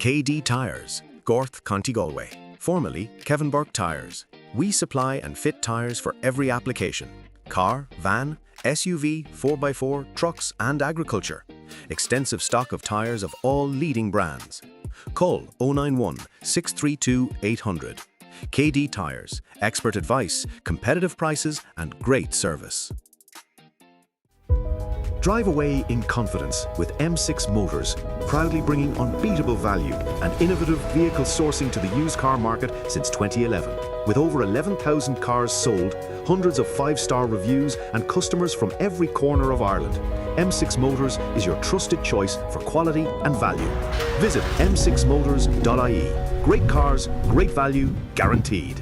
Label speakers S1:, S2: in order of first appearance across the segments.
S1: KD Tires, Gorth, County Galway, formerly Kevin Burke Tires. We supply and fit tires for every application: car, van, SUV, 4x4, trucks and agriculture. Extensive stock of tires of all leading brands. Call 091 632 800. KD Tires, expert advice, competitive prices and great service. Drive away in confidence with M6 Motors, proudly bringing unbeatable value and innovative vehicle sourcing to the used car market since 2011. With over 11,000 cars sold, hundreds of 5-star reviews and customers from every corner of Ireland, M6 Motors is your trusted choice for quality and value. Visit m6motors.ie. Great cars, great value, guaranteed.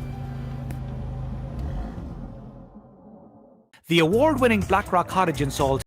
S2: The award-winning Blackrock Cottage in Salt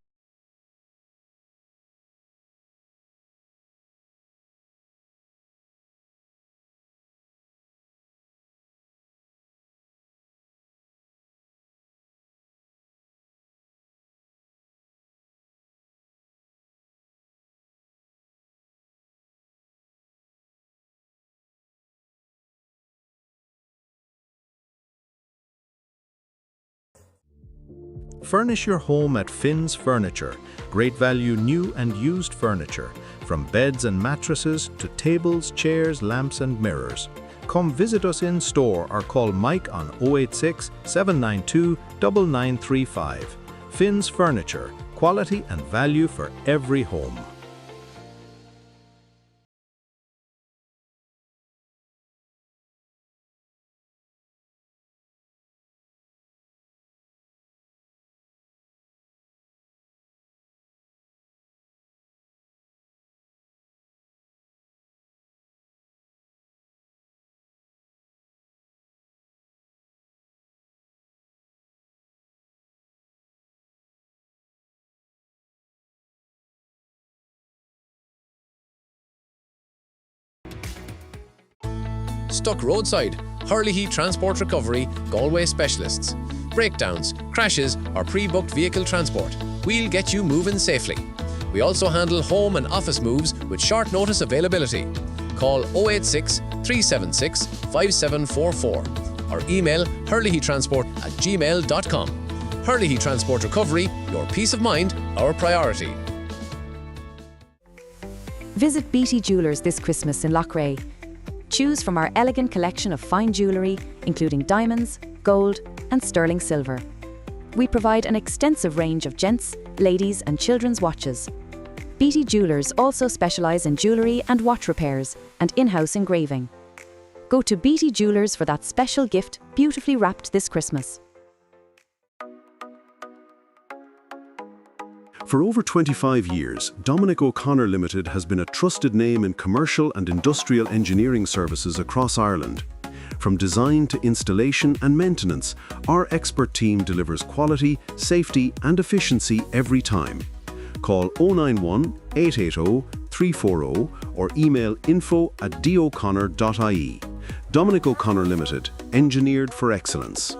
S1: Furnish your home at Finn's Furniture. Great value new and used furniture, from beds and mattresses to tables, chairs, lamps and mirrors. Come visit us in store or call Mike on 086 792 9935. Finn's Furniture, quality and value for every home.
S3: Stuck roadside? Hurley Transport Recovery, Galway specialists. Breakdowns, crashes or pre-booked vehicle transport. We'll get you moving safely. We also handle home and office moves with short notice availability. Call 086 376 5744 or email hurleytransport@gmail.com. Hurley Transport Recovery, your peace of mind, our priority.
S4: Visit BT Jewellers this Christmas in Loughrea. Choose from our elegant collection of fine jewellery, including diamonds, gold and sterling silver. We provide an extensive range of gents, ladies and children's watches. BT Jewellers also specialise in jewellery and watch repairs and in-house engraving. Go to BT Jewellers for that special gift beautifully wrapped this Christmas.
S5: For over 25 years, Dominic O'Connor Limited has been a trusted name in commercial and industrial engineering services across Ireland. From design to installation and maintenance, our expert team delivers quality, safety and efficiency every time. Call 091 880 340 or email info@doconnor.ie. Dominic O'Connor Limited, engineered for excellence.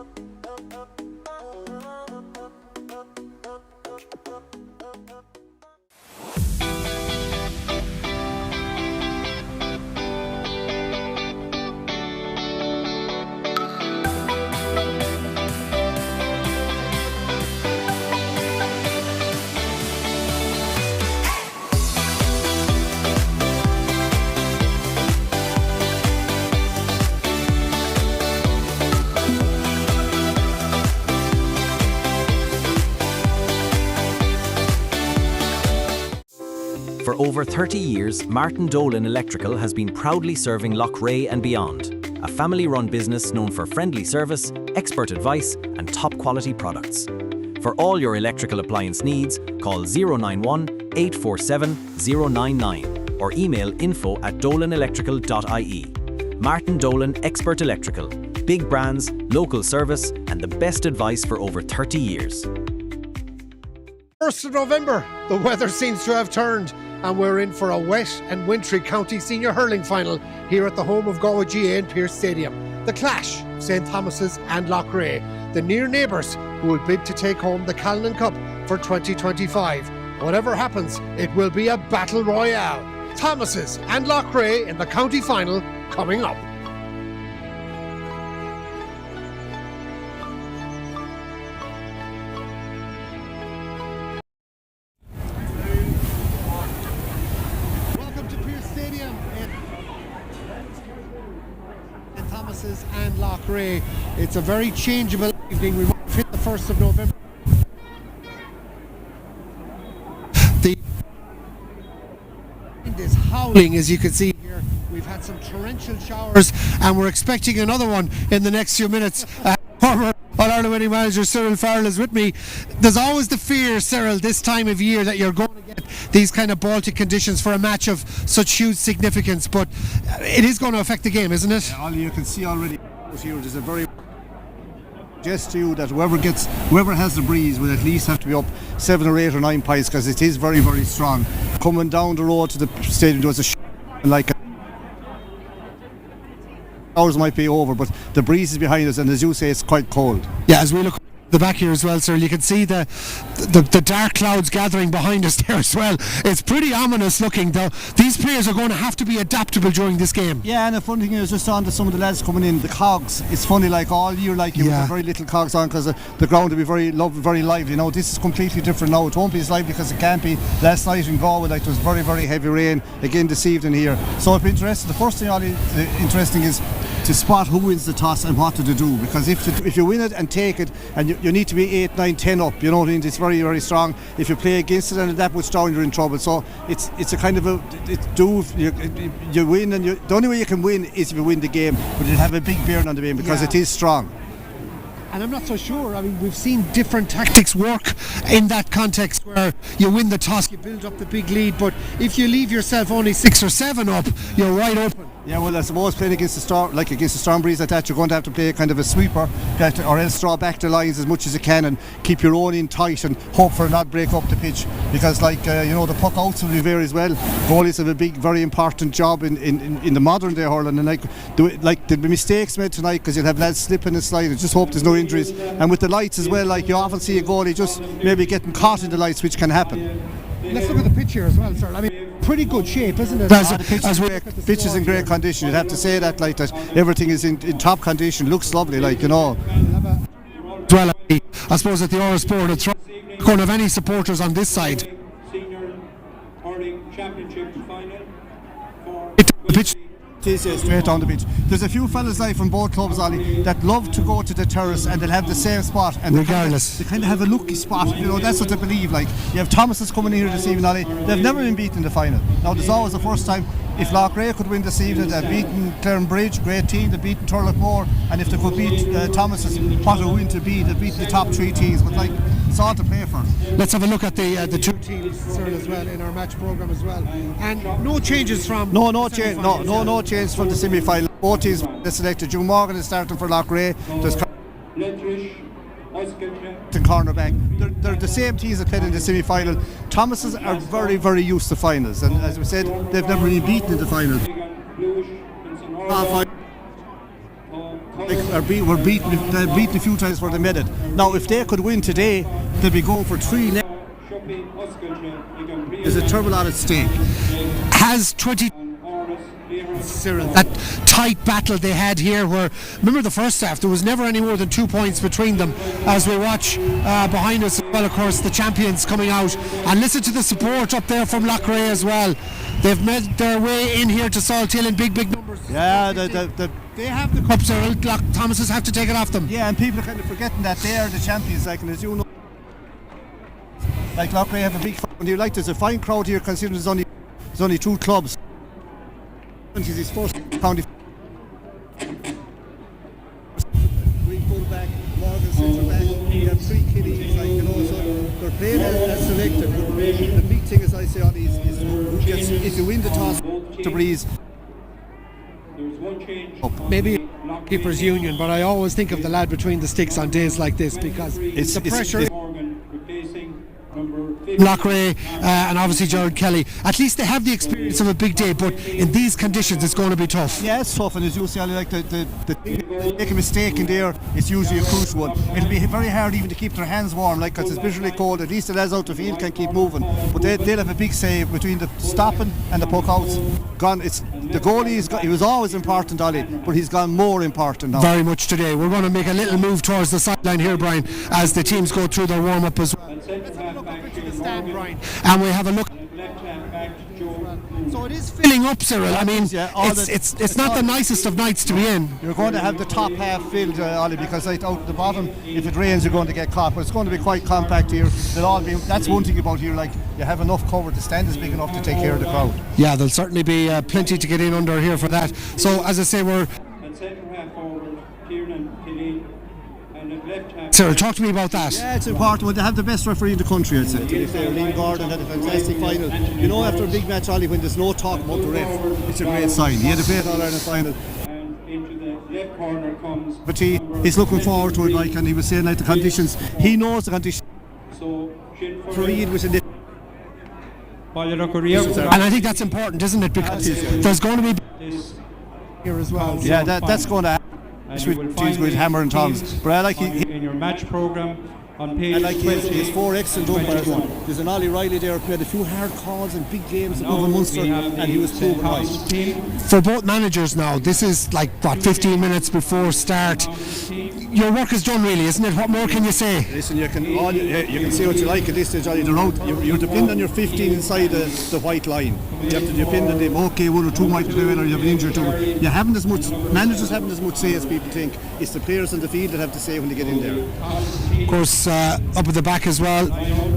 S6: For over 30 years, Martin Dolan Electrical has been proudly serving Loughrea and beyond. A family-run business known for friendly service, expert advice and top-quality products. For all your electrical appliance needs, call 091 847 099 or email info@dolanelectrical.ie. Martin Dolan Expert Electrical. Big brands, local service and the best advice for over 30 years.
S7: 1st of November, the weather seems to have turned and we're in for a wet and wintry county senior hurling final here at the home of Galway GA in Pearse Stadium. The clash of St Thomas's and Loughrea, the near neighbours who will bid to take home the Callan Cup for 2025. Whatever happens, it will be a battle royale. Thomas's and Loughrea in the county final coming up. Welcome to Pierce Stadium in Thomas's and Loughrea. It's a very changeable evening. We might hit the 1st of November. The wind is howling, as you can see here. We've had some torrential showers and we're expecting another one in the next few minutes. Former All-Ireland winning manager Cyril Farrell is with me. There's always the fear, Cyril, this time of year that you're going to get these kind of Baltic conditions for a match of such huge significance, but it is going to affect the game, isn't it?
S8: Yeah, all you can see already here, there's a very suggest to you that whoever has the breeze will at least have to be up 7 or 8 or 9 pints, because it is very, very strong. Coming down the road to the stadium, there was like hours might be over, but the breeze is behind us, and as you say, it's quite cold.
S7: Yeah, as we look at the back here as well, sir, you can see the dark clouds gathering behind us there as well. It's pretty ominous looking, though. These players are going to have to be adaptable during this game.
S8: Yeah, and the funny thing is, just on to some of the lads coming in, the cogs, it's funny, like all year, like you have very little cogs on, because the ground will be very lively. You know, this is completely different now. It won't be as lively because it can't be. Last night in Galway, like, there was very, very heavy rain again this evening here. So it'll be interesting. The first thing interesting is to spot who wins the toss and what to do, because if you win it and take it, and you need to be 8, 9, 10 up, you know what I mean? It's very, very strong. If you play against it and that much down, you're in trouble. So it's a kind of you win, and the only way you can win is if you win the game, but you have a big bearing on the game because it is strong.
S7: And I'm not so sure. I mean, we've seen different tactics work in that context, where you win the toss, you build up the big lead, but if you leave yourself only 6 or 7 up, you're wide open.
S8: Yeah, well, I suppose playing against the storm breeze like that, you're going to have to play kind of a sweeper, or else draw back the lines as much as you can and keep your own in tight and hope for not break up the pitch, because the puck outs will be very as well. Goalies have a big, very important job in the modern day hurling, and there'll be mistakes made tonight because you'll have lads slipping and sliding. Just hope there's no injuries. And with the lights as well, like, you often see a goalie just maybe getting caught in the lights, which can happen.
S7: Let's look at the pitch here as well, sir. I mean, pretty good shape, isn't it?
S8: The pitch is in great condition. You'd have to say that, like, that everything is in top condition. Looks lovely, like, you know.
S7: Well, I suppose at the Eurosport, it's going to have any supporters on this side.
S9: Senior Hurling Championship final for
S8: The pitch is straight down the pitch. There's a few fellas like from both clubs, Ollie, that love to go to the terrace and they'll have the same spot, and
S7: regardless,
S8: they kind of have a lucky spot, you know. That's what they believe. Like, you have Thomas's coming in here this evening, Ollie. They've never been beaten in the final. Now, there's always the first time. If Loughrea could win this evening, they've beaten Clarenbridge, great team. They've beaten Turlockmore, and if they could beat Thomas's, what a win to be. They've beaten the top 3 teams, but, like, it's all to play for.
S7: Let's have a look at the 2 teams, Cyril, as well, in our match programme as well. And no changes from
S8: no change from the semi-final. Both teams they selected. June Morgan is starting for Loughrea. There's cornerback. They're the same teams that played in the semi-final. Thomas's are very, very used to finals, and as we said, they've never been beaten in the final. They've beaten a few times where they made it. Now, if they could win today, they'd be going for 3 next. There's a terrible lot at stake.
S7: Has 20 Cyril, that tight battle they had here, where, remember the first half, there was never any more than 2 points between them, as we watch behind us as well, of course, the champions coming out, and listen to the support up there from Loughrea as well. They've made their way in here to Salthill in big numbers.
S8: Yeah,
S7: they have the cup, Cyril. Thomas's have to take it off them.
S8: Yeah, and people are kind of forgetting that they are the champions, like, and as you know, like, Loughrea have a big there's a fine crowd here, considering there's only 2 clubs. He's his first county. Green fullback, Morgan centre back. We have 3 kiddies, like, you know, so they're playing as selected. The big thing, as I say, on is if you win the toss, to breeze.
S9: There's one change.
S7: Maybe keepers union, but I always think of the lad between the sticks on days like this, because
S8: It's
S7: the pressure.
S9: Morgan replacing number
S7: Loughrea and obviously Gerard Kelly. At least they have the experience of a big day, but in these conditions it's going to be tough.
S8: Yeah, it's tough, and as you see, like the make a mistake in there, it's usually a crucial one. It'll be very hard even to keep their hands warm, like, because it's visually cold. At least the lads out the field can keep moving, but they'll have a big save between the stopping and the puck outs. It's the goalie. He was always important, Ollie, but he's gone more important now.
S7: Very much today. We're going to make a little move towards the sideline here, Brian, as the teams go through their warm up as well. And we have a look. So it is filling up, Cyril. I mean, it's not the nicest of nights to be in.
S8: You're going to have the top half filled, Ollie, because out at the bottom, if it rains, you're going to get caught. But it's going to be quite compact here. That's one thing about here. Like, you have enough cover. The stand is big enough to take care of the crowd.
S7: Yeah, there'll certainly be plenty to get in under here for that. So as I say, we're. Cyril, talk to me about that.
S8: Yeah, it's important. Well, they have the best referee in the country, I'd say. To be fair, Liam Gordon had a fantastic final. You know, after a big match, Ollie, when there's no talk about the ref, it's a great sign. He had a great All-Ireland final.
S9: And into the left corner comes.
S8: But he's looking forward to it, like, and he was saying, like, the conditions. He knows the conditions.
S9: So,
S8: Fareed was in the.
S7: And I think that's important, isn't it? Because there's going to be
S8: here as well. Yeah, that's going to happen. Teams with hammer and tongs. But I like
S9: in your match programme on page 20.
S8: His 4 excellent umpires. There's an Ollie Riley there who had a few hard calls in big games above Munster, and he was proven right.
S7: For both managers now, this is like, what, 15 minutes before start. Your work is done, really, isn't it? What more can you say?
S8: Listen, you can say what you like at this stage, Ollie. You're depending on your 15 inside the white line. You have to depend on them. Okay, 1 or 2 might do it, or you have an injury too. You haven't as much, managers haven't as much say as people think. It's the players in the field that have to say when they get in there.
S7: Of course, up at the back as well,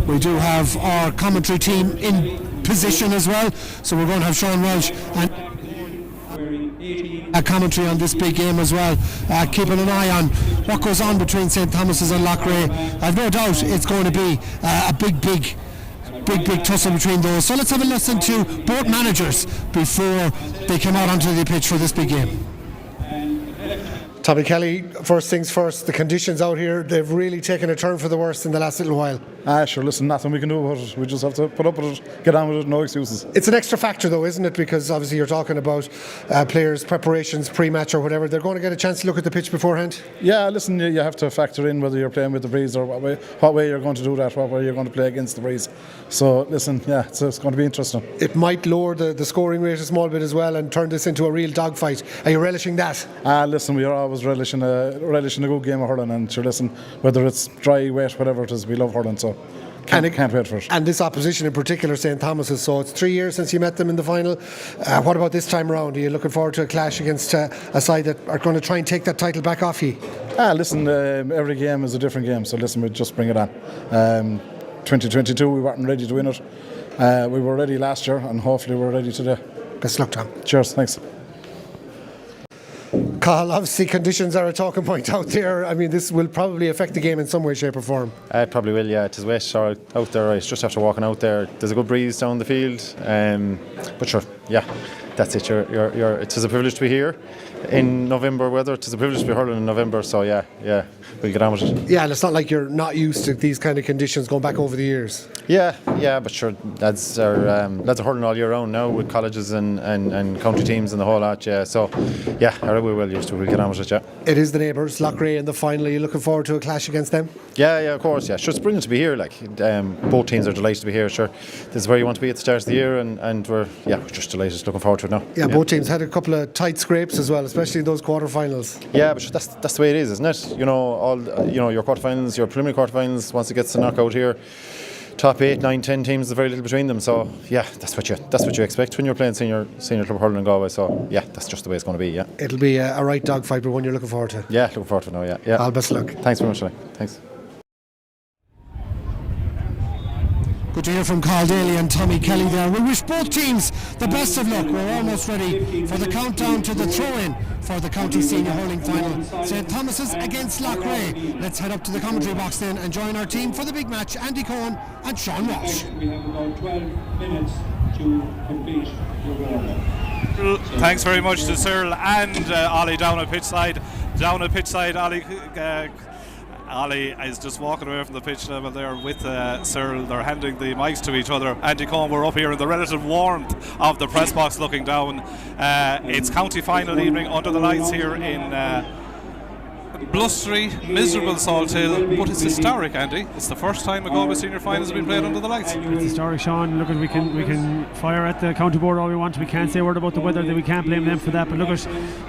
S7: we do have our commentary team in position as well. So we're going to have Sean Welsh and a commentary on this big game as well, keeping an eye on what goes on between St Thomas's and Loughrea. I've no doubt it's going to be a big tussle between those. So let's have a listen to both managers before they come out onto the pitch for this big game. Tommy Kelly, first things first, the conditions out here, they've really taken a turn for the worse in the last little while.
S10: Sure, listen, nothing we can do about it. We just have to put up with it, get on with it, no excuses.
S7: It's an extra factor though, isn't it? Because obviously you're talking about players' preparations, pre-match or whatever. They're going to get a chance to look at the pitch beforehand?
S10: Yeah, listen, you have to factor in whether you're playing with the breeze or what way you're going to do that, what way you're going to play against the breeze. So, listen, yeah, it's going to be interesting.
S7: It might lower the scoring rate a small bit as well and turn this into a real dogfight. Are you relishing that?
S10: Listen, we are always relishing a good game of hurling, and sure, listen, whether it's dry, wet, whatever it is, we love hurling, so can't wait for it.
S7: And this opposition in particular, St Thomas's, so it's 3 years since you met them in the final. What about this time around? Are you looking forward to a clash against a side that are going to try and take that title back off you?
S10: Listen, every game is a different game, so listen, we just bring it on. 2022 we weren't ready to win it. We were ready last year, and hopefully we're ready today.
S7: Best luck, Tom.
S10: Cheers, thanks.
S7: Carl, obviously conditions are a talking point out there. I mean, this will probably affect the game in some way, shape or form.
S11: It probably will, yeah. It is wet out there. It's just after walking out there. There's a good breeze down the field. But sure, yeah, that's it. It is a privilege to be here in November weather. It is a privilege to be hurling in November, so yeah, we'll get on with it.
S7: Yeah, and it's not like you're not used to these kind of conditions going back over the years.
S11: Yeah, but sure, lads are hurling all year round now with colleges and county teams and the whole lot, yeah. So, yeah, we will used to. We'll get on with it, yeah.
S7: It is the neighbours, Loughrea in the final. Are you looking forward to a clash against them?
S11: Yeah, of course, yeah. Sure, it's brilliant to be here. Like, both teams are delighted to be here. Sure, this is where you want to be at the start of the year, and we're just delighted, looking forward to it now.
S7: Yeah, both teams had a couple of tight scrapes as well, especially in those quarterfinals.
S11: Yeah, but sure, that's the way it is, isn't it? You know, your quarterfinals, your preliminary quarterfinals. Once it gets to knockout here, top 8, 9, 10 teams, there's very little between them. So yeah, that's what you expect when you're playing senior club hurling in Galway. So yeah, that's just the way it's going to be. Yeah,
S7: it'll be a right dogfight, but one you're looking forward to.
S11: Yeah, looking forward to it now. Yeah.
S7: All best luck.
S11: Thanks very much, Lee. Thanks.
S7: Good to hear from Carl Daly and Tommy Kelly there. We wish both teams the best of luck. We're almost ready for the countdown to the throw-in for the county senior hurling final. St Thomas's against Loughrea. Let's head up to the commentary box then and join our team for the big match, Andy Cohen and Sean Walsh.
S9: We have about 12 minutes to complete your warm-up.
S2: Thanks very much to Cyril and Ollie down at pitch side. Ollie,
S12: Ollie is just walking away from the pitch level there with Cyril. They're handing the mics to each other. Andy Cohen, we're up here in the relative warmth of the press box looking down. It's county final evening under the lights here in blustery, miserable Salt Hill, but it's historic, Andy. It's the first time a Galway senior final has been played under the lights.
S13: It's historic, Sean. Look, we can fire at the county board all we want. We can't say a word about the weather. We can't blame them for that. But look,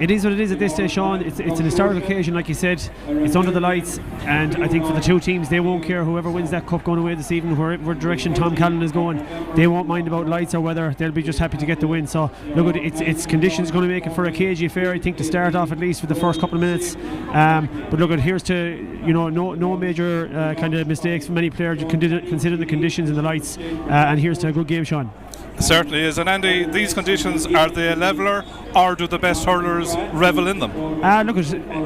S13: it is what it is at this stage, Sean. It's an historic occasion, like you said. It's under the lights, and I think for the two teams, they won't care whoever wins that cup going away this evening, wherever direction Tom Callan is going. They won't mind about lights or weather. They'll be just happy to get the win. So look, it's conditions going to make it for a cagey affair, I think, to start off at least for the first couple of minutes. But look, here's to no major kind of mistakes from any player considering the conditions and the lights, and here's to a good game, Sean.
S12: Certainly is. And Andy, these conditions, are they a leveller, or do the best hurlers revel in them?
S13: Look,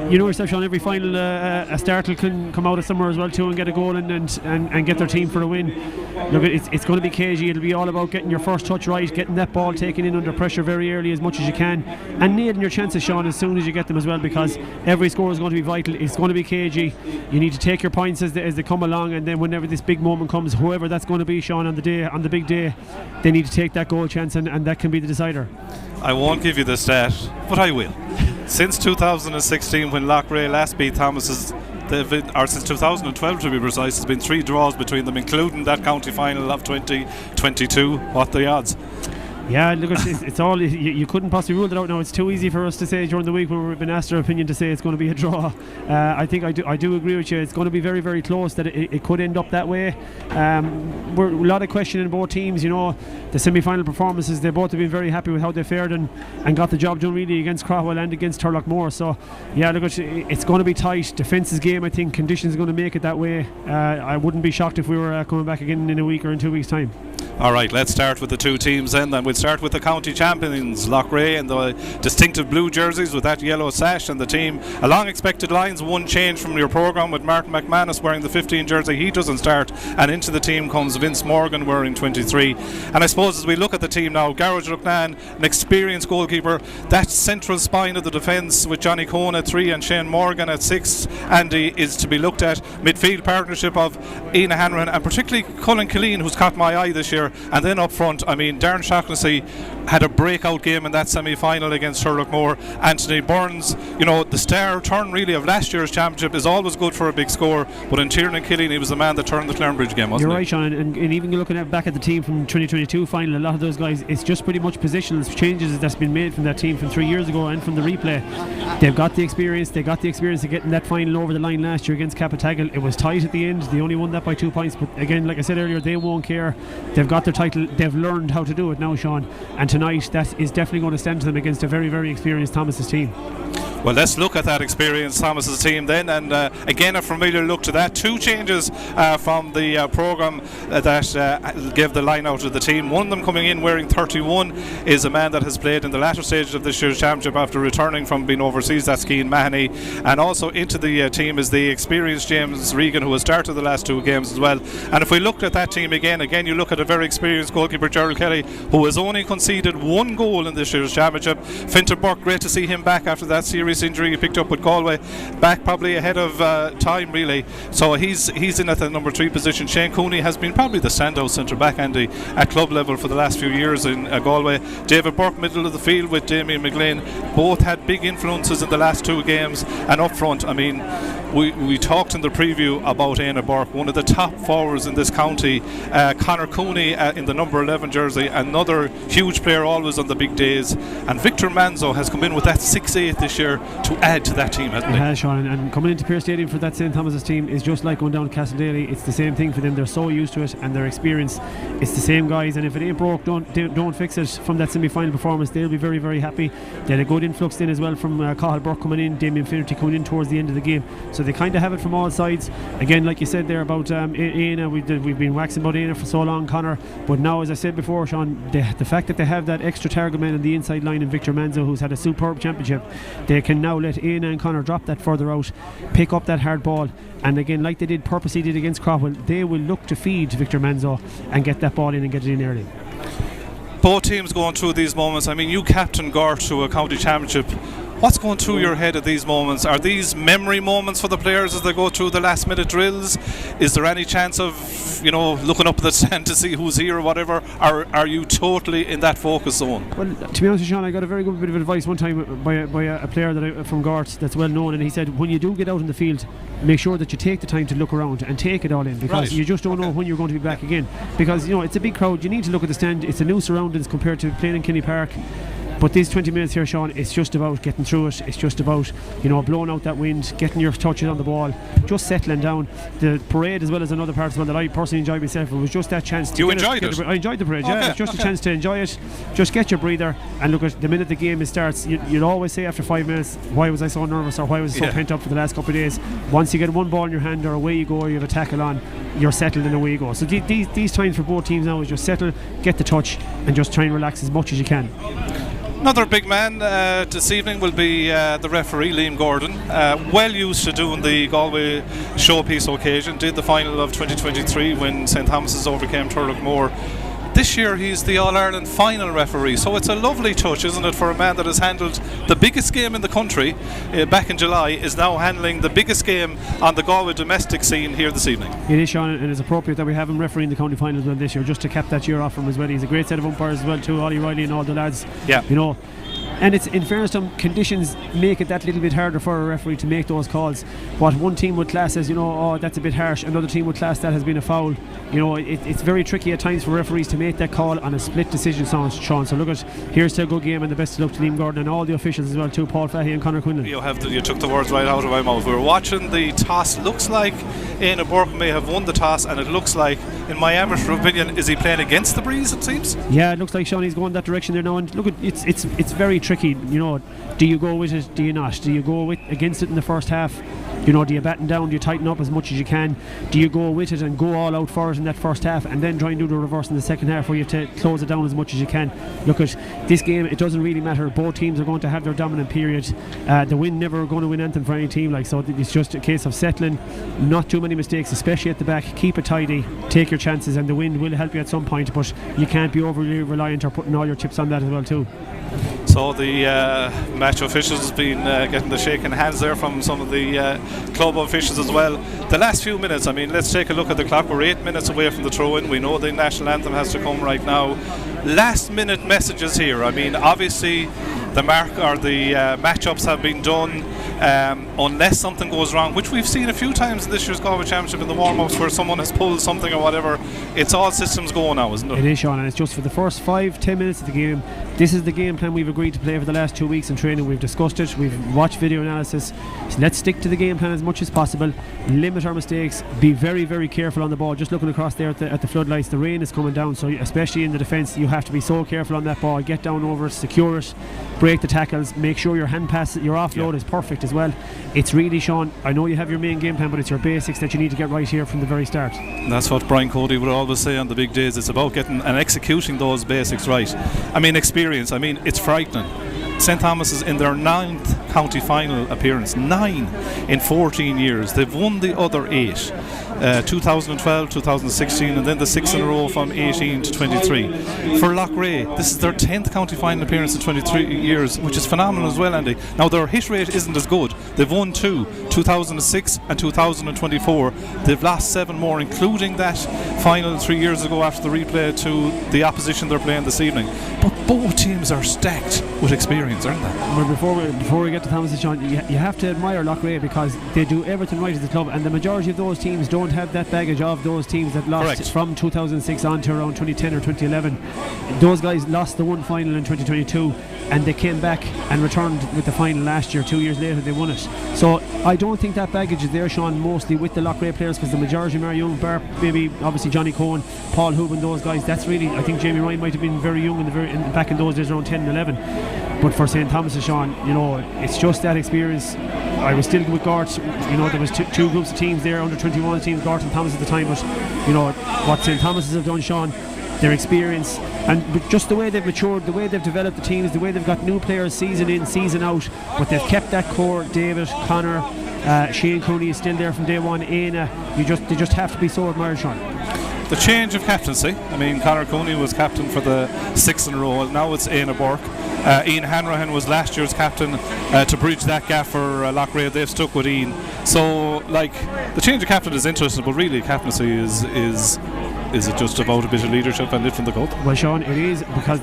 S13: you know yourself, Sean, every final a startle can come out of somewhere as well too and get a goal and get their team for a win. Look, it's going to be cagey. It'll be all about getting your first touch right, getting that ball taken in under pressure very early as much as you can, and nailing your chances, Sean, as soon as you get them as well, because every score is going to be vital. It's going to be cagey. You need to take your points as they come along, and then whenever this big moment comes, whoever that's going to be, Sean, on the big day, they need to take that goal chance, and that can be the decider.
S12: I won't give you the stat, but I will. Since 2016, when Loughrea last beat Thomas's, or since 2012 to be precise, there's been 3 draws between them, including that county final of 2022. What the odds?
S13: Yeah, look, it's all you couldn't possibly rule it out now. It's too easy for us to say during the week when we've been asked our opinion to say it's going to be a draw. I think I do agree with you. It's going to be very, very close, that it could end up that way. We're a lot of questioning both teams. You know, the semi-final performances, they both have been very happy with how they fared and got the job done really against Craughwell and against Turlockmore. So yeah, look, it's going to be tight. Defence's game, I think conditions are going to make it that way. I wouldn't be shocked if we were coming back again in a week or in 2 weeks' time.
S12: Alright, let's start with the two teams then. We'll start with the county champions, Loughrea, and the distinctive blue jerseys with that yellow sash, and the team along expected lines. One change from your programme with Martin McManus wearing the 15 jersey. He doesn't start, and into the team comes Vince Morgan wearing 23. And I suppose as we look at the team now, Garage Lucknan, an experienced goalkeeper, that central spine of the defence with Johnny Cohn at 3 and Shane Morgan at 6, Andy, is to be looked at. Midfield partnership of Ina Hanrahan and particularly Colin Killeen, who's caught my eye this year. And then up front, I mean, Darren Shaughnessy had a breakout game in that semi-final against Turlockmore. Anthony Burns, you know, the star turn really of last year's championship, is always good for a big score, but in Tiernan Killeen, he was the man that turned the Clarenbridge game, wasn't he?
S13: You're right, Sean, and even looking back at the team from 2022 final, a lot of those guys, it's just pretty much positional changes that's been made from that team from 3 years ago and from the replay. They've got the experience of getting that final over the line last year against Capatagal. It was tight at the end, they only won that by 2 points, but again, like I said earlier, they won't care. They've got their title, they've learned how to do it now, Sean, and tonight that is definitely going to stand to them against a very, very experienced Thomas's team.
S12: Well, let's look at that experienced Thomas's team then, and again a familiar look to that. 2 changes from the programme that gave the line out of the team. One of them coming in wearing 31 is a man that has played in the latter stages of this year's championship after returning from being overseas, that's Cian Mahoney. And also into the team is the experienced James Regan, who has started the last 2 games as well. And if we looked at that team again you look at a very experienced goalkeeper, Gerald Kelly, who has only conceded 1 goal in this year's championship. Fintan Burke, great to see him back after that serious injury he picked up with Galway, back probably ahead of time really, so he's in at the number 3 position. Shane Cooney has been probably the standout centre back, Andy, at club level for the last few years in Galway. David Burke middle of the field with Damien McGlynn, both had big influences in the last 2 games. And up front, I mean, we talked in the preview about Éanna Burke, one of the top forwards in this county. Conor Cooney in the number 11 jersey, another huge player always on the big days, and Victor Manzo has come in with that 6'8" this year to add to that team, hasn't he?
S13: Has, Sean, and coming into Pearse Stadium for that St Thomas's team is just like going down to Castledaly. It's the same thing for them. They're so used to it and their experience. It's the same guys, and if it ain't broke, don't fix it. From that semi-final performance, they'll be very, very happy. They had a good influx in as well from Cathal Burke coming in, Damien Finnerty coming in towards the end of the game, so they kind of have it from all sides. Again, like you said there about Éanna, we've been waxing about Éanna for so long, Conor, but now, as I said before, Sean, the fact that they have that extra target man on the inside line in Victor Manzo, who's had a superb championship, they can now let Éanna and Conor drop that further out, pick up that hard ball, and again, like they purposely did against Craughwell, they will look to feed Victor Manzo and get that ball in and get it in early.
S12: Both teams going through these moments. I mean, you captain Gort to a county championship. What's going through your head at these moments? Are these memory moments for the players as they go through the last minute drills? Is there any chance of, looking up at the stand to see who's here or whatever? Or are you totally in that focus zone?
S13: Well, to be honest with you, Sean, I got a very good bit of advice one time by a player from Gort that's well known, and he said, when you do get out in the field, make sure that you take the time to look around and take it all in, because you just don't know when you're going to be back again. Because it's a big crowd, you need to look at the stand. It's a new surroundings compared to playing in Kenny Park. But these 20 minutes here, Sean, it's just about getting through it. It's just about, blowing out that wind, getting your touches on the ball, just settling down. The parade, as well as another part as well that I personally enjoyed myself, it was just that chance to...
S12: You enjoyed it?
S13: I enjoyed the parade, yeah. It's just a chance to enjoy it. Just get your breather, and look at the minute the game starts, you'll always say after 5 minutes, why was I so nervous, or why was I so pent up for the last couple of days? Once you get one ball in your hand, or away you go, or you have a tackle on, you're settled and away you go. So these times for both teams now is just settle, get the touch, and just try and relax as much as you can.
S12: Another big man this evening will be the referee, Liam Gordon. Well used to doing the Galway showpiece occasion. Did the final of 2023 when St Thomas's overcame Turlough. This year he's the All-Ireland final referee, so it's a lovely touch, isn't it, for a man that has handled the biggest game in the country back in July, is now handling the biggest game on the Galway domestic scene here this evening.
S13: It is, Sean, and it's appropriate that we have him refereeing the county finals well this year, just to cap that year off from as well. He's a great set of umpires as well too, Ollie Riley and all the lads.
S12: Yeah.
S13: And it's, in fairness to them, conditions make it that little bit harder for a referee to make those calls. What one team would class as, that's a bit harsh, another team would class that has been a foul. It's very tricky at times for referees to make that call on a split decision, Sean. So look here's to a good game, and the best of luck to Liam Gordon and all the officials as well too, Paul Fahey and Conor Quinlan.
S12: You took the words right out of my mouth. We were watching the toss. Looks like Éanna Burke may have won the toss, and it looks like, in my amateur opinion, is he playing against the breeze, it seems?
S13: Yeah, it looks like, Sean, he's going that direction there now, and look, it's very tricky. Do you go with it? Do you not? Do you go against it in the first half? Do you batten down? Do you tighten up as much as you can? Do you go with it and go all out for it in that first half, and then try and do the reverse in the second half, where you have to close it down as much as you can? Look at this game, it doesn't really matter. Both teams are going to have their dominant period. The win never going to win anything for any team, so it's just a case of settling, not too many mistakes, especially at the back. Keep it tidy, take your chances, and the wind will help you at some point, but you can't be overly reliant or putting all your chips on that as well too.
S12: So the match officials has been getting the shaking hands there from some of the club officials as well. The last few minutes, let's take a look at the clock. We're 8 minutes away from the throw-in. We know the national anthem has to come right now. Last minute messages here. Obviously the matchups have been done, unless something goes wrong, which we've seen a few times in this year's Galway Championship in the warm-ups, where someone has pulled something or whatever. It's all systems go now, isn't it?
S13: It is, Sean, and it's just for the first 5-10 minutes of the game. This is the game plan we've agreed to play for the last 2 weeks in training. We've discussed it, we've watched video analysis. So let's stick to the game plan as much as possible, limit our mistakes, be very, very careful on the ball. Just looking across there at the floodlights, the rain is coming down, so especially in the defence, you have to be so careful on that ball. Get down over it, secure it, break the tackles, make sure your hand pass, your offload is perfect as well. It's really, Sean, I know you have your main game plan, but it's your basics that you need to get right here from the very start.
S12: That's what Brian Cody would always say on the big days. It's about getting and executing those basics right. Experience, it's frightening. St Thomas is in their 9th county final appearance, 9 in 14 years. They've won the other 8, 2012, 2016, and then the 6 in a row from 18 to 23. For Loughrea, this is their 10th county final appearance in 23 years, which is phenomenal as well, Andy. Now, their hit rate isn't as good. They've won 2, 2006 and 2024. They've lost 7 more, including that final 3 years ago after the replay to the opposition they're playing this evening. But both teams are stacked with experience, aren't they?
S13: Well, before we get to Thomas and Sean, you have to admire Loughrea, because they do everything right at the club, and the majority of those teams don't have that baggage of those teams that lost from 2006 on to around 2010 or 2011. Those guys lost the one final in 2022, and they came back and returned with the final last year. 2 years later they won it. So I don't think that baggage is there, Sean, mostly with the Loughrea players, because the majority of them are young. Maybe obviously Johnny Cohen, Paul Hoobin, those guys, that's really, I think Jamie Ryan might have been very young back in those days, around 10 and 11. But for St Thomas and Sean, it's just that experience. I was still with Gort, there was two groups of teams there, under 21 teams, Gort and Thomas at the time, but what St Thomas have done, Sean, their experience, and just the way they've matured, the way they've developed the teams, the way they've got new players season in, season out, but they've kept that core. David, Connor, Shane Cooney is still there from day one. Éanna, they just have to be so admired, Sean.
S12: the change of captaincy. I mean, Conor Cooney was captain for the 6th in a row. Now it's Éanna Burke. Ian Hanrahan was last year's captain to bridge that gap for Loughrea. They've stuck with Ian. So, like, the change of captain is interesting, but really captaincy is it just about a bit of leadership and lifting the cup?
S13: Well, Sean, it is, because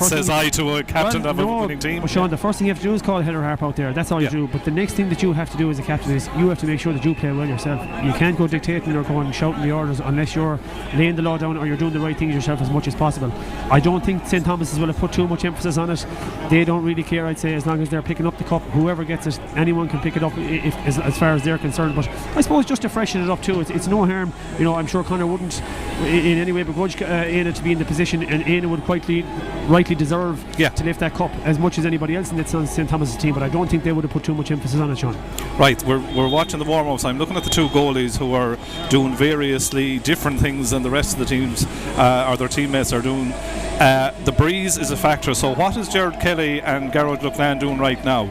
S12: says I to a captain of a winning team.
S13: Well, Sean, the first thing you have to do is call Heather Harp out there. That's all you do. But the next thing that you have to do as a captain is you have to make sure that you play well yourself. You can't go dictating or going shouting the orders unless you're laying the law down or you're doing the right things yourself as much as possible. I don't think St. Thomas's will have put too much emphasis on it. They don't really care, I'd say, as long as they're picking up the cup. Whoever gets it, anyone can pick it up as far as they're concerned. But I suppose just to freshen it up too, it's no harm. You know, I'm sure Conor wouldn't in any way begrudge Éanna to be in the position, and Éanna would rightly deserve to lift that cup as much as anybody else in that St. Thomas's team, but I don't think they would have put too much emphasis on it, Sean.
S12: Right, we're watching the warm-ups. I'm looking at the two goalies who are doing variously different things than the rest of the teams or their teammates are doing. The breeze is a factor, so what is Gerard Kelly and Garrod Loughrea doing right now?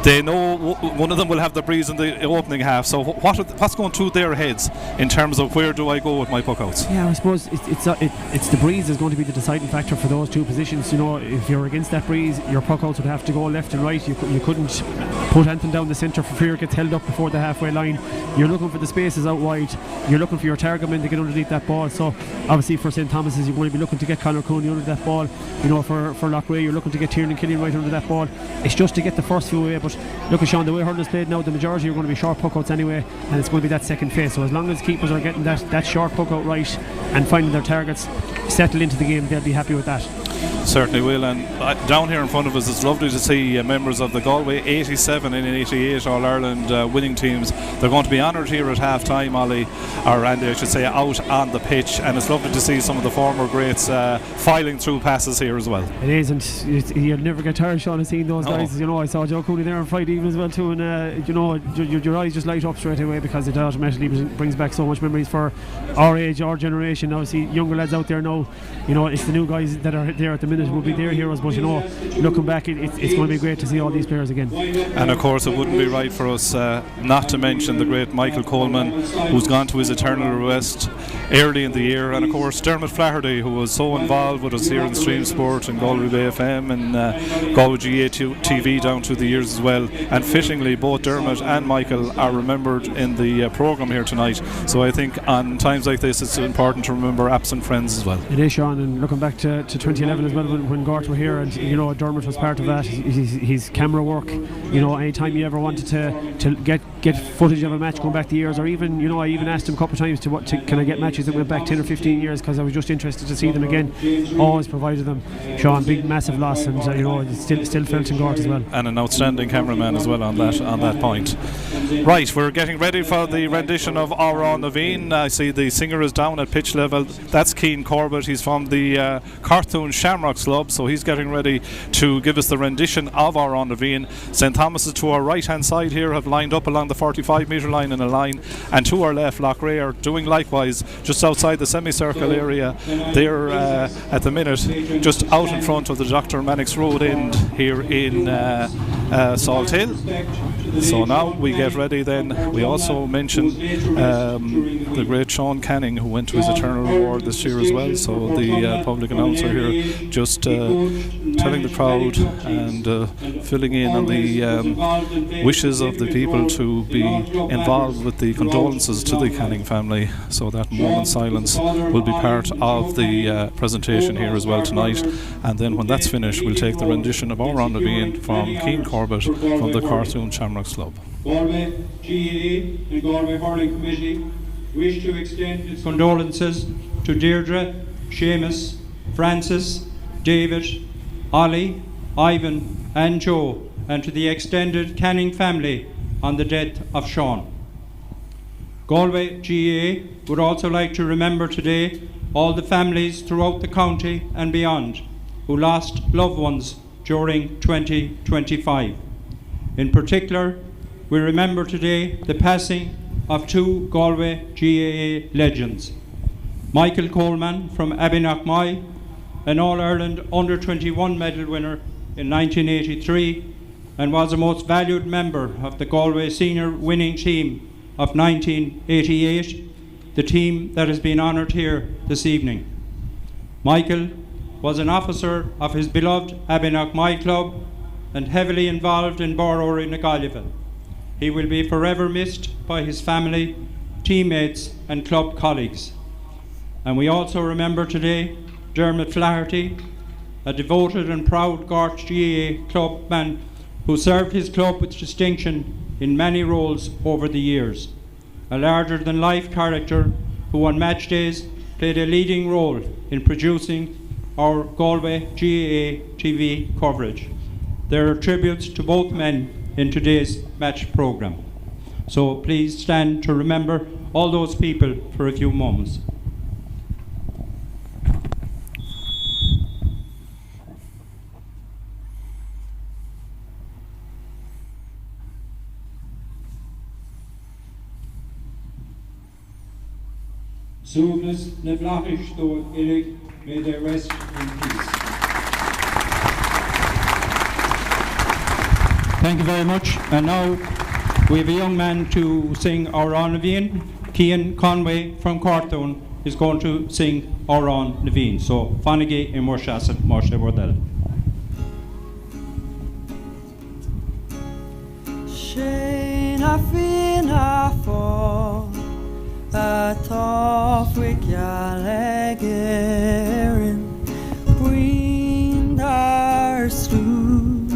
S12: They know one of them will have the breeze in the opening half, so what's going through their heads in terms of where do I go with my puckouts?
S13: Yeah, I suppose it's the breeze is going to be the deciding factor for those two positions. You know, if you're against that breeze, your puckouts would have to go left and right. You couldn't put anything down the centre for fear it gets held up before the halfway line. You're looking for the spaces out wide. You're looking for your target men to get underneath that ball. So obviously for St. Thomas's, you're going to be looking to get Conor Cooney under that ball. You know, for Loughrea, you're looking to get Tiernan Killian right under that ball. It's just to get the first few away. But look at Sean, the way hurlers played now, the majority are going to be short puckouts anyway, and it's going to be that second phase. So as long as keepers are getting that short puckout right and finding their targets, settle into the game, they'll be happy with that.
S12: Certainly will. And down here in front of us, it's lovely to see members of the Galway 87 and 88 All-Ireland winning teams. They're going to be honoured here at half-time, Ollie, or Andy, I should say, out on the pitch, and it's lovely to see some of the former greats filing through passes here as well.
S13: It is, and you'll never get tired, Sean, of seeing those guys. You know, I saw Joe Cooney there on Friday evening as well too, and you know, your eyes just light up straight away because it automatically brings back so much memories for our age, our generation. Obviously, younger lads out there now, you know, it's the new guys that are there at the minute will be their heroes, but you know, looking back, it's going to be great to see all these players again.
S12: And of course, it wouldn't be right for us not to mention the great Michael Coleman, who's gone to his eternal rest early in the year, and of course Dermot Flaherty, who was so involved with us here in Stream Sport and Galway Bay FM and Galway GA TV down through the years as well. And fittingly, both Dermot and Michael are remembered in the programme here tonight. So I think on times like this, it's important to remember absent friends as well.
S13: It is, Sean, and looking back to 2011 as well, when Gort were here, and you know, Dermot was part of that. His camera work, you know, anytime you ever wanted to get footage of a match going back the years, or even, you know, I even asked him a couple of times to can I get matches that went back 10 or 15 years, because I was just interested to see them again. Always provided them. Sean, big massive loss, and you know, it's still felt in Gort as well.
S12: And an outstanding cameraman as well on that point. Right, we're getting ready for the rendition of Áran Naveen. I see the singer is down at pitch level. That's Cian Corbett. He's from the Carthoon Shamrocks Club, so he's getting ready to give us the rendition of Áran Naveen. St. Thomas's to our right hand side here have lined up along the 45 metre line in a line, and to our left, Loughrea are doing likewise just outside the semicircle area. They're at the minute just out in front of the Dr. Mannix Road end here in Salt Hill. So now we get ready then. We also mention the great Sean Canning, who went to his eternal reward this year as well. So the public announcer here just telling the crowd and filling in on the wishes of the people to be involved with the condolences to the Canning family. So that moment's silence will be part of the presentation here as well tonight. And then when that's finished, we'll take the rendition of Áran Naveen from Cian Corbett from the Carthoon Shamrocks Club.
S9: Galway GAA and Galway Hurling Committee wish to extend its condolences to Deirdre, Seamus, Francis, David, Ollie, Ivan and Joe, and to the extended Canning family on the death of Sean. Galway GAA would also like to remember today all the families throughout the county and beyond who lost loved ones during 2025. In particular, we remember today the passing of two Galway GAA legends. Michael Coleman from Abbeynockmoy, an All-Ireland Under-21 medal winner in 1983, and was a most valued member of the Galway senior winning team of 1988, the team that has been honoured here this evening. Michael was an officer of his beloved Abenach Club and heavily involved in Borrow in Galway. He will be forever missed by his family, teammates and club colleagues. And we also remember today Dermot Flaherty, a devoted and proud Gort GAA clubman who served his club with distinction in many roles over the years. A larger-than-life character who on match days played a leading role in producing our Galway GAA TV coverage. There are tributes to both men in today's match programme. So please stand to remember all those people for a few moments. Sughlas na bhlaitis dó ilig, may they rest in peace. Thank you very much. And now we have a young man to sing our Naveen. Cian Conway from Cortown is going to sing our Naveen. So, Fanigi in Morshasset, Morshe Bordel.
S14: Shane a fin a fall. A tough wick Allegerin, Queen our stew,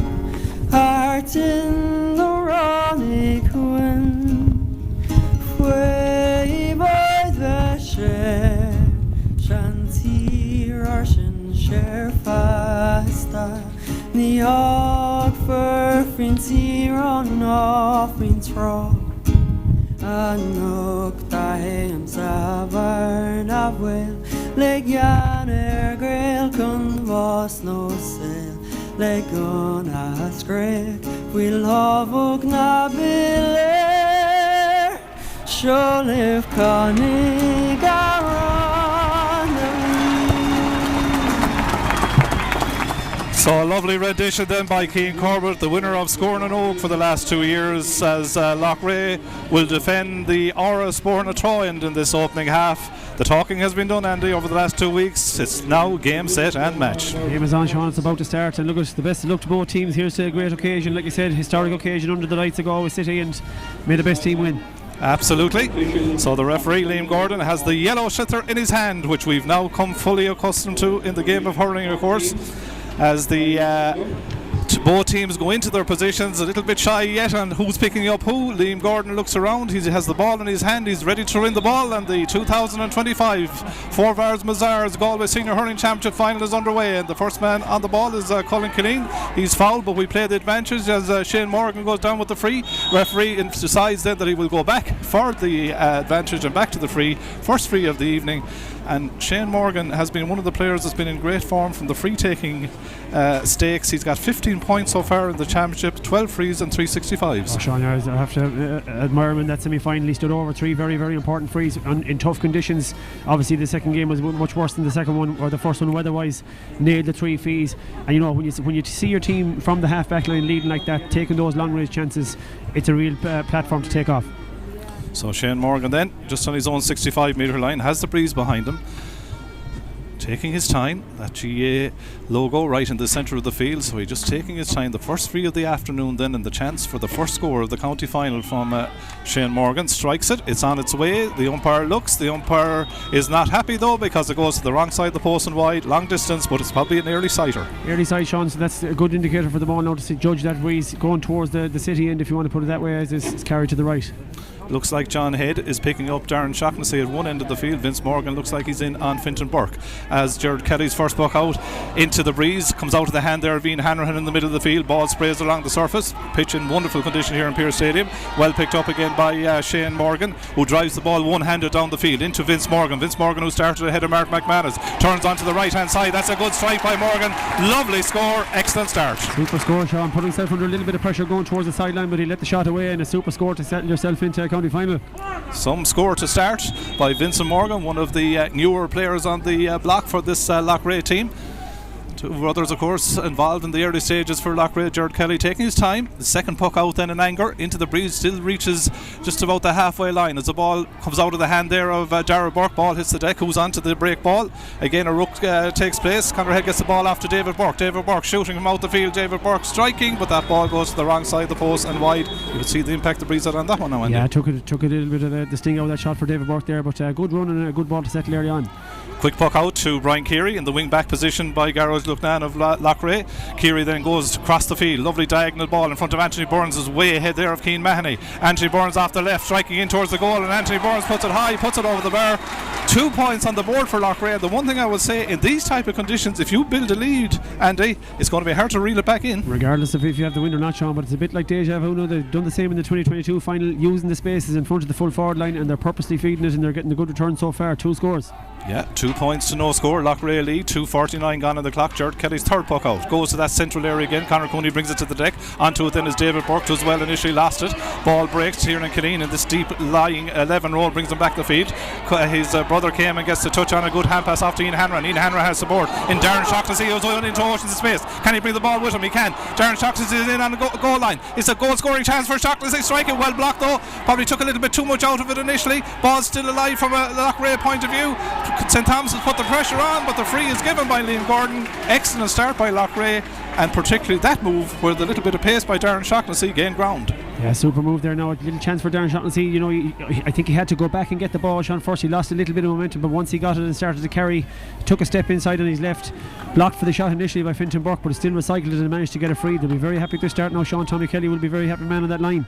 S14: heart in the Ronic wind, way by the share, Shanty Russian share fasta, the Og for Finty run off in trough. Anok tahem savern avwel Leganer grel kun vos no sel Legon askrek Vil havok na biler Sholif kanig
S12: So a lovely rendition then by Cian Corbett, the winner of Scoring an Oak for the last 2 years, as Loughrea will defend the Ora Sporna Troyand in this opening half. The talking has been done, Andy, over the last 2 weeks. It's now game, set and match.
S13: Game is on, Sean. It's about to start, and look, it's the best of luck to both teams. Here's to a great occasion, like you said, historic occasion under the lights of Galway City, and may the best team win.
S12: Absolutely. So the referee, Liam Gordon, has the yellow sliotar in his hand, which we've now come fully accustomed to in the game of hurling, of course. As the both teams go into their positions, a little bit shy yet on who's picking up who. Liam Gordon looks around, he has the ball in his hand, he's ready to win the ball, and the 2025 Forvis Mazars Galway Senior Hurling Championship final is underway, and the first man on the ball is Colin Killeen. He's fouled, but we play the advantage as Shane Morgan goes down with the free. Referee decides then that he will go back for the advantage and back to the free, first free of the evening. And Shane Morgan has been one of the players that's been in great form from the free-taking stakes. He's got 15 points so far in the championship, 12 frees and 3 65s.
S13: Oh, Sean, I have to admire him in that semi-final. He stood over 3 very, very important frees in tough conditions. Obviously, the second game was much worse than the second one, or the first one weather-wise. Nailed the 3 fees. And you know, when you see your team from the half-back line leading like that, taking those long-range chances, it's a real platform to take off.
S12: So Shane Morgan then, just on his own 65-metre line, has the breeze behind him. Taking his time, that GA logo right in the centre of the field, so he's just taking his time. The first free of the afternoon then, and the chance for the first score of the county final from Shane Morgan. Strikes it, it's on its way. The umpire looks, the umpire is not happy though, because it goes to the wrong side of the post and wide, long distance, but it's probably an early sighter.
S13: Early sight, Sean, so that's a good indicator for the ball now to judge that breeze going towards the city end, if you want to put it that way, as it's carried to the right.
S12: Looks like John Head is picking up Darren Shaughnessy at one end of the field. Vince Morgan looks like he's in on Fintan Burke. As Gerard Kelly's first buck out into the breeze, comes out of the hand there of Ian Hanrahan in the middle of the field. Ball sprays along the surface. Pitch in wonderful condition here in Pearse Stadium. Well picked up again by Shane Morgan, who drives the ball one-handed down the field into Vince Morgan. Vince Morgan, who started ahead of Mark McManus, turns onto the right-hand side. That's a good strike by Morgan. Lovely score, excellent start.
S13: Super score, Sean. Putting himself under a little bit of pressure going towards the sideline, but he let the shot away, and a super score to settle yourself into a county final.
S12: Some score to start by Vincent Morgan, one of the newer players on the block for this Loughrea team. Two brothers, of course, involved in the early stages for Loughrea. Gerard Kelly taking his time. The second puck out then in anger into the breeze, still reaches just about the halfway line as the ball comes out of the hand there of Darragh Burke. Ball hits the deck, who's on to the break ball. Again, a ruck takes place. Conor Head gets the ball off to David Burke. David Burke shooting from out the field. David Burke striking, but that ball goes to the wrong side of the post and wide. You could see the impact the breeze had on that one now, Andy.
S13: Yeah, took a little bit of the sting out of that shot for David Burke there, but a good run and a good ball to settle early on.
S12: Quick puck out to Brian Keary in the wing back position by Garrod Luchnan of Loughrea. Keary then goes across the field. Lovely diagonal ball in front of Anthony Burns, is way ahead there of Cian Mahoney. Anthony Burns off the left, striking in towards the goal, and Anthony Burns puts it high, puts it over the bar. 2 points on the board for Loughrea. The one thing I would say, in these type of conditions, if you build a lead, Andy, it's going to be hard to reel it back in.
S13: Regardless of if you have the win or not, Sean, but it's a bit like deja vu. No, they've done the same in the 2022 final, using the spaces in front of the full forward line, and they're purposely feeding it, and they're getting the good return so far. 2 scores.
S12: Yeah, 2 points to no score. Loughrea lead, 2:49 gone on the clock. Gerard Kelly's third puck out goes to that central area again. Conor Cooney brings it to the deck. Onto it then is David Burke, does well initially, lost it. Ball breaks. Tiernan Killeen in this deep lying 11 roll brings him back the field. His brother came and gets the touch on a good hand pass off to Ian Hanrahan. Ian Hanrahan has support in Darren Shaughnessy, who's going into oceans of space. Can he bring the ball with him? He can. Darren Shaughnessy is in on the goal line. It's a goal scoring chance for Shaughnessy. Striking well blocked though. Probably took a little bit too much out of it initially. Ball's still alive from a Loughrea point of view. St Thomas has put the pressure on, but the free is given by Liam Gordon. Excellent start by Loughrea, and particularly that move where the little bit of pace by Darren Shaughnessy gained ground.
S13: Yeah, super move there now. A little chance for Darren Shaughnessy. You know, I think he had to go back and get the ball. Sean, first he lost a little bit of momentum, but once he got it and started to carry, took a step inside on his left, blocked for the shot initially by Fintan Burke, but still recycled it and managed to get it free. They'll be very happy to start now. Sean, Tommy Kelly will be very happy man on that line.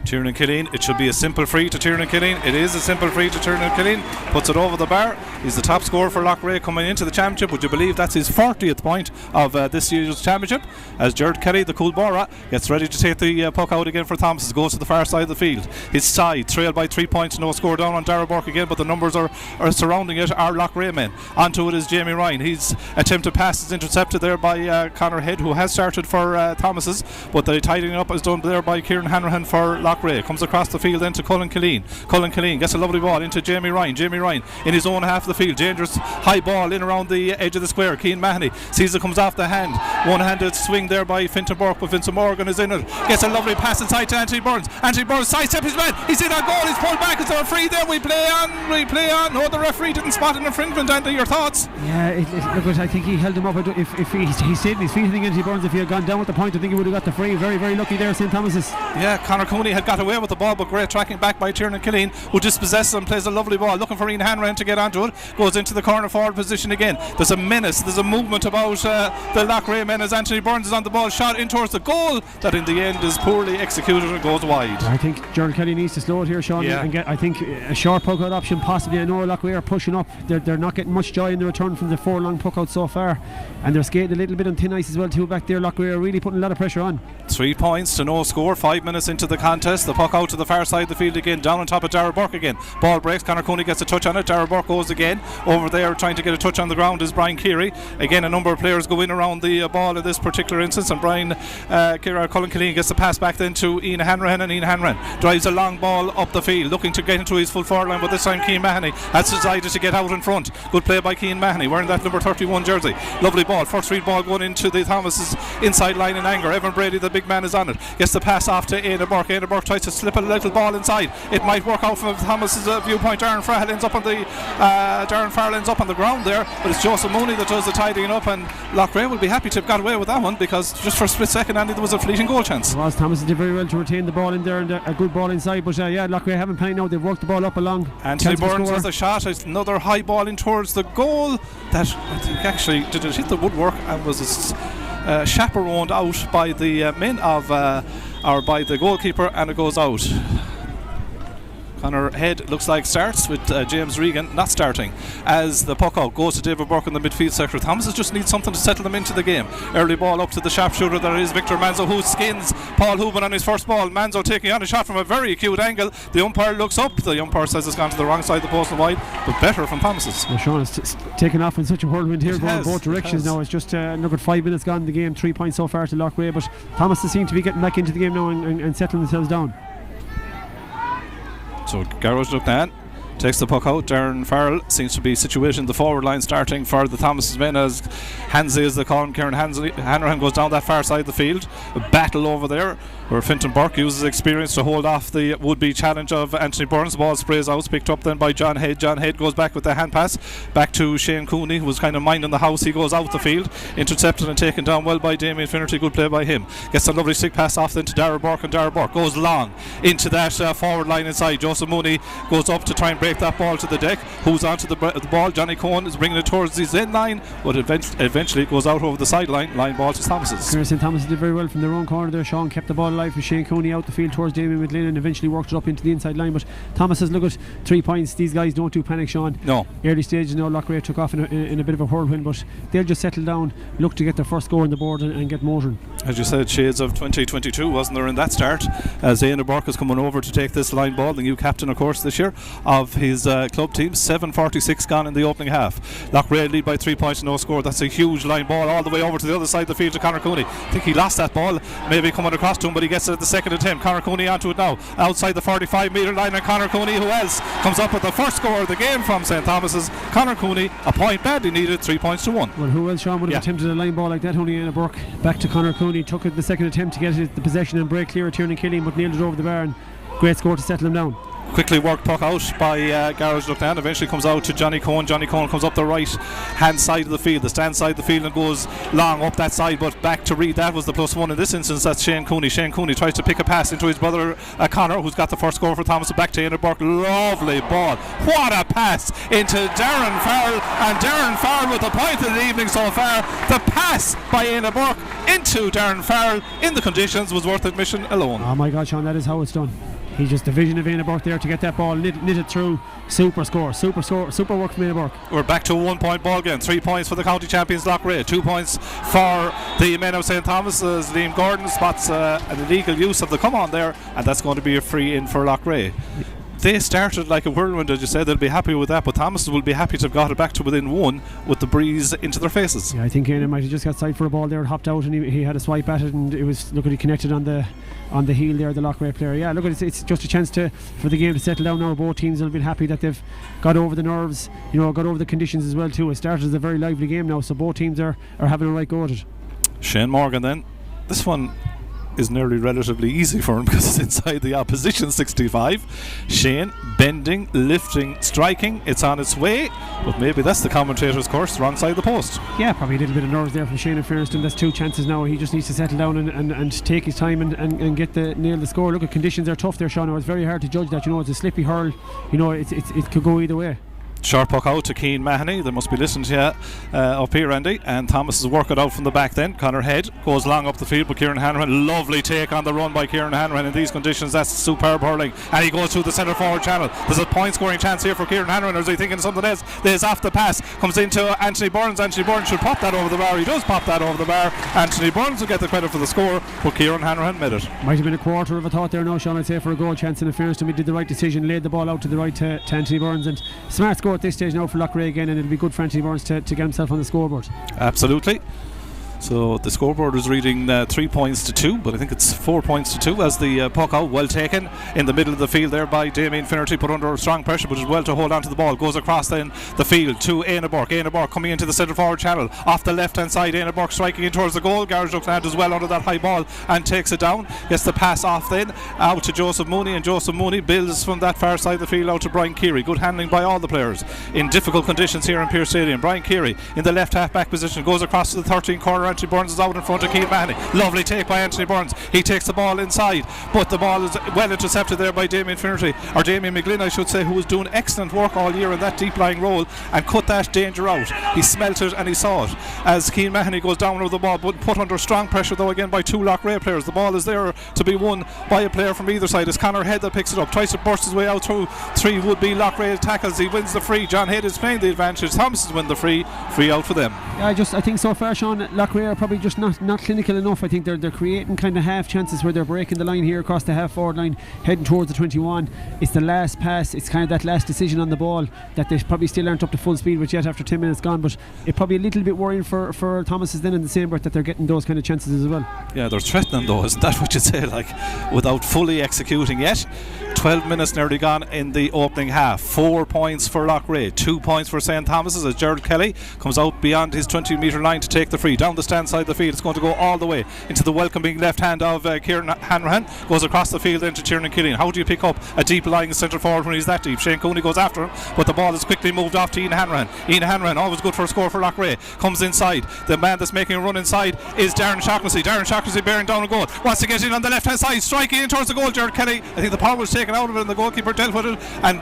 S12: Tiernan Killeen, it should be a simple free to Tiernan Killeen. It is a simple free to Tiernan Killeen. Puts it over the bar. He's the top scorer for Loughrea coming into the championship. Would you believe that's his 40th point of this year's championship? As Gerard Kelly, the Coolbora, gets ready to take the puck out again for Thomas. Goes to the far side of the field. His side trailed by 3 points, no score down on Darragh Burke again, but the numbers are surrounding it are Loughrea men. Onto it is Jamie Ryan. His attempted pass is intercepted there by Conor Head, who has started for Thomas's, but the tidying up is done there by Kieran Hanrahan for Loughrea. Comes across the field then to Colin Killeen. Colin Killeen gets a lovely ball into Jamie Ryan. Jamie Ryan in his own half of the field. Dangerous high ball in around the edge of the square. Cian Mahoney sees it, comes off the hand. One-handed swing there by Fintan Burke, but Vincent Morgan is in it. Gets a lovely pass inside to Anthony Burns. Anthony Burns sidestep his man. He's in on goal. He's pulled back. Is there a free there? We play on. No, the referee didn't spot an infringement. Andy, your thoughts?
S13: Yeah, look, I think he held him up. If he stayed in his feet, I think Anthony Burns, if he had gone down with the point, I think he would have got the free. Very, very lucky there, St Thomas's.
S12: Yeah, Conor Cooney had got away with the ball, but great tracking back by Tiernan Killeen, who dispossesses him, plays a lovely ball, looking for Ian Hanrahan to get onto it, goes into the corner forward position again. There's a menace, there's a movement about the Loughrea men as Anthony Burns is on the ball, shot in towards the goal, that in the end is poorly executed and goes wide.
S13: I think Gerard Kelly needs to slow it here, Sean, and get, I think, a short puck out option possibly. I know Loughrea are pushing up, they're not getting much joy in the return from the 4 long puck outs so far, and they're skating a little bit on thin ice as well too back there. Loughrea are really putting a lot of pressure on.
S12: 3 points to no score, 5 minutes into the contest. The puck out to the far side of the field again, down on top of Darragh Burke again. Ball breaks, Conor Cooney gets a touch on it, Darragh Burke goes again. Over there trying to get a touch on the ground is Brian Keary. Again, a number of players go in around the ball in this particular instance, and Colin Killeen gets the pass back then to Ian Hanrahan, and Ian Hanrahan drives a long ball up the field, looking to get into his full forward line, but this time Cian Mahoney has decided to get out in front. Good play by Cian Mahoney, wearing that number 31 jersey. Lovely ball, first read ball going into the Thomas's inside line in anger. Evan Brady, the big man, is on it. Gets the pass off to Aidan Burke. Aidan Burke tries to slip a little ball inside. It might work out from Thomas's viewpoint. Darren Farrell ends up on the ground there, but it's Joseph Mooney that does the tidying up, and Loughrea will be happy to have got away with that one, because just for a split second, Andy, there was a fleeting goal chance.
S13: Ross Thomas did very well to retain the ball in there, and a good ball inside, but Loughrea haven't panicked now. They've worked the ball up along.
S12: Anthony Burns has a shot. It's another high ball in towards the goal that I think actually did it hit the woodwork and was chaperoned out by the men of or by the goalkeeper, and it goes out. Conor Head looks like starts with James Regan not starting as the puck out goes to David Burke in the midfield sector. Thomas just needs something to settle them into the game. Early ball up to the sharpshooter, there is Victor Manzo, who skins Paul Hooban on his first ball. Manzo taking on a shot from a very acute angle. The umpire looks up, the umpire says it's gone to the wrong side of the post and wide, but better from Thomas's.
S13: Well, Sean, it's taken off in such a whirlwind here, going both directions now. It's just another 5 minutes gone in the game, 3 points so far to Loughrea, but Thomas seem to be getting back into the game now and settling themselves down.
S12: So Garrod Luchnan Takes the puck out. Darren Farrell seems to be situated in the forward line, starting for the Thomas's men as Hansley is the call. Kieran Hanrahan goes down that far side of the field. A battle over there where Fintan Burke uses experience to hold off the would-be challenge of Anthony Burns. The ball sprays out, picked up then by John Head. John Head goes back with the hand pass back to Shane Cooney, who was kind of minding the house. He goes out the field, intercepted and taken down well by Damien Finnerty. Good play by him. Gets a lovely stick pass off then to Darragh Burke, and Darragh Burke goes long into that forward line inside. Joseph Mooney goes up to try and break that ball to the deck. Who's onto the ball? Johnny Cohen is bringing it towards the end line, but eventually it goes out over the sideline. Line ball to Thomas's.
S13: St. Thomas did very well from their own corner there. Sean kept the ball alive with Shane Cooney out the field towards Damien McLean and eventually worked it up into the inside line. But Thomas has look at 3 points. These guys don't do panic, Sean.
S12: No.
S13: Early stages now, Loughrea took off in a bit of a whirlwind, but they'll just settle down, look to get their first score on the board and get motoring.
S12: As you said, shades of 2022, wasn't there, in that start? As Éanna Burke is coming over to take this line ball, the new captain, of course, this year of his club team. 7:46 gone in the opening half. Loughrea lead by 3 points, no score. That's a huge line ball all the way over to the other side of the field to Conor Cooney. I think he lost that ball, maybe coming across to him, but he gets it at the second attempt. Conor Cooney onto it now, outside the 45-metre line, and Conor Cooney, who else, comes up with the first score of the game from St. Thomas's. Conor Cooney, a point badly needed, 3 points to 1.
S13: Well, who else, Sean, would have attempted a line ball like that? Only Éanna Burke. Back to Conor Cooney, took it the second attempt to get it the possession and break clear of Tiernan Killeen, but nailed it over the bar, and great score to settle him down.
S12: Quickly worked puck out by Garage Loughrea. Eventually comes out to Johnny Cohen. Johnny Cohen comes up the right hand side of the field, the stand side of the field, and goes long up that side, but back to Reid. That was the +1 in this instance. That's Shane Cooney. Shane Cooney tries to pick a pass into his brother Conor, who's got the first score for Thomas. Back to Éanna Burke. Lovely ball. What a pass into Darren Farrell, and Darren Farrell with the point of the evening so far. The pass by Éanna Burke into Darren Farrell in the conditions was worth admission alone.
S13: Oh my God, Sean, that is how it's done. He's just a vision of Éanna Burke there to get that ball knitted through. Super score, super work from Éanna Burke.
S12: We're back to a 1 point ball game. 3 points for the county champions Loughrea, 2 points for the men of St. Thomas. As Liam Gordon spots an illegal use of the come on there, and that's going to be a free in for Loughrea. They started like a whirlwind, as you said. They'll be happy with that, but Thomas will be happy to have got it back to within 1 with the breeze into their faces.
S13: Yeah, I think Éanna might have just got side for a ball there and hopped out, and he had a swipe at it, and it was, look at, he connected on the heel there, the Loughrea player. Yeah, look, it's just a chance for the game to settle down now. Both teams will be happy that they've got over the nerves, got over the conditions as well too. It started as a very lively game now, so both teams are having a right go at it.
S12: Shane Morgan then. This one is nearly relatively easy for him because it's inside the opposition 65. Shane bending, lifting, striking. It's on its way, but maybe that's the commentator's course, wrong side of the post.
S13: Yeah, probably a little bit of nerves there from Shane in fairness. That's 2 chances now. He just needs to settle down and take his time and nail the score. Look, at conditions are tough there, Sean. It's very hard to judge that. It's a slippy hurl. It could go either way.
S12: Short puck out to Keane Mahoney. They must be listening to you up here, Andy. And Thomas is working out from the back then. Conor Head goes long up the field, but Kieran Hanrahan, lovely take on the run by Kieran Hanrahan in these conditions. That's superb hurling. And he goes through the centre forward channel. There's a point scoring chance here for Kieran Hanrahan, or is he thinking something else? There's off the pass. Comes into Anthony Burns. Anthony Burns should pop that over the bar. He does pop that over the bar. Anthony Burns will get the credit for the score, but Kieran Hanrahan made it.
S13: Might have been a quarter of a thought there now, Sean, I'd say, for a goal chance. And in fairness to him, he did the right decision, laid the ball out to the right to Anthony Burns. And smart score at this stage now for Loughrea again, and it'll be good for Anthony Burns to get himself on the scoreboard.
S12: Absolutely. So the scoreboard is reading 3 points to 2, but I think it's 4 points to 2 as the puck out, well taken in the middle of the field there by Damien Finnerty, put under strong pressure, but is well to hold on to the ball. Goes across then the field to Éanna Burke. Éanna Burke coming into the centre forward channel off the left hand side. Éanna Burke striking in towards the goal. Garage Loughrea as well under that high ball and takes it down. Gets the pass off then out to Joseph Mooney, and Joseph Mooney builds from that far side of the field out to Brian Keary. Good handling by all the players in difficult conditions here in Pearse Stadium. Brian Keary in the left half back position goes across to the 13 corner. Anthony Burns is out in front to Keane Mahoney. Lovely take by Anthony Burns. He takes the ball inside, but the ball is well intercepted there by Damien Finnerty, or Damien McGlynn I should say, who was doing excellent work all year in that deep lying role and cut that danger out. He smelt it and he saw it as Keane Mahoney goes down over the ball, but put under strong pressure though again by 2 Loughrea players. The ball is there to be won by a player from either side. It's Conor Head that picks it up, tries to burst his way out through 3 would-be Loughrea tackles. He wins the free. John Head is playing the advantage. Thomas is win the free out for them.
S13: Yeah, I think so far, Sean, Loughrea are probably just not clinical enough. I think they're creating kind of half chances where they're breaking the line here across the half forward line, heading towards the 21. It's the last pass, it's kind of that last decision on the ball that they probably still aren't up to full speed with yet after 10 minutes gone, but it's probably a little bit worrying for Thomas is then in the same breath that they're getting those kind of chances as well.
S12: Yeah, they're threatening though, isn't that what you'd say, like, without fully executing yet. 12 minutes nearly gone in the opening half. 4 points for Loughrea, 2 points for St. Thomas's as Gerald Kelly comes out beyond his 20-metre line to take the free. Down the stand side of the field, it's going to go all the way into the welcoming left hand of Kieran Hanrahan. Goes across the field into Tiernan Killian. How do you pick up a deep lying centre forward when he's that deep? Shane Cooney goes after him, but the ball is quickly moved off to Ian Hanrahan. Ian Hanrahan, always good for a score for Loughrea, comes inside. The man that's making a run inside is Darren Shaughnessy. Darren Shaughnessy bearing down a goal. Wants to get in on the left hand side, striking in towards the goal. Gerald Kelly, I think the power was taken out of it and the goalkeeper dealt with it and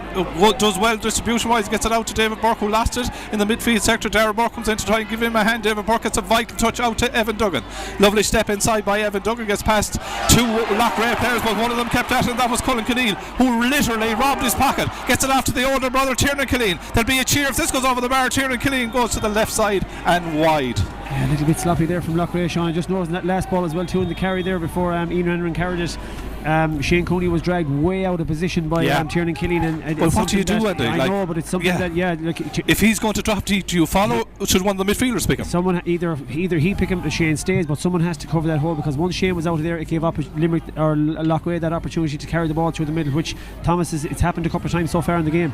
S12: does well distribution wise, gets it out to David Burke, who lost it in the midfield sector. Darren Burke comes in to try and give him a hand. David Burke gets a vital touch out to Evan Duggan. Lovely step inside by Evan Duggan, gets past two Loughrea players, but one of them kept at it, and that was Cullen Kinneal, who literally robbed his pocket. Gets it off to the older brother Tiernan Killeen. There'll be a cheer if this goes over the bar. Tiernan Killeen goes to the left side and wide.
S13: Yeah, a little bit sloppy there from Loughrea, Sean. I just noticed that last ball as well too in the carry there before Ian Hanrahan carried it. Shane Cooney was dragged way out of position by Tiernan Killeen, and
S12: well, what do you do, Andy?
S13: I know, but it's something that
S12: if he's going to drop, do you follow? Should one of the midfielders pick him?
S13: Someone either he pick him or Shane stays, but someone has to cover that hole, because once Shane was out of there, it gave Limerick or Loughrea that opportunity to carry the ball through the middle, which it's happened a couple of times so far in the game.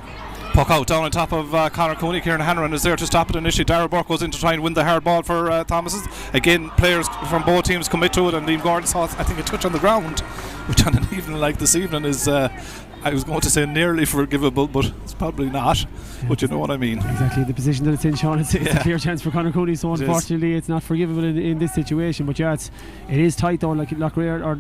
S12: Puck out down on top of Conor Cooney. Kieran Hanrahan is there to stop it initially. Darragh Burke goes in to try and win the hard ball for Thomas's. Again, players from both teams commit to it, and Liam Gordon saw, I think, a touch on the ground, which on an evening like this evening is, I was going to say nearly forgivable, but it's probably not. But you know what I mean.
S13: Exactly, the position that it's in, Sean, it's a clear chance for Conor Cooney, so unfortunately it's not forgivable in this situation. But yeah, it is tight though. Like Loughrea or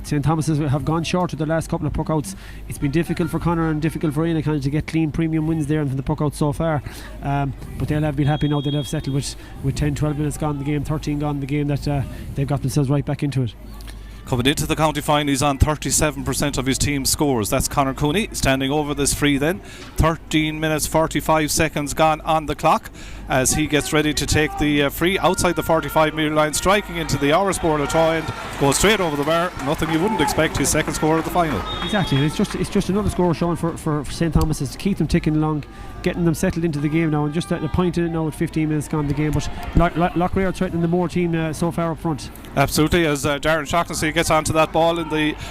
S13: St. Thomas's have gone short of the last couple of puck outs. It's been difficult for Conor and difficult for Ian kind of to get clean premium wins there from the puck outs so far, but they'll have been happy now. They'll have settled with 10-12 minutes gone in the game, 13 gone in the game, that they've got themselves right back into it.
S12: Coming into the county final, he's on 37% of his team's scores. That's Conor Cooney standing over this free then. 13 minutes 45 seconds gone on the clock as he gets ready to take the free outside the 45-metre line, striking into the hour score of Troy and goes straight over the bar. Nothing you wouldn't expect, his second score of the final.
S13: Exactly, it's just another score showing for St. Thomas's to keep them ticking along, getting them settled into the game now, and just at the point in it now with 15 minutes gone in the game. But Loughrea are threatening the more team so far up front.
S12: Absolutely, as Darren Shaughnessy gets onto that ball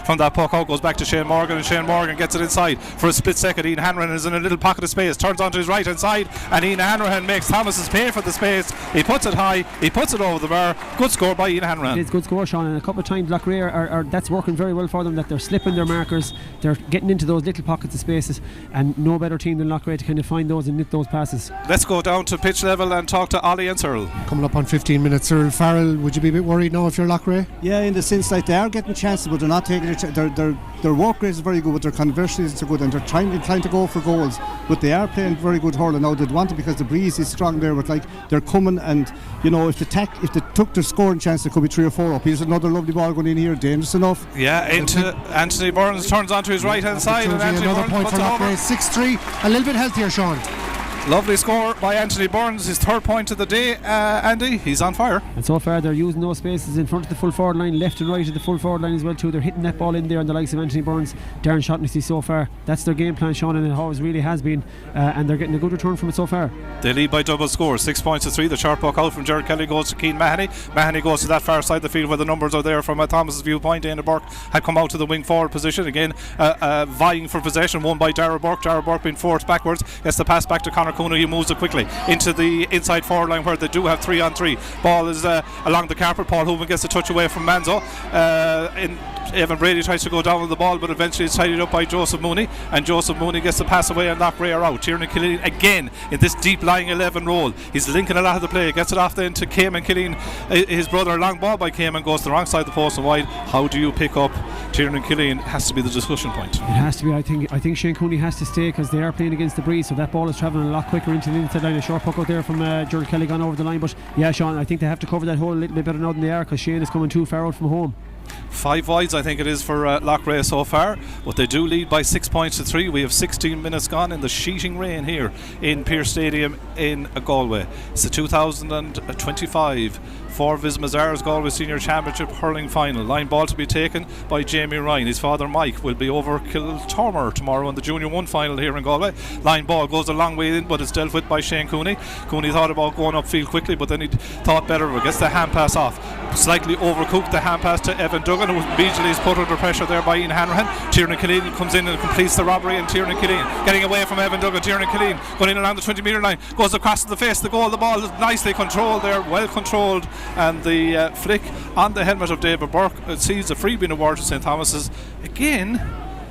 S12: from that puck out, goes back to Shane Morgan, and Shane Morgan gets it inside for a split second. Ian Hanrahan is in a little pocket of space, turns onto his right hand side, and Ian Hanrahan makes Thomas's pay for the space. He puts it high, he puts it over the bar. Good score by Ian Hanrahan.
S13: It's good score, Sean, and a couple of times Loughrea are that's working very well for them, that they're slipping their markers, they're getting into those little pockets of spaces, and no better team than Loughrea to kind of find those and nip those passes.
S12: Let's go down to pitch level and talk to Ollie and Cyril.
S7: Coming up on 15 minutes, Cyril Farrell, would you be a bit worried now if you're Loughrea?
S8: Yeah, in the sense like they are getting chances, but they're not taking their work rate is very good, but their conversion is so good, and they're trying to go for goals, but they are playing very good hurling now. They'd want it because the breeze is strong there, but like they're coming, and you know, if they took their scoring chance, there could be 3 or 4 up. Here's another lovely ball going in here, dangerous enough.
S12: Yeah, into Anthony Burns, turns onto his right hand side, and Anthony
S7: another
S12: Burns
S7: point for Loughrea. 6-3, a little bit healthier, Sean.
S12: Lovely score by Anthony Burns, his third point of the day. Andy, he's on fire.
S13: And so far they're using those spaces in front of the full forward line, left and right of the full forward line as well too. They're hitting that ball in there on the likes of Anthony Burns, Darren Shaughnessy so far. That's their game plan, Sean, and it always really has been, and they're getting a good return from it so far.
S12: They lead by double scores, 6 points to 3. The sharp puck out from Gerald Kelly goes to Keane Mahoney. Mahoney goes to that far side of the field where the numbers are there from Thomas's viewpoint. Dana Burke had come out to the wing forward position again, vying for possession, won by Darragh Burke. Darragh Burke being forced backwards, gets the pass back to Conor Cooney. He moves it quickly into the inside forward line where they do have 3-on-3. Ball is along the carpet. Paul Hooven gets a touch away from Manzo. Evan Brady tries to go down with the ball, but eventually it's tidied up by Joseph Mooney, and Joseph Mooney gets the pass away and Loughrea out. Tiernan Killeen again in this deep lying 11 role. He's linking a lot of the play, gets it off then to Cayman Killeen, his brother. Long ball by Cayman goes to the wrong side of the post and wide. How do you pick up Tiernan Killeen? Has to be the discussion point.
S13: It has to be. I think Shane Cooney has to stay because they are playing against the breeze, so that ball is travelling a lot quicker into the inside line. A short puck out there from Gerald Kelly gone over the line, but yeah, Sean, I think they have to cover that hole a little bit better now than they are, because Shane is coming too far out from home.
S12: 5 wides I think it is for Loughrea so far, but they do lead by 6 points to 3. We have 16 minutes gone in the sheeting rain here in Pearse Stadium in Galway. It's the 2025 Forvis Mazars Galway Senior Championship hurling final. Line ball to be taken by Jamie Ryan. His father Mike will be over Kiltormer tomorrow in the Junior 1 final here in Galway. Line ball goes a long way in, but it's dealt with by Shane Cooney. Cooney thought about going upfield quickly, but then he thought better of it. Gets the hand pass off. slightly overcooked the hand pass to Evan Duggan, who immediately is put under pressure there by Ian Hanrahan. Tiernan Killeen comes in and completes the robbery, and Tiernan Killeen getting away from Evan Duggan. Tiernan Killeen going in around the 20-metre line, goes across to the face of the goal. The ball is nicely controlled there, well controlled, and the flick on the helmet of David Burke sees a free being awarded to St. Thomas's. Again,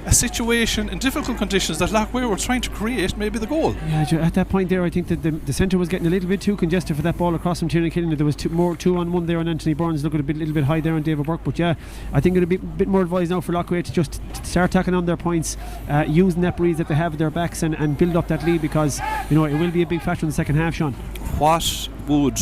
S12: a situation in difficult conditions that Loughrea were trying to create, maybe the goal.
S13: Yeah, at that point there, I think that the centre was getting a little bit too congested for that ball across from Tiernan Killeen. There was two on one there on Anthony Burns, looking a little bit high there on David Burke. But yeah, I think it'll be a bit more advised now for Loughrea to just start tacking on their points, using that breeze that they have at their backs, and build up that lead, because it will be a big factor in the second half, Sean.
S12: What would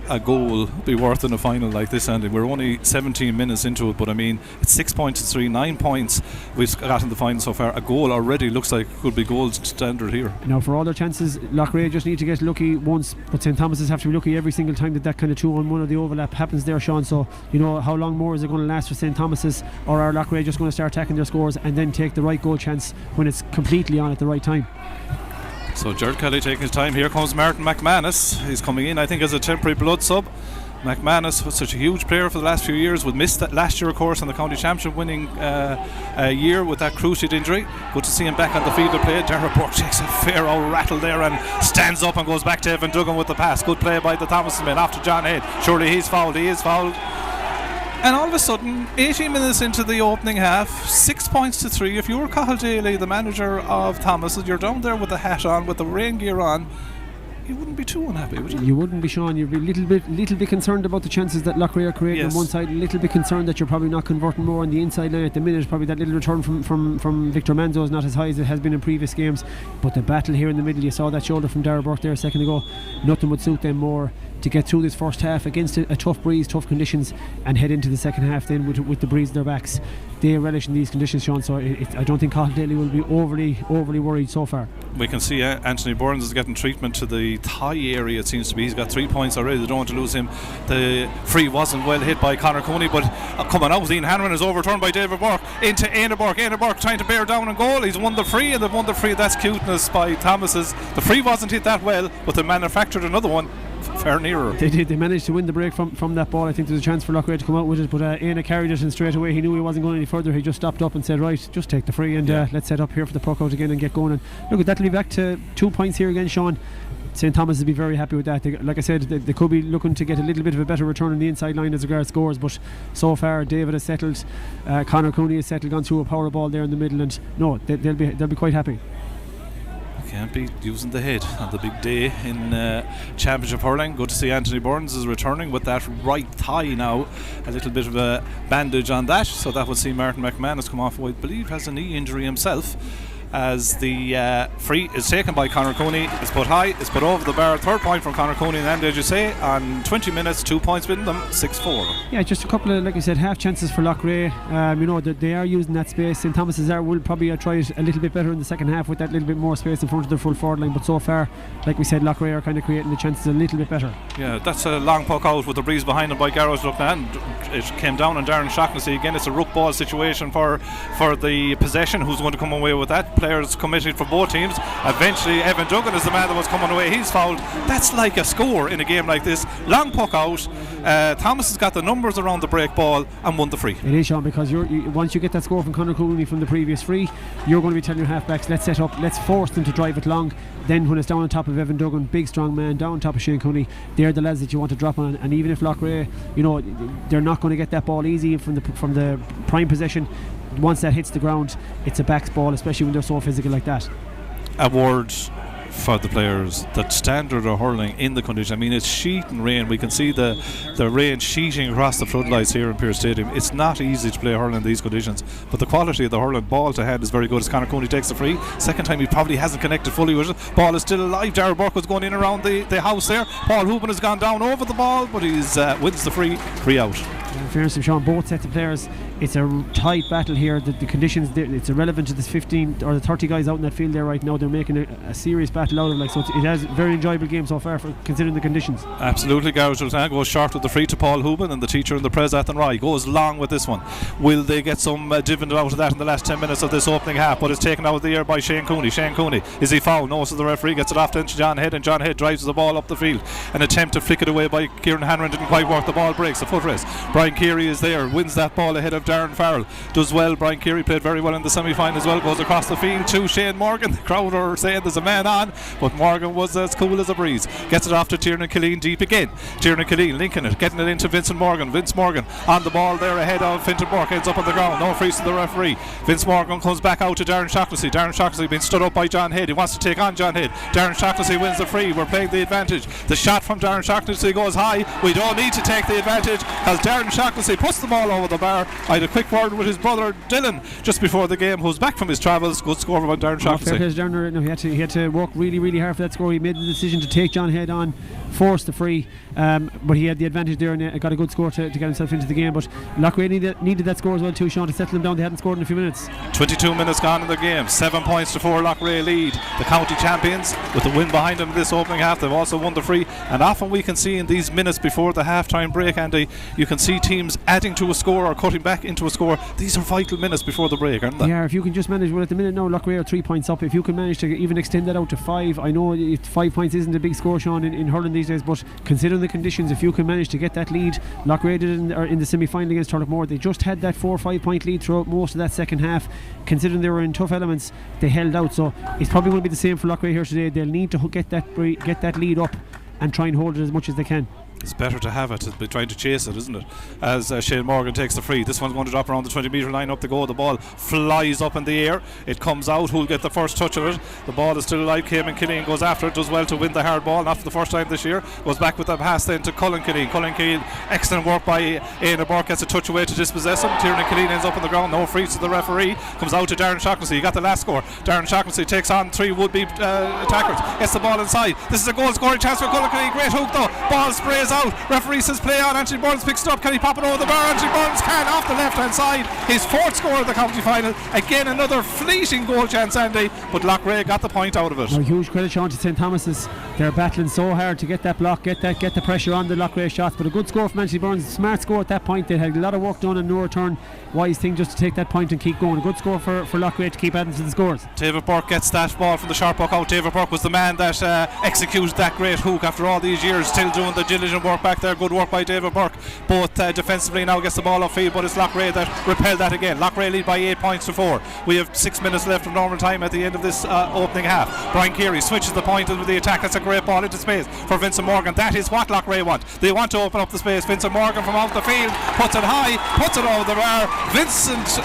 S12: a goal be worth in a final like this, Andy? We're only 17 minutes into it, but I mean, it's 6 points to 3, 9 points we've got in the final so far. A goal already looks like could be gold standard here.
S13: Now, for all their chances, Loughrea just need to get lucky once, but St. Thomas's have to be lucky every single time that kind of 2-on-1 or the overlap happens there, Sean. So how long more is it going to last for St. Thomas's, or are Loughrea just going to start attacking their scores and then take the right goal chance when it's completely on at the right time?
S12: So Gerard Kelly taking his time. Here comes Martin McManus. He's coming in, I think, as a temporary blood sub. McManus was such a huge player for the last few years. We missed that last year, of course, in the county championship winning year with that cruciate injury. Good to see him back on the field of play. Darragh Burke takes a fair old rattle there and stands up and goes back to Evan Duggan with the pass. Good play by the Thomas men after John Head. Surely he's fouled. He is fouled. And all of a sudden, 18 minutes into the opening half, 6 points to 3. If you were Cathal Daly, the manager of Thomas, you're down there with the hat on, with the rain gear on, you wouldn't be too unhappy, would you?
S13: You wouldn't be, Sean. You'd be a little bit concerned about the chances that Loughrea are creating on one side, a little bit concerned that you're probably not converting more on the inside line at the minute. Probably that little return from Victor Manzo is not as high as it has been in previous games. But the battle here in the middle, you saw that shoulder from Darragh Burke there a second ago. Nothing would suit them more to get through this first half against a tough breeze, tough conditions, and head into the second half then with the breeze at their backs. They relish in these conditions, Sean, so I don't think Cathal Daly will be overly worried so far.
S12: We can see Anthony Burns is getting treatment to the thigh area, it seems to be. He's got 3 points already. They don't want to lose him. The free wasn't well hit by Conor Cooney, but coming out, Ian Hanrahan is overturned by David Burke into Éanna Burke. Éanna Burke trying to bear down and goal. He's won the free, and they've won the free. That's cuteness by Thomas's. The free wasn't hit that well, but they manufactured another one fair nearer.
S13: They did. They managed to win the break from that ball. I think there's a chance for Loughrea to come out with it, but Éanna carried it, and straight away he knew he wasn't going any further. He just stopped up and said, right, just take the free, and let's set up here for the puck out again and get going. And look, that'll be back to 2 points here again, Sean. St. Thomas will be very happy with that. Like I said, they could be looking to get a little bit of a better return on the inside line as regards scores, but so far David has settled, Conor Cooney has settled, gone through a power ball there in the middle, and no, they'll be quite happy.
S12: Can't be using the head on the big day in Championship Hurling. Good to see Anthony Burns is returning with that right thigh now. A little bit of a bandage on that, so that will see Martin McManus come off, who I believe has a knee injury himself, as the free is taken by Conor Cooney. It's put high, it's put over the bar. Third point from Conor Cooney, and then, as you say, on 20 minutes, 2 points within them, 6-4.
S13: Yeah, just a couple of, like I said, half chances for Loughrea. They are using that space. St. Thomas's will probably try it a little bit better in the second half with that little bit more space in front of their full forward line, but so far, like we said, Loughrea are kind of creating the chances a little bit better.
S12: Yeah, that's a long puck out with the breeze behind him by Garros Lucknan. It came down on Darren Shaughnessy. Again, it's a rook ball situation for the possession. Who's going to come away with that? Players committed for both teams. Eventually Evan Duggan is the man that was coming away. He's fouled. That's like a score in a game like this. Long puck out. Thomas has got the numbers around the break ball and won the free.
S13: It is, Sean, because once you get that score from Conor Cooney from the previous free, you're going to be telling your halfbacks, let's set up, let's force them to drive it long. Then when it's down on top of Evan Duggan, big strong man, down on top of Shane Cooney, they're the lads that you want to drop on. And even if Loughrea, they're not going to get that ball easy from the prime possession. Once that hits the ground, it's a backs ball, especially when they're so physical like that.
S12: A word for the players, the standard of hurling in the condition. I mean, it's sheet and rain. We can see the rain sheeting across the floodlights here in Pearse Stadium. It's not easy to play hurling in these conditions, but the quality of the hurling ball to hand is very good. As Conor Cooney takes the free, second time he probably hasn't connected fully with it. Ball is still alive. Darragh Burke was going in around the house there. Paul Hooban has gone down over the ball, but he's wins the free out.
S13: fairness to Sean, both sets of players, it's a tight battle here. The conditions, it's irrelevant to the 15 or the 30 guys out in that field there right now. They're making a serious battle out of it. Like, so it has a very enjoyable game so far, for considering the conditions.
S12: Absolutely. Gareth Sultan goes short with the free to Paul Hubin, and the teacher in the Pres Athen Roy goes long with this one. Will they get some dividend out of that in the last 10 minutes of this opening half? But it's taken out of the air by Shane Cooney. Shane Cooney, is he fouled? No, so the referee gets it off to John Head, and John Head drives the ball up the field. An attempt to flick it away by Kieran Hanrahan didn't quite work. The ball breaks, a foot race. Brian Keary is there, wins that ball ahead of Darren Farrell. Does well. Brian Keary played very well in the semi-final as well. Goes across the field to Shane Morgan. The crowd are saying there's a man on, but Morgan was as cool as a breeze. Gets it off to Tiernan Killeen deep again. Tiernan Killeen linking it, getting it into Vincent Morgan. Vince Morgan on the ball there ahead of Fintan Burke. Ends up on the ground. No freeze to the referee. Vince Morgan comes back out to Darren Shaughnessy. Darren Shaughnessy being stood up by John Head. He wants to take on John Head. Darren Shaughnessy wins the free. We're playing the advantage. The shot from Darren Shaughnessy goes high. We don't need to take the advantage as Darren Shaughnessy puts the ball over the bar. I had a quick word with his brother Dylan just before the game, who's back from his travels. Good score from Darren Shaughnessy.
S13: He had to work really, really hard for that score. He made the decision to take John Head on, force the free, but he had the advantage there and got a good score to get himself into the game. But Loughrea needed that score as well too, Sean, to settle them down. They hadn't scored in a few minutes.
S12: 22 minutes gone in the game. 7 points to 4. Loughrea lead. The county champions with the win behind them this opening half. They've also won the free, and often we can see in these minutes before the half-time break, Andy, you can see teams adding to a score or cutting back into a score. These are vital minutes before the break, aren't they?
S13: Yeah, if you can just manage, well, at the minute now Loughrea are 3 points up. If you can manage to even extend that out to 5, I know 5 points isn't a big score, Sean, in hurling these days, but considering the conditions, if you can manage to get that lead, Loughrea did in the semi-final against Turlockmore. They just had that 4 or 5 point lead throughout most of that second half. Considering they were in tough elements, they held out, so it's probably going to be the same for Loughrea here today. They'll need to get that lead up and try and hold it as much as they can.
S12: It's better to have it than be trying to chase it, isn't it? As Shane Morgan takes the free. This one's going to drop around the 20 metre line up the go. The ball flies up in the air. It comes out. Who'll get the first touch of it? The ball is still alive. Cayman Killeen goes after it. Does well to win the hard ball. Not for the first time this year. Goes back with the pass then to Cullen Killeen. Cullen Killeen, excellent work by Éanna Burke. Gets a touch away to dispossess him. Tiernan Killeen ends up on the ground. No freeze to the referee. Comes out to Darren Shaughnessy. He got the last score. Darren Shaughnessy takes on 3 would-be attackers. Gets the ball inside. This is a goal scoring chance for Cullen Killeen. Great hook though. Ball sprays out. Referee play on. Anthony Burns picks it up. Can he pop it over the bar? Anthony Burns can, off the left hand side. His 4th score of the county final. Again another fleeting goal chance, Andy, but Loughrea got the point out of it.
S13: Huge credit, Sean, to St Thomas's. They're battling so hard to get that block, get the pressure on the Loughrea shots, but a good score from Anthony Burns. Smart score at that point. They had a lot of work done and no return. Wise thing just to take that point and keep going. A good score for Loughrea to keep adding to the scores.
S12: David Burke gets that ball from the sharp hook out. David Burke was the man that executed that great hook after all these years, still doing the diligent work back there. Good work by David Burke. Both defensively now gets the ball off field, but it's Loughrea that repelled that again. Loughrea lead by 8 points to 4. We have 6 minutes left of normal time at the end of this opening half. Brian Keary switches the point with the attack. That's a great ball into space for Vincent Morgan. That is what Loughrea want. They want to open up the space. Vincent Morgan from out the field puts it high, puts it over the bar. Vincent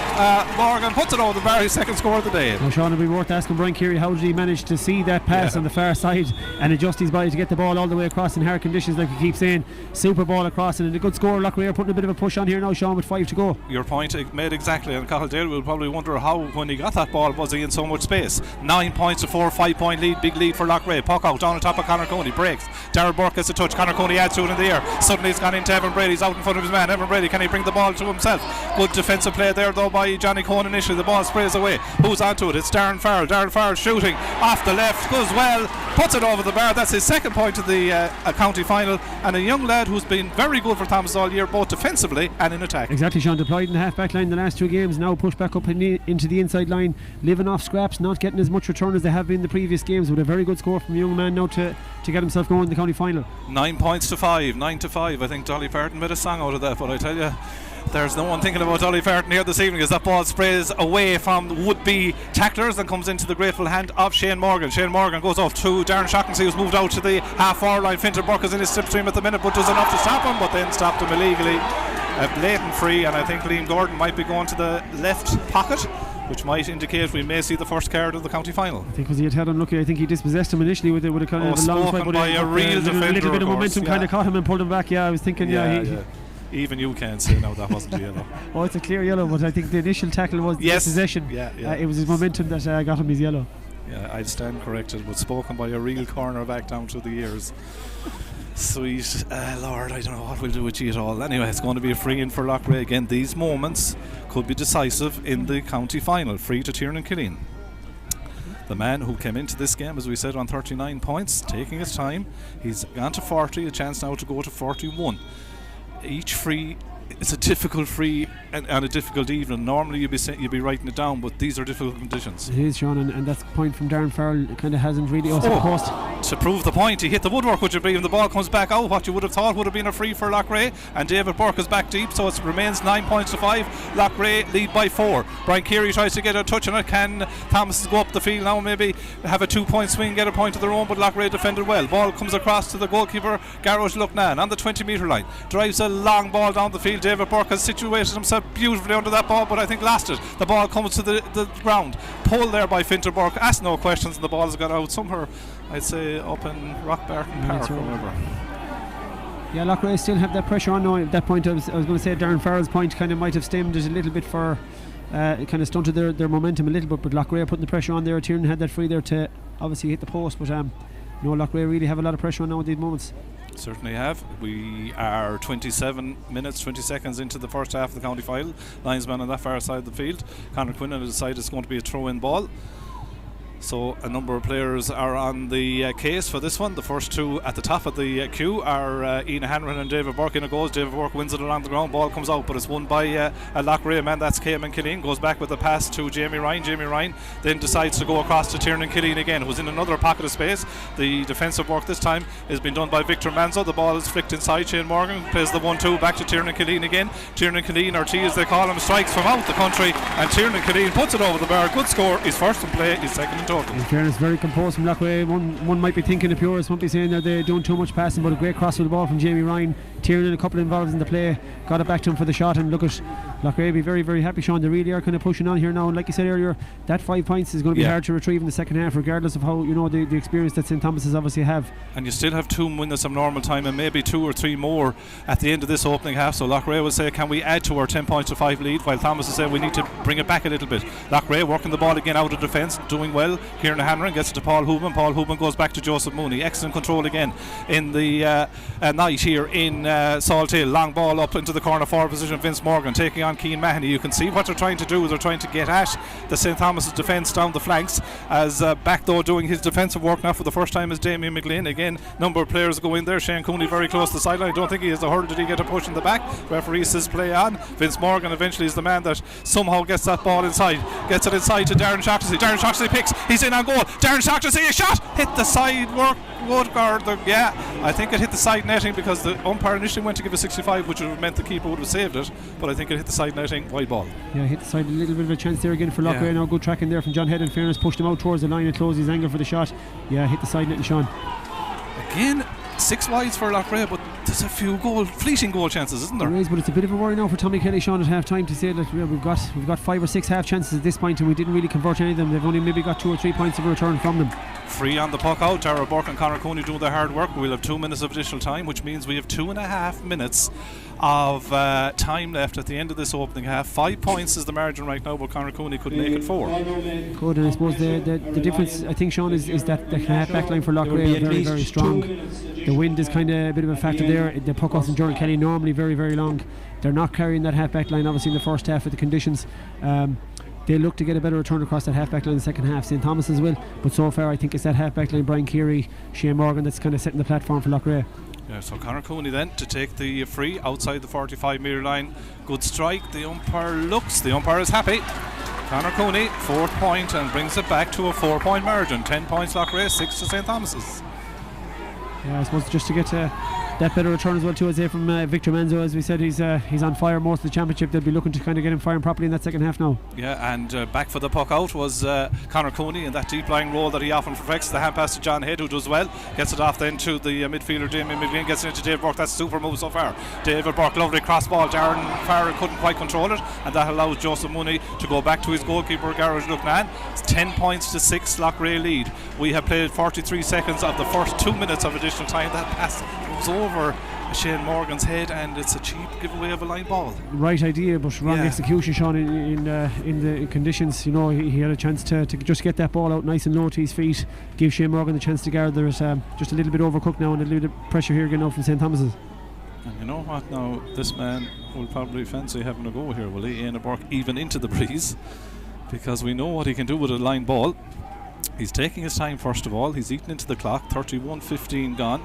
S12: Morgan puts it over the bar. His 2nd score of the day.
S13: Well, Sean, it'll be worth asking Brian Keary how did he manage to see that pass on the far side and adjust his body to get the ball all the way across in hard conditions, like we keep saying. Super ball across, and a good score. Loughrea putting a bit of a push on here now, Sean, with 5 to go.
S12: Your point made exactly, and Cahildale will probably wonder how, when he got that ball, was he in so much space. 9 points to 4, 5 point lead, big lead for Loughrea. Puck out down on top of Conor Coney, breaks. Darryl Burke gets a touch. Conor Coney adds to it in the air. Suddenly it's gone into Evan Brady. He's out in front of his man. Evan Brady, can he bring the ball to himself? Good defensive play there though by Johnny Cohen initially. The ball sprays away. Who's onto it? It's Darren Farrell. Darren Farrell shooting off the left, goes well, puts it over the bar. That's his 2nd point of the county final, and a young lad who's been very good for Thomas all year, both defensively and in attack.
S13: Exactly, Sean. Deployed in the half-back line the last 2 games, now pushed back up into the inside line, living off scraps, not getting as much return as they have been in the previous games, with a very good score from the young man now to get himself going in the county final.
S12: 9 points to 5, 9 to 5. I think Dolly Parton made a song out of that, but I tell you, there's no one thinking about Dolly Parton here this evening as that ball sprays away from would-be tacklers and comes into the grateful hand of Shane Morgan. Shane Morgan goes off to Darren Shaughnessy, who's moved out to the half-forward line. Fintan Burke is in his slipstream at the minute, but does enough to stop him, but then stopped him illegally. A blatant free, and I think Liam Gordon might be going to the left pocket, which might indicate we may see the first card of the county final.
S13: I think was he had unlucky. I think he dispossessed him initially with a kind of a long fight, but
S12: by a real defender,
S13: a little bit of momentum kind of caught him and pulled him back. I was thinking
S12: even you can't say no, that wasn't a yellow.
S13: Oh, it's a clear yellow, but I think the initial tackle was the possession. It was his momentum that got him his yellow.
S12: Yeah, I'd stand corrected, but spoken by a real cornerback down through the years. Sweet Lord, I don't know what we'll do with you at all. Anyway, it's going to be a free in for Loughrea again. These moments could be decisive in the county final. Free to Tiernan Killeen. The man who came into this game, as we said, on 39 points, taking his time. He's gone to 40, a chance now to go to 41. Each free, it's a difficult free and a difficult evening. Normally you'd be writing it down, but these are difficult conditions.
S13: It is, Sean, and that point from Darren Farrell kind of hasn't really also the post.
S12: To prove the point, he hit the woodwork, would you believe, and the ball comes back out. What you would have thought would have been a free for Loughrea, and David Burke is back deep, so it remains 9 points to 5. Loughrea lead by 4. Brian Keary tries to get a touch on it. Can Thomas go up the field now, maybe have a 2-point swing, get a point of their own, but Loughrea defended well. Ball comes across to the goalkeeper, Garrett Lucknan, on the 20-metre line. Drives a long ball down the field. David Burke has situated himself beautifully under that ball, but I think lost it. The ball comes to the ground. Pulled there by Finter Burke. Asked no questions, and the ball has got out somewhere, I'd say, up in Rockbarton Park or whatever.
S13: Yeah, Loughrea still have that pressure on now. At that point, I was going to say Darren Farrell's point kind of might have stemmed it a little bit for it kind of stunted their momentum a little bit, but Loughrea putting the pressure on there. Tiernan had that free there to obviously hit the post, but Loughrea really have a lot of pressure on now at these moments.
S12: Certainly have. We are 27 minutes, 20 seconds into the first half of the county final. Linesman on that far side of the field. Conor Quinn has decided it's going to be a throw-in ball. So a number of players are on the case for this one. The first two at the top of the queue are Ian Hanrahan and David Burke in a goal. David Burke wins it along the ground. Ball comes out, but it's won by a Loughrea man. That's Cayman Killeen. Goes back with the pass to Jamie Ryan. Jamie Ryan then decides to go across to Tiernan Killeen again, who's in another pocket of space. The defensive work this time has been done by Victor Manzo. The ball is flicked inside. Shane Morgan plays the 1-2 back to Tiernan Killeen again. Tiernan Killeen, or T as they call him, strikes from out the country, and Tiernan Killeen puts it over the bar. Good score. He's first in play. He's second in total.
S13: In fairness, very composed from Loughrea. One might be thinking the purists won't be saying they're doing too much passing, but a great cross with the ball from Jamie Ryan. Tiernan, a couple of involved in the play, got it back to him for the shot, and look at Loughrea be very, very happy, Sean. They really are kind of pushing on here now, and like you said earlier, that 5 points is going to be hard to retrieve in the second half, regardless of how the experience that St Thomas's obviously have.
S12: And you still have 2 minutes of normal time and maybe 2 or 3 more at the end of this opening half. So Loughrea will say, can we add to our 10 points to 5 lead, while Thomas will say we need to bring it back a little bit. Loughrea working the ball again out of defence, doing well. Kieran Hanrahan gets it to Paul Hooban. Paul Hooban goes back to Joseph Mooney. Excellent control again in the night here in Salt Hill. Long ball up into the corner forward position. Vince Morgan taking on Keane Mahoney. You can see what they're trying to do. They're trying to get at the St Thomas's defence down the flanks, as Backdoor doing his defensive work now for the first time is Damien McLean. Again, number of players go in there. Shane Cooney very close to the sideline. I don't think he has a hurry. Did he get a push in the back? Referee says play on. Vince Morgan eventually is the man that somehow gets that ball inside. Gets it inside to Darren Shaughnessy. Darren Shaughnessy picks. He's in on goal. Darren Shaughnessy, a shot! Hit the side work. I think it hit the side netting, because the umpire initially went to give a 65, which would have meant the keeper would have saved it, but I think it hit the side netting. Wide ball.
S13: Yeah, hit the side. A little bit of a chance there again for Loughrea. Now good tracking there from John Head. In fairness, pushed him out towards the line and closed his angle for the shot. Yeah, hit the side netting, Sean.
S12: Again, 6 wides for Loughrea, but there's a few fleeting goal chances, isn't there?
S13: There is, but it's a bit of a worry now for Tommy Kelly, Sean, at half time, to say that we've got 5 or 6 half chances at this point, and we didn't really convert any of them. They've only maybe got 2 or 3 points of a return from them.
S12: Free on the puck out. Tara Burke and Conor Cooney doing their hard work. We'll have 2 minutes of additional time, which means we have 2.5 minutes of time left at the end of this opening half. 5 points is the margin right now, but Conor Cooney could make it 4.
S13: Good, and I suppose the difference, I think, Sean, is that the half back line for Loughrea are very, very strong. The wind is kind of a bit of a factor there. The puck outs in Gerald Kelly normally very, very long. They're not carrying that half back line obviously in the first half of the conditions. They look to get a better return across that half back line in the second half. St Thomas's will, but so far I think it's that half back line, Brian Keary, Shane Morgan, that's kind of setting the platform for Loughrea.
S12: Yeah, so Conor Cooney then to take the free outside the 45 metre line. Good strike. The umpire is happy. Conor Cooney, 4th point, and brings it back to a 4-point margin. 10 points Loughrea, 6 to St Thomas's.
S13: Yeah, I suppose just to get that better return as well too, as from Victor Manzo. As we said, he's on fire most of the championship. They'll be looking to kind of get him firing properly in that second half now.
S12: Yeah, and back for the puck out was Conor Cooney in that deep lying role that he often perfects. The hand pass to John Head, who does well, gets it off then to the midfielder Damien McLean, gets it into David Burke. That's a super move so far. David Burke, lovely cross ball. Darren Farrell couldn't quite control it, and that allows Joseph Mooney to go back to his goalkeeper Garrett Lucknan. It's 10 points to 6 Loughrea lead. We have played 43 seconds of the first 2 minutes of additional time. That pass goes over Shane Morgan's head, and it's a cheap giveaway of a line ball.
S13: Right idea, but wrong execution, Sean, in the conditions. You know, he had a chance to just get that ball out nice and low to his feet, give Shane Morgan the chance to guard. There's just a little bit overcooked now, and a little bit of pressure here getting out from St. Thomas's.
S12: And you know what, now this man will probably fancy having a go here, will he? Ian Burke even into the breeze, because we know what he can do with a line ball. He's taking his time first of all. He's eaten into the clock. 31:15 gone.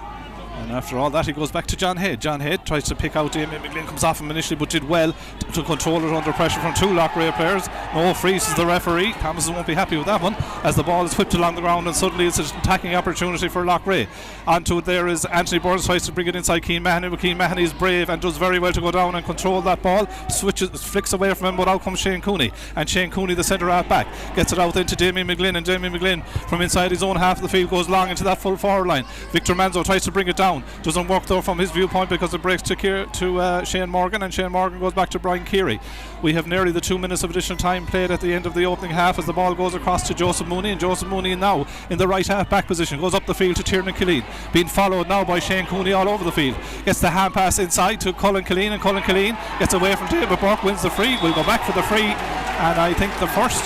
S12: And after all that, he goes back to John Head. John Head tries to pick out Damien McGlynn, comes off him initially, but did well to control it under pressure from two Loughrea players. No freezes the referee. Thomas won't be happy with that one, as the ball is whipped along the ground, and suddenly it's an attacking opportunity for Loughrea. Onto it there is Anthony Burns, tries to bring it inside Keane Mahoney, but Keane Mahoney is brave and does very well to go down and control that ball. Flicks away from him, but out comes Shane Cooney. And Shane Cooney, the centre half back, gets it out into Damien McGlynn, and Damien McGlynn from inside his own half of the field goes long into that full forward line. Victor Manzo tries to bring it down. Doesn't work though from his viewpoint, because it breaks to Shane Morgan, and Shane Morgan goes back to Brian Keary. We have nearly the 2 minutes of additional time played at the end of the opening half, as the ball goes across to Joseph Mooney, and Joseph Mooney now in the right half back position goes up the field to Tiernan Killeen, being followed now by Shane Cooney all over the field. Gets the hand pass inside to Colin Killeen, and Colin Killeen gets away from David Burke, wins the free. We'll go back for the free, and I think the first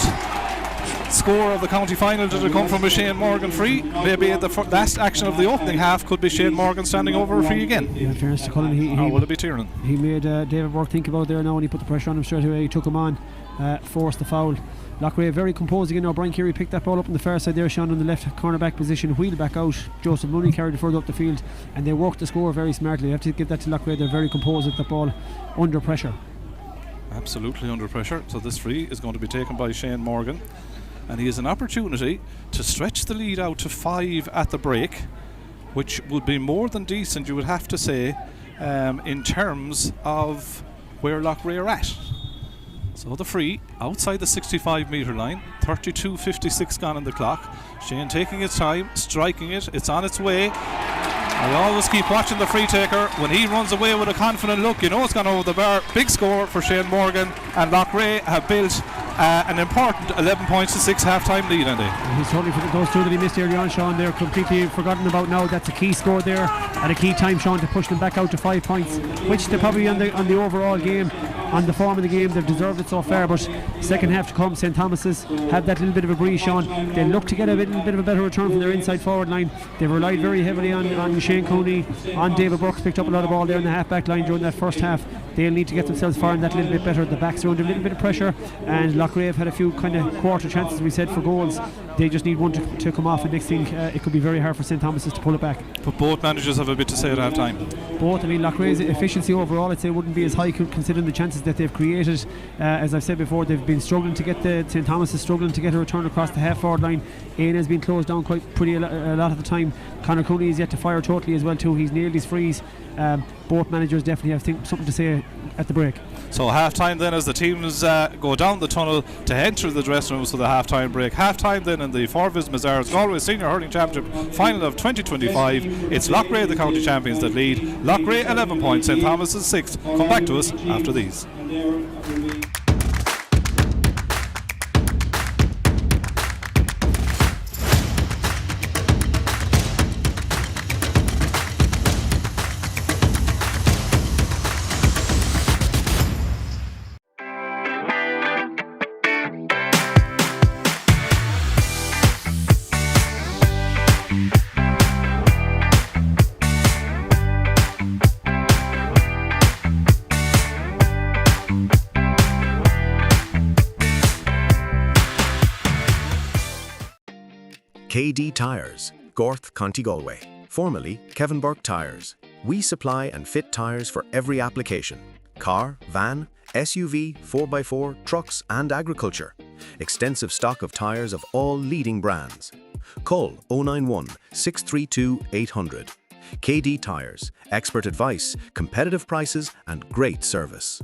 S12: score of the county final to come from a Shane Morgan free. Maybe the last action of the opening half could be Shane Morgan standing over a free again.
S13: Yeah, in fairness to Colin,
S12: or will it be Tiernan?
S13: He made David Burke think about it there now, and he put the pressure on him straight away. He took him on, forced the foul. Loughrea very composed again now. Brian Keary picked that ball up on the far side there, Sean, on the left cornerback position, wheeled back out. Joseph Mooney carried it further up the field, and they worked the score very smartly. You have to give that to Loughrea. They're very composed with the ball under pressure.
S12: Absolutely under pressure. So this free is going to be taken by Shane Morgan, and he has an opportunity to stretch the lead out to 5 at the break, which would be more than decent, you would have to say, in terms of where Loughrea are at. So the free outside the 65 metre line, 32:56 gone on the clock. Shane taking his time, striking it, it's on its way. I always keep watching the free taker. When he runs away with a confident look, you know it's gone over the bar. Big score for Shane Morgan, and Loughrea have built an important 11 points to 6 half-time lead, Andy.
S13: He's totally for those two that he missed early on, Sean. They're completely forgotten about now. That's a key score there, and a key time, Sean, to push them back out to 5 points, which they're probably on the overall game, on the form of the game. They've deserved it so far, but second half to come. St. Thomas's have that little bit of a breeze, Sean. They look to get a bit of a better return from their inside forward line. They've relied very heavily on Shane Cooney, on David Burke. Picked up a lot of ball there in the half back line during that first half. They'll need to get themselves firing that little bit better. The backs are under a little bit of pressure, and Loughrea have had a few kind of quarter chances, we said, for goals. They just need one to come off, and next thing it could be very hard for St. Thomas's to pull it back.
S12: But both managers have a bit to say at half time.
S13: Both. I mean, Loughrea's efficiency overall, I'd say, wouldn't be as high considering the chances that they've created. As I've said before, they've been struggling to get St. Thomas is struggling to get a return across the half forward line. Ian has been closed down quite a lot of the time. Conor Cooney is yet to fire totally as well too. He's nailed his frees. Both managers definitely have something to say at the break.
S12: So half time then, as the teams go down the tunnel to enter the dressing rooms for the half time break. Half time then in the Forvis Mazars Galway Senior Hurling Championship final of 2025. It's Loughrea, the county champions, that lead. Loughrea 11 points, St. Thomas is 6. Come back to us after these.
S1: KD Tyres, Gorth, County Galway, formerly Kevin Burke Tyres. We supply and fit tyres for every application: car, van, SUV, 4x4, trucks and agriculture. Extensive stock of tyres of all leading brands. Call 091 632 800. KD Tyres, expert advice, competitive prices and great service.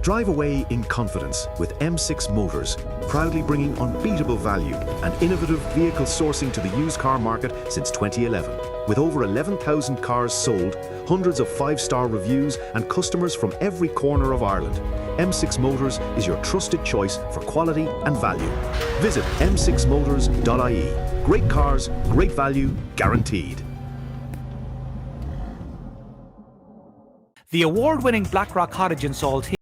S1: Drive away in confidence with M6 Motors, proudly bringing unbeatable value and innovative vehicle sourcing to the used car market since 2011. With over 11,000 cars sold, hundreds of 5-star reviews and customers from every corner of Ireland, M6 Motors is your trusted choice for quality and value. Visit m6motors.ie. Great cars, great value, guaranteed.
S2: The award-winning Blackrock Cottage in Salt Hill.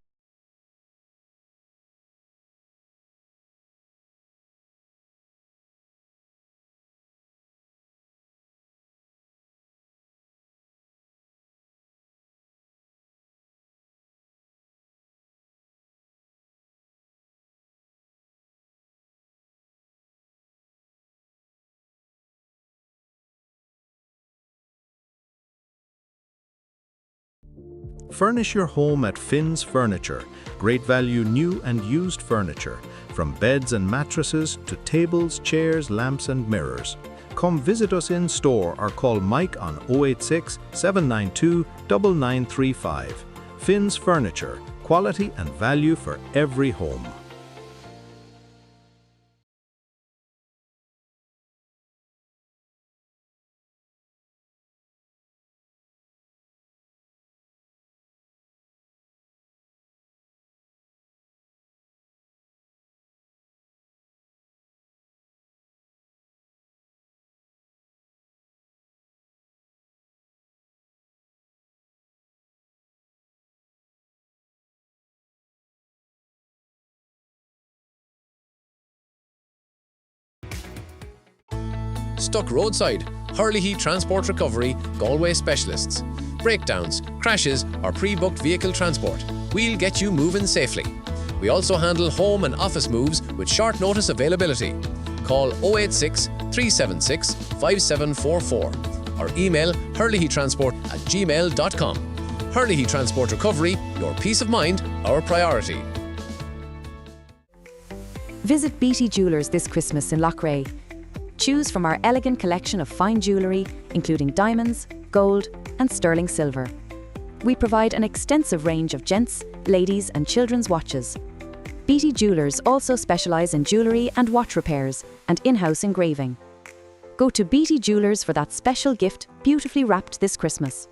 S1: Furnish your home at Finn's Furniture. Great value new and used furniture, from beds and mattresses to tables, chairs, lamps and mirrors. Come visit us in store or call Mike on 086 792 9935. Finn's Furniture, quality and value for every home.
S3: Stuck roadside, Hurley Transport Recovery, Galway specialists. Breakdowns, crashes or pre-booked vehicle transport. We'll get you moving safely. We also handle home and office moves with short notice availability. Call 086 376 5744 or email hurleytransport@gmail.com. Hurley Transport Recovery, your peace of mind, our priority.
S4: Visit BT Jewellers this Christmas in Loughrea. Choose from our elegant collection of fine jewellery, including diamonds, gold and sterling silver. We provide an extensive range of gents, ladies and children's watches. BT Jewellers also specialise in jewellery and watch repairs and in-house engraving. Go to BT Jewellers for that special gift beautifully wrapped this Christmas.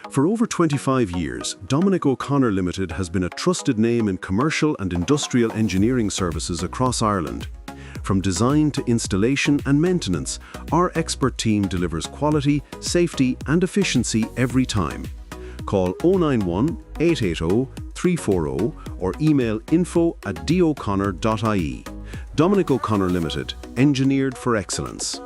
S5: For over 25 years, Dominic O'Connor Limited has been a trusted name in commercial and industrial engineering services across Ireland. From design to installation and maintenance, our expert team delivers quality, safety and efficiency every time. Call 091 880 340 or email info@doconnor.ie. Dominic O'Connor Limited, engineered for excellence.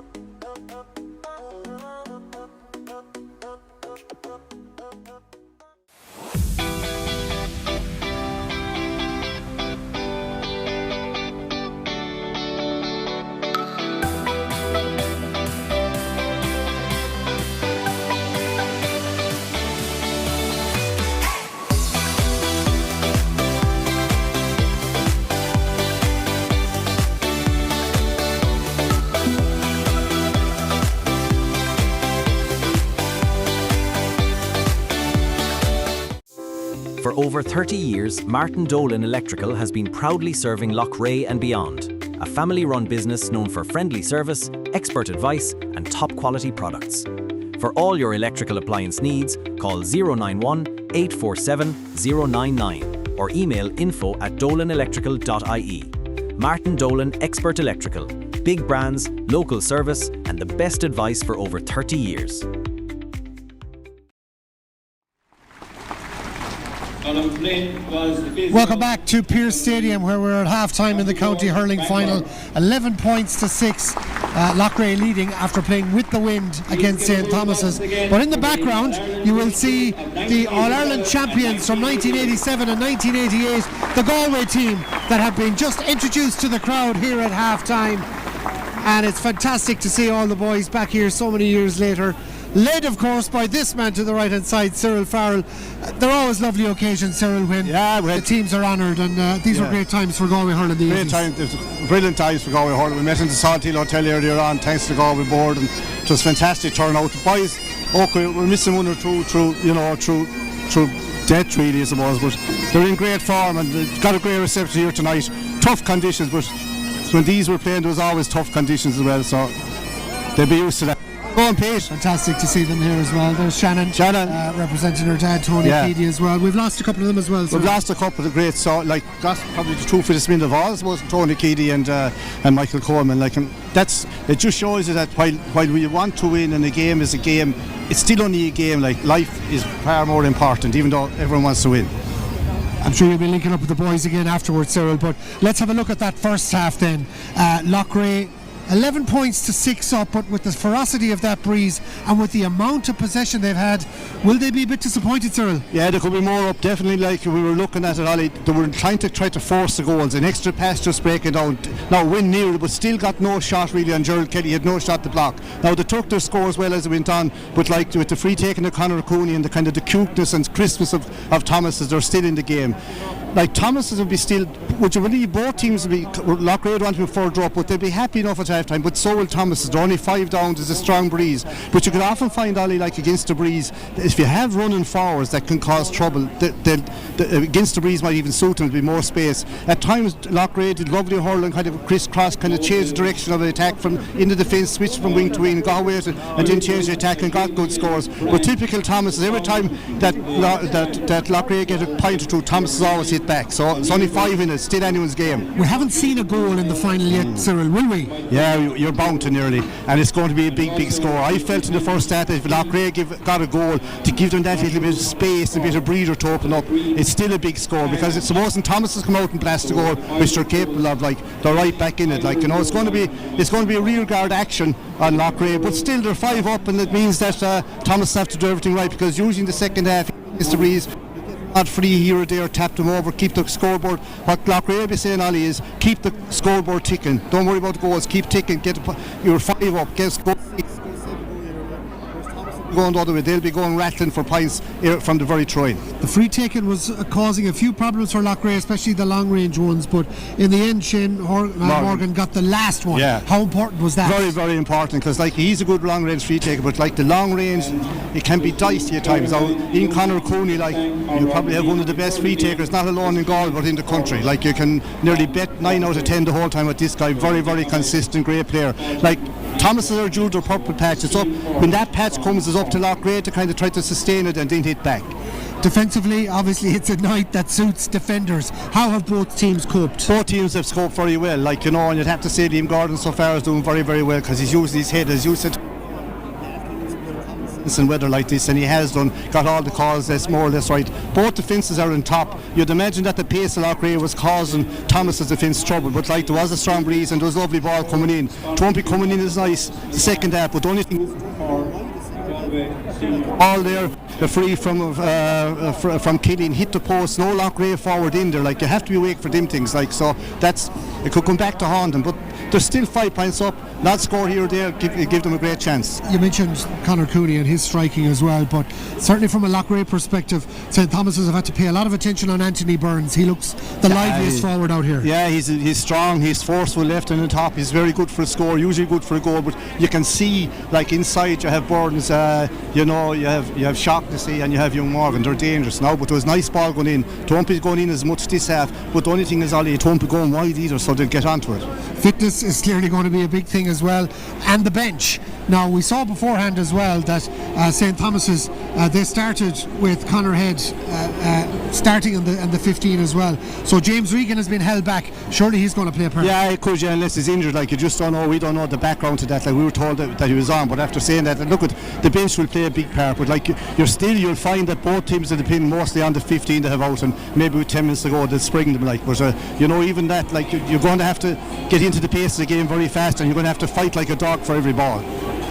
S6: For over 30 years, Martin Dolan Electrical has been proudly serving Loughrea and beyond, a family-run business known for friendly service, expert advice and top-quality products. For all your electrical appliance needs, call 091 847 099 or email info@dolanaelectrical.ie. Martin Dolan Expert Electrical. Big brands, local service and the best advice for over 30 years.
S7: Welcome back to Pearse Stadium, where we're at half-time in the county hurling final. 11 points to 6. Loughrea leading after playing with the wind against St. Thomas's. But in the background, you will see the All-Ireland champions from 1987 and 1988, the Galway team that have been just introduced to the crowd here at half-time. And it's fantastic to see all the boys back here so many years later. Led, of course, by this man to the right-hand side, Cyril Farrell. They're always lovely occasions, Cyril, when the teams are honoured, and these were great times for Galway hurling.
S8: Great times, brilliant times for Galway hurling. We met in the Salt Hill Hotel earlier on, thanks to the Galway board, and it was fantastic turnout. The boys, okay, we're missing one or two through death, really, I suppose, but they're in great form and they've got a great reception here tonight. Tough conditions, but when these were playing, there was always tough conditions as well, so they'll be used to that. Go on, on, Pete.
S7: Fantastic to see them here as well. There's Shannon. Representing her dad, Tony Keady, as well. We've lost a couple of them as well.
S8: We've lost a couple of the greats. So, like, that's probably the two fittest men of all, I suppose, Tony Keady and Michael Coleman. Like, and it just shows you that while we want to win and a game is a game, it's still only a game. Like, life is far more important, even though everyone wants to win.
S7: I'm sure you'll be linking up with the boys again afterwards, Cyril, but let's have a look at that first half then. Loughrea 11 points to 6 up, but with the ferocity of that breeze and with the amount of possession they've had, will they be a bit disappointed, Cyril?
S8: Yeah, there could be more up, definitely. Like we were looking at it, Ollie, they were trying to force the goals, an extra pass just breaking down. Now win near, but still got no shot really on Gerald Kelly, had no shot to block. Now they took their score as well as they went on, but like with the free taking of Conor Cooney and the kind of the cuteness and crispness of Thomas's, they're still in the game. Like Thomas's would be still, would you believe both teams would be, Loughrea would want to be further up, but they'd be happy enough at half time, but so will Thomas's. They're only 5 down, there's a strong breeze. But you can often find, Ollie, like against the breeze, if you have running forwards that can cause trouble, against the breeze might even suit them to be more space. At times Loughrea did lovely hurling, kind of crisscross, kind of changed the direction of the attack from into the fence, switched from wing to wing, got away and then changed the attack and got good scores. But typical Thomas's, every time that Loughrea get a point or two, Thomas's always hit back. So it's only 5 minutes, still anyone's game.
S7: We haven't seen a goal in the final yet, Cyril, will we?
S8: Yeah, you're bound to nearly, and it's going to be a big score. I felt in the first half that if Loughrea got a goal, to give them that little bit of space, a bit of breather to open up, it's still a big score, because it's supposing Thomas has come out and blast the goal, which they're capable of. Like they're right back in it. Like, you know, it's going to be a rear guard action on Loughrea, but still they're 5 up, and it means that Thomas have to do everything right, because usually in the second half, Mr. Breeze not free here or there, tap them over, keep the scoreboard. What Loughrea be saying, Ollie, is keep the scoreboard ticking. Don't worry about the goals, keep ticking. You're 5 up, get score. Going the other way, they'll be going rattling for points from the very try.
S7: The free taking was causing a few problems for Loughrea, especially the long range ones, but in the end Shane Morgan got the last one.
S8: Yeah.
S7: How important was that?
S8: Very, very important, because like he's a good long range free taker, but like the long range, it can be dicey at times. Now in Conor Cooney, like you probably have one of the best free takers, not alone in Galway but in the country. Like you can nearly bet 9 out of 10 the whole time with this guy. Very, very consistent, great player. Like Thomas is our Jude or purple patch. It's up when that patch comes, it's up to Loughrea to kind of try to sustain it and then hit back.
S7: Defensively, obviously it's a night that suits defenders. How have both teams coped?
S8: Both teams have scoped very well, like, you know, and you'd have to say Liam Gordon so far is doing very, very well, because he's using his head, as you said, in weather like this, and he has got all the calls, that's more or less right. Both defences are on top. You'd imagine that the pace of Loughrea was causing Thomas's defence trouble, but like there was a strong breeze and there was a lovely ball coming in. Trumpy coming in is nice, the second half, but the only thing all there, the free from Killian hit the post, no Loughrea forward in there. Like you have to be awake for them things, like, so that's, it could come back to haunt them, but they're still 5 points up. Not score here or there, give them a great chance.
S7: You mentioned Conor Cooney and his striking as well, but certainly from a Loughrea perspective, St. Thomas's have had to pay a lot of attention on Anthony Burns. He looks the liveliest forward out here.
S8: Yeah, he's strong, he's forceful left and on top, he's very good for a score, usually good for a goal, but you can see, like inside you have Burns, you know, you have Shaughnessy and you have young Morgan. They're dangerous now, but there was a nice ball going in. Trumpy's going in as much this half, but the only thing is, Ollie, Trumpy going wide either, so they'll get onto it.
S7: Fitness is clearly going to be a big thing as well, and the bench. Now we saw beforehand as well that St. Thomas's, they started with Conor Head starting in the 15 as well, so James Regan has been held back. Surely he's going to play a part.
S8: Yeah, he could, yeah, unless he's injured. Like, you just don't know, we don't know the background to that. Like, we were told that he was on, but after saying that, look, at the bench will play a big part, but like you'll find that both teams are depending mostly on the 15 they have out, and maybe with 10 minutes to go they'll spring them, like, but you know, even that, like, you're going to have to get into the pace of the game very fast, and you're going to have to fight like a dog for every ball.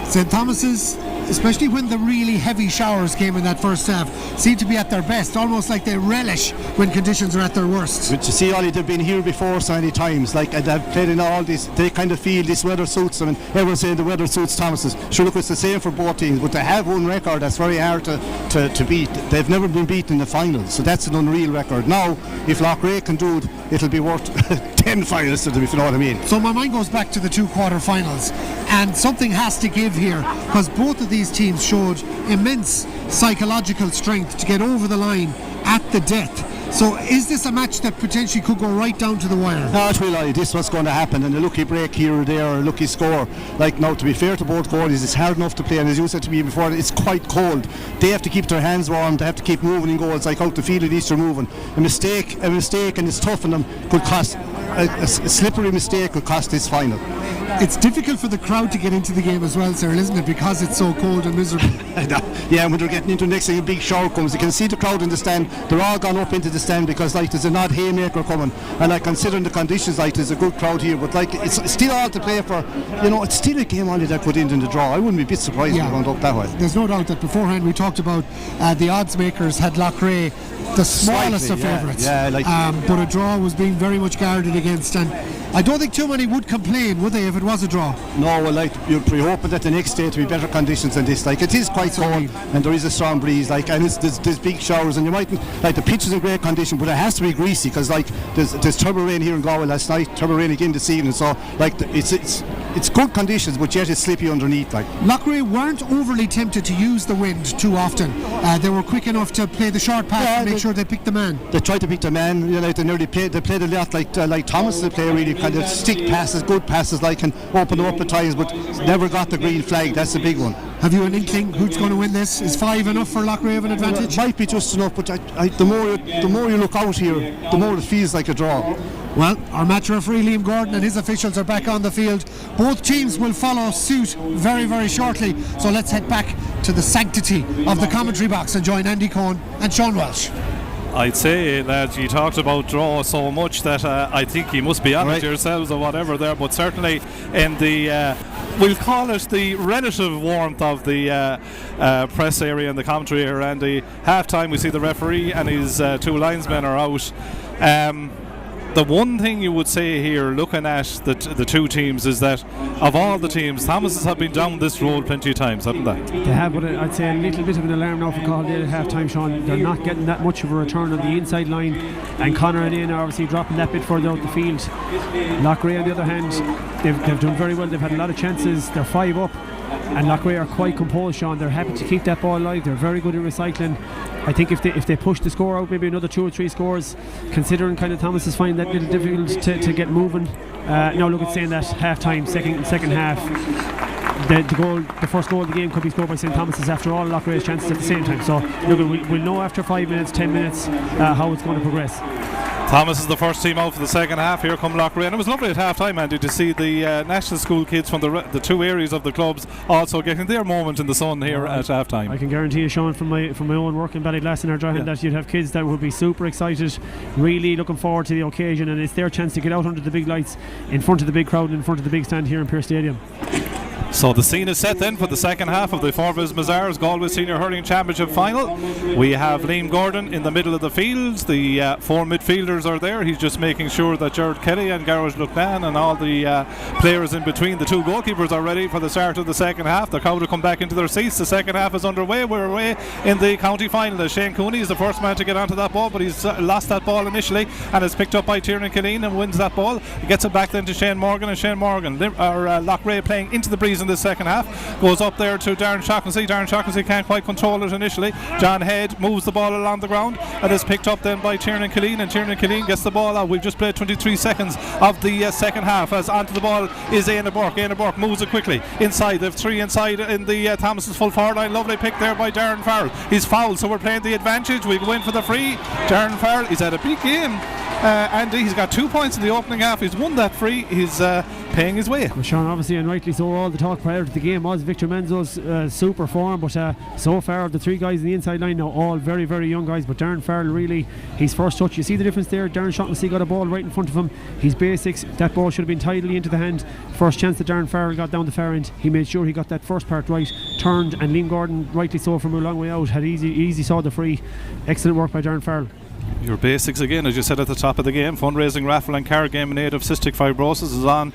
S7: St. Thomas's, especially when the really heavy showers came in that first half, seem to be at their best, almost like they relish when conditions are at their worst.
S8: But you see, Ollie, they've been here before so many times, like, and they've played in all this, they kind of feel this weather suits them, and everyone's saying the weather suits Thomas's. Sure, look, it's the same for both teams, but they have one record that's very hard to beat. They've never been beaten in the finals, so that's an unreal record. Now, if Loughrea can do it, it'll be worth 10 finals to them, if you know what I mean.
S7: So my mind goes back to the 2 quarter-finals, and something has to give here, because both of these teams showed immense psychological strength to get over the line at the death. So is this a match that potentially could go right down to the wire?
S8: No, it will. This is what's going to happen, and a lucky break here or there, or a lucky score. Like now, to be fair to both goalies, it's hard enough to play, and as you said to me before, it's quite cold. They have to keep their hands warm. They have to keep moving in goals, like out the field at least they're moving. A mistake, and it's tough on them could cost a slippery mistake could cost this final.
S7: It's difficult for the crowd to get into the game as well, Cyril, isn't it? Because it's so cold and miserable.
S8: Yeah, when they're getting into the next thing, a big shower comes. You can see the crowd in the stand. They're all gone up into the stand because like there's an odd haymaker coming. And like considering the conditions, like there's a good crowd here, but like it's still all to play for. You know, it's still a game only that could end in the draw. I wouldn't be a bit surprised if it went up that way.
S7: There's no doubt that beforehand we talked about the odds makers had Loughrea the smallest of favourites. But a draw was being very much guarded against, and I don't think too many would complain, would they, if it was a draw?
S8: No, well, like you'd be hoping that the next day to be better conditions than this. Like it is quite cold, and there is a strong breeze. Like, and there's big showers, and you mightn't like the pitch is in great condition, but it has to be greasy because like there's turbo rain here in Galway last night, turbo rain again this evening. So like it's good conditions, but yet it's slippy underneath. Like
S7: Loughrea weren't overly tempted to use the wind too often. They were quick enough to play the short pass and make sure they picked the man.
S8: They tried to pick the man. You know, they played a lot like Thomas. They play really kind of stick passes, good passes, like and open them up at times, but never got the green flag. That's the big one.
S7: Have you an inkling who's going to win this? Is 5 enough for Loughrea of an advantage?
S8: It might be just enough, but the more you look out here, the more it feels like a draw.
S7: Well, our match referee Liam Gordon and his officials are back on the field. Both teams will follow suit very, very shortly. So let's head back to the sanctity of the commentary box and join Andy Cohen and Sean Welsh.
S12: I'd say that you talked about draw so much that I think you must be on it yourselves or whatever there, but certainly in the we'll call it the relative warmth of the press area and the commentary area, and the half time we see the referee and his two linesmen are out. The one thing you would say here, looking at the two teams, is that of all the teams, Thomases have been down this road plenty of times, haven't they?
S13: They have, but I'd say a little bit of an alarm now for Cahaldale at half time, Sean. They're not getting that much of a return on the inside line, and Conor and Ian are obviously dropping that bit further out the field. Loughrea, on the other hand, they've done very well. They've had a lot of chances. They're 5 up, and Loughrea are quite composed, Sean. They're happy to keep that ball alive. They're very good at recycling. I think if they push the score out, maybe another 2 or 3 scores, considering kind of Thomas is finding that little difficult to get moving. Now look at saying that half time, second half, the first goal of the game could be scored by St Thomas's after all Loughrea's chances at the same time. So look, we'll know after 5 minutes, 10 minutes how it's going to progress.
S12: Thomas is the first team out for the second half. Here come Loughrea, and it was lovely at half time, Andy, to see the national school kids from the two areas of the clubs also getting their moment in the sun here at half time.
S13: I can guarantee you, Sean, from my own work in Ballyglass and Ardryhan, that you'd have kids that would be super excited, really looking forward to the occasion, and it's their chance to get out under the big lights in front of the big crowd and in front of the big stand here in Pearse Stadium.
S12: So the scene is set then for the second half of the Forvis Mazars Galway Senior Hurling Championship final. We have Liam Gordon in the middle of the field. The 4 midfielders are there. He's just making sure that Gerard Kelly and Garage Luckman and all the players in between the two goalkeepers are ready for the start of the second half. The crowd will come back into their seats. The second half is underway. We're away in the county final. Shane Cooney is the first man to get onto that ball, but he's lost that ball initially and is picked up by Tiernan Killeen and wins that ball. He gets it back then to Shane Morgan, and Shane Morgan Loughrea playing into the breeze in the second half, goes up there to Darren Shaughnessy. Darren Shaughnessy can't quite control it initially. John Head moves the ball along the ground and is picked up then by Tiernan Killeen, and Tiernan Killeen gets the ball out. We've just played 23 seconds of the second half, as onto the ball is Éanna Burke. Éanna Burke moves it quickly inside. They have 3 inside in the Thomas's full forward line. Lovely pick there by Darren Farrell. He's fouled, so we're playing the advantage. We go in for the free. Darren Farrell, he's had a big game. Andy, he's got 2 points in the opening half. He's won that free. He's paying his way.
S13: Well, Sean, obviously, and rightly so, all the talk prior to the game was Victor Menzo's super form, but so far the 3 guys in the inside line now, all very, very young guys, but Darren Farrell, really, his first touch, you see the difference there. Darren Shaughnessy got a ball right in front of him. His basics, that ball should have been tidily into the hand. First chance that Darren Farrell got down the far end, he made sure he got that first part right, turned, and Liam Gordon, rightly so, from a long way out, had easy saw the free. Excellent work by Darren Farrell.
S12: Your basics again, as you said at the top of the game. Fundraising raffle and card game in aid of cystic fibrosis is on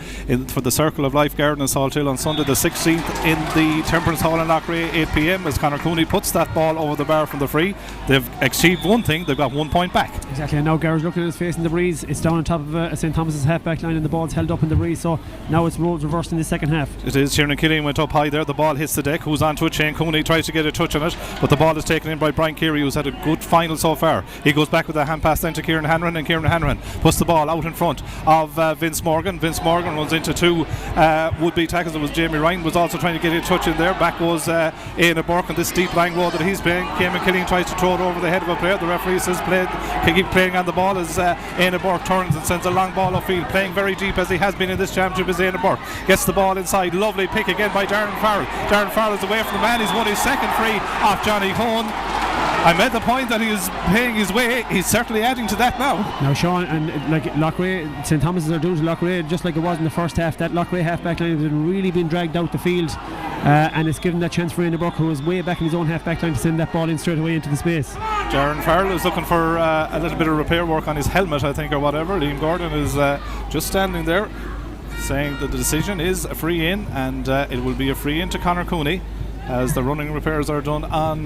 S12: for the Circle of Life Garden in Salthill on Sunday the 16th in the Temperance Hall in Loughrea, 8 p.m, as Conor Cooney puts that ball over the bar from the free. They've achieved one thing, they've got 1 point back.
S13: Exactly, and now Garage looking at his face in the breeze. It's down on top of St Thomas's half-back line, and the ball's held up in the breeze, so now it's roles reversed in the second half.
S12: It is. Tiernan Killeen went up high there, the ball hits the deck. Who's onto it? Shane Cooney tries to get a touch on it, but the ball is taken in by Brian Keary, who's had a good final so far. He goes back back with a hand pass then to Kieran Hanrahan, and Kieran Hanrahan puts the ball out in front of Vince Morgan. Vince Morgan runs into two would-be tackles. It was Jamie Ryan was also trying to get a touch in there. Back was Éanna Burke on this deep lying road that he's playing. Caelan Killeen tries to throw it over the head of a player. The referee says can keep playing on the ball as Éanna Burke turns and sends a long ball upfield. Playing very deep as he has been in this championship is Éanna Burke. Gets the ball inside. Lovely pick again by Darren Farrell. Darren Farrell is away from the man. He's won his second free off Johnny Cohn. I made the point that he is paying his way. He's certainly adding to that now.
S13: Now, Sean, and like Loughrea, St Thomas's are doing to Loughrea just like it was in the first half. That Loughrea half-back line has really been dragged out the field, and it's given that chance for Éanna Burke, who was way back in his own half-back line, to send that ball in straight away into the space.
S12: Darren Farrell is looking for a little bit of repair work on his helmet, I think, or whatever. Liam Gordon is just standing there saying that the decision is a free in, and it will be a free in to Conor Cooney as the running repairs are done on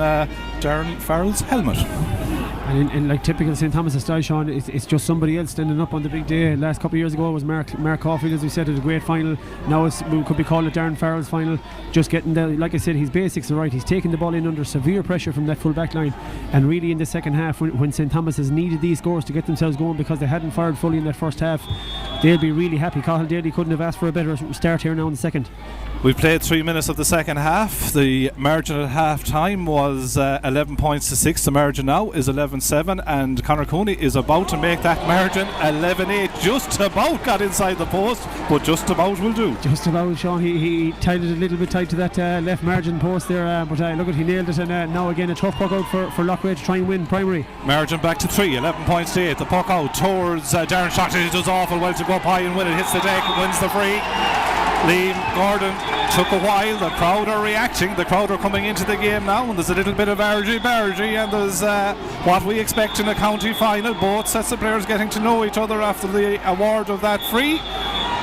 S12: Darren Farrell's helmet.
S13: And in like typical St Thomas style, Sean, it's just somebody else standing up on the big day. Last couple of years ago it was Mark Caulfield, as we said, at a great final. Now we could be calling it Darren Farrell's final. Just getting the, like I said, his basics are right. He's taking the ball in under severe pressure from that full back line, and really in the second half when St Thomas has needed these scores to get themselves going because they hadn't fired fully in that first half, they'll be really happy. Cathal Daly couldn't have asked for a better start here now in the second.
S12: We've played 3 minutes of the second half. The margin at half time was 11 points to 6. The margin now is 11-7, and Conor Cooney is about to make that margin 11-8. Just about got inside the post, but just about will do.
S13: Just about, Sean. He tied it a little bit tight to that left margin post there, but look at, he nailed it, and now again a tough puck out for Loughrea to try and win primary.
S12: Margin back to 3, 11 points to 8. The puck out towards Darren Shotty. He does awful well to go up high and win it. Hits the deck and wins the free. Liam Gordon took a while. The crowd are reacting. The crowd are coming into the game now, and there's a little bit of argy-bargy, and there's what we expect in a county final. Both sets of players getting to know each other after the award of that free.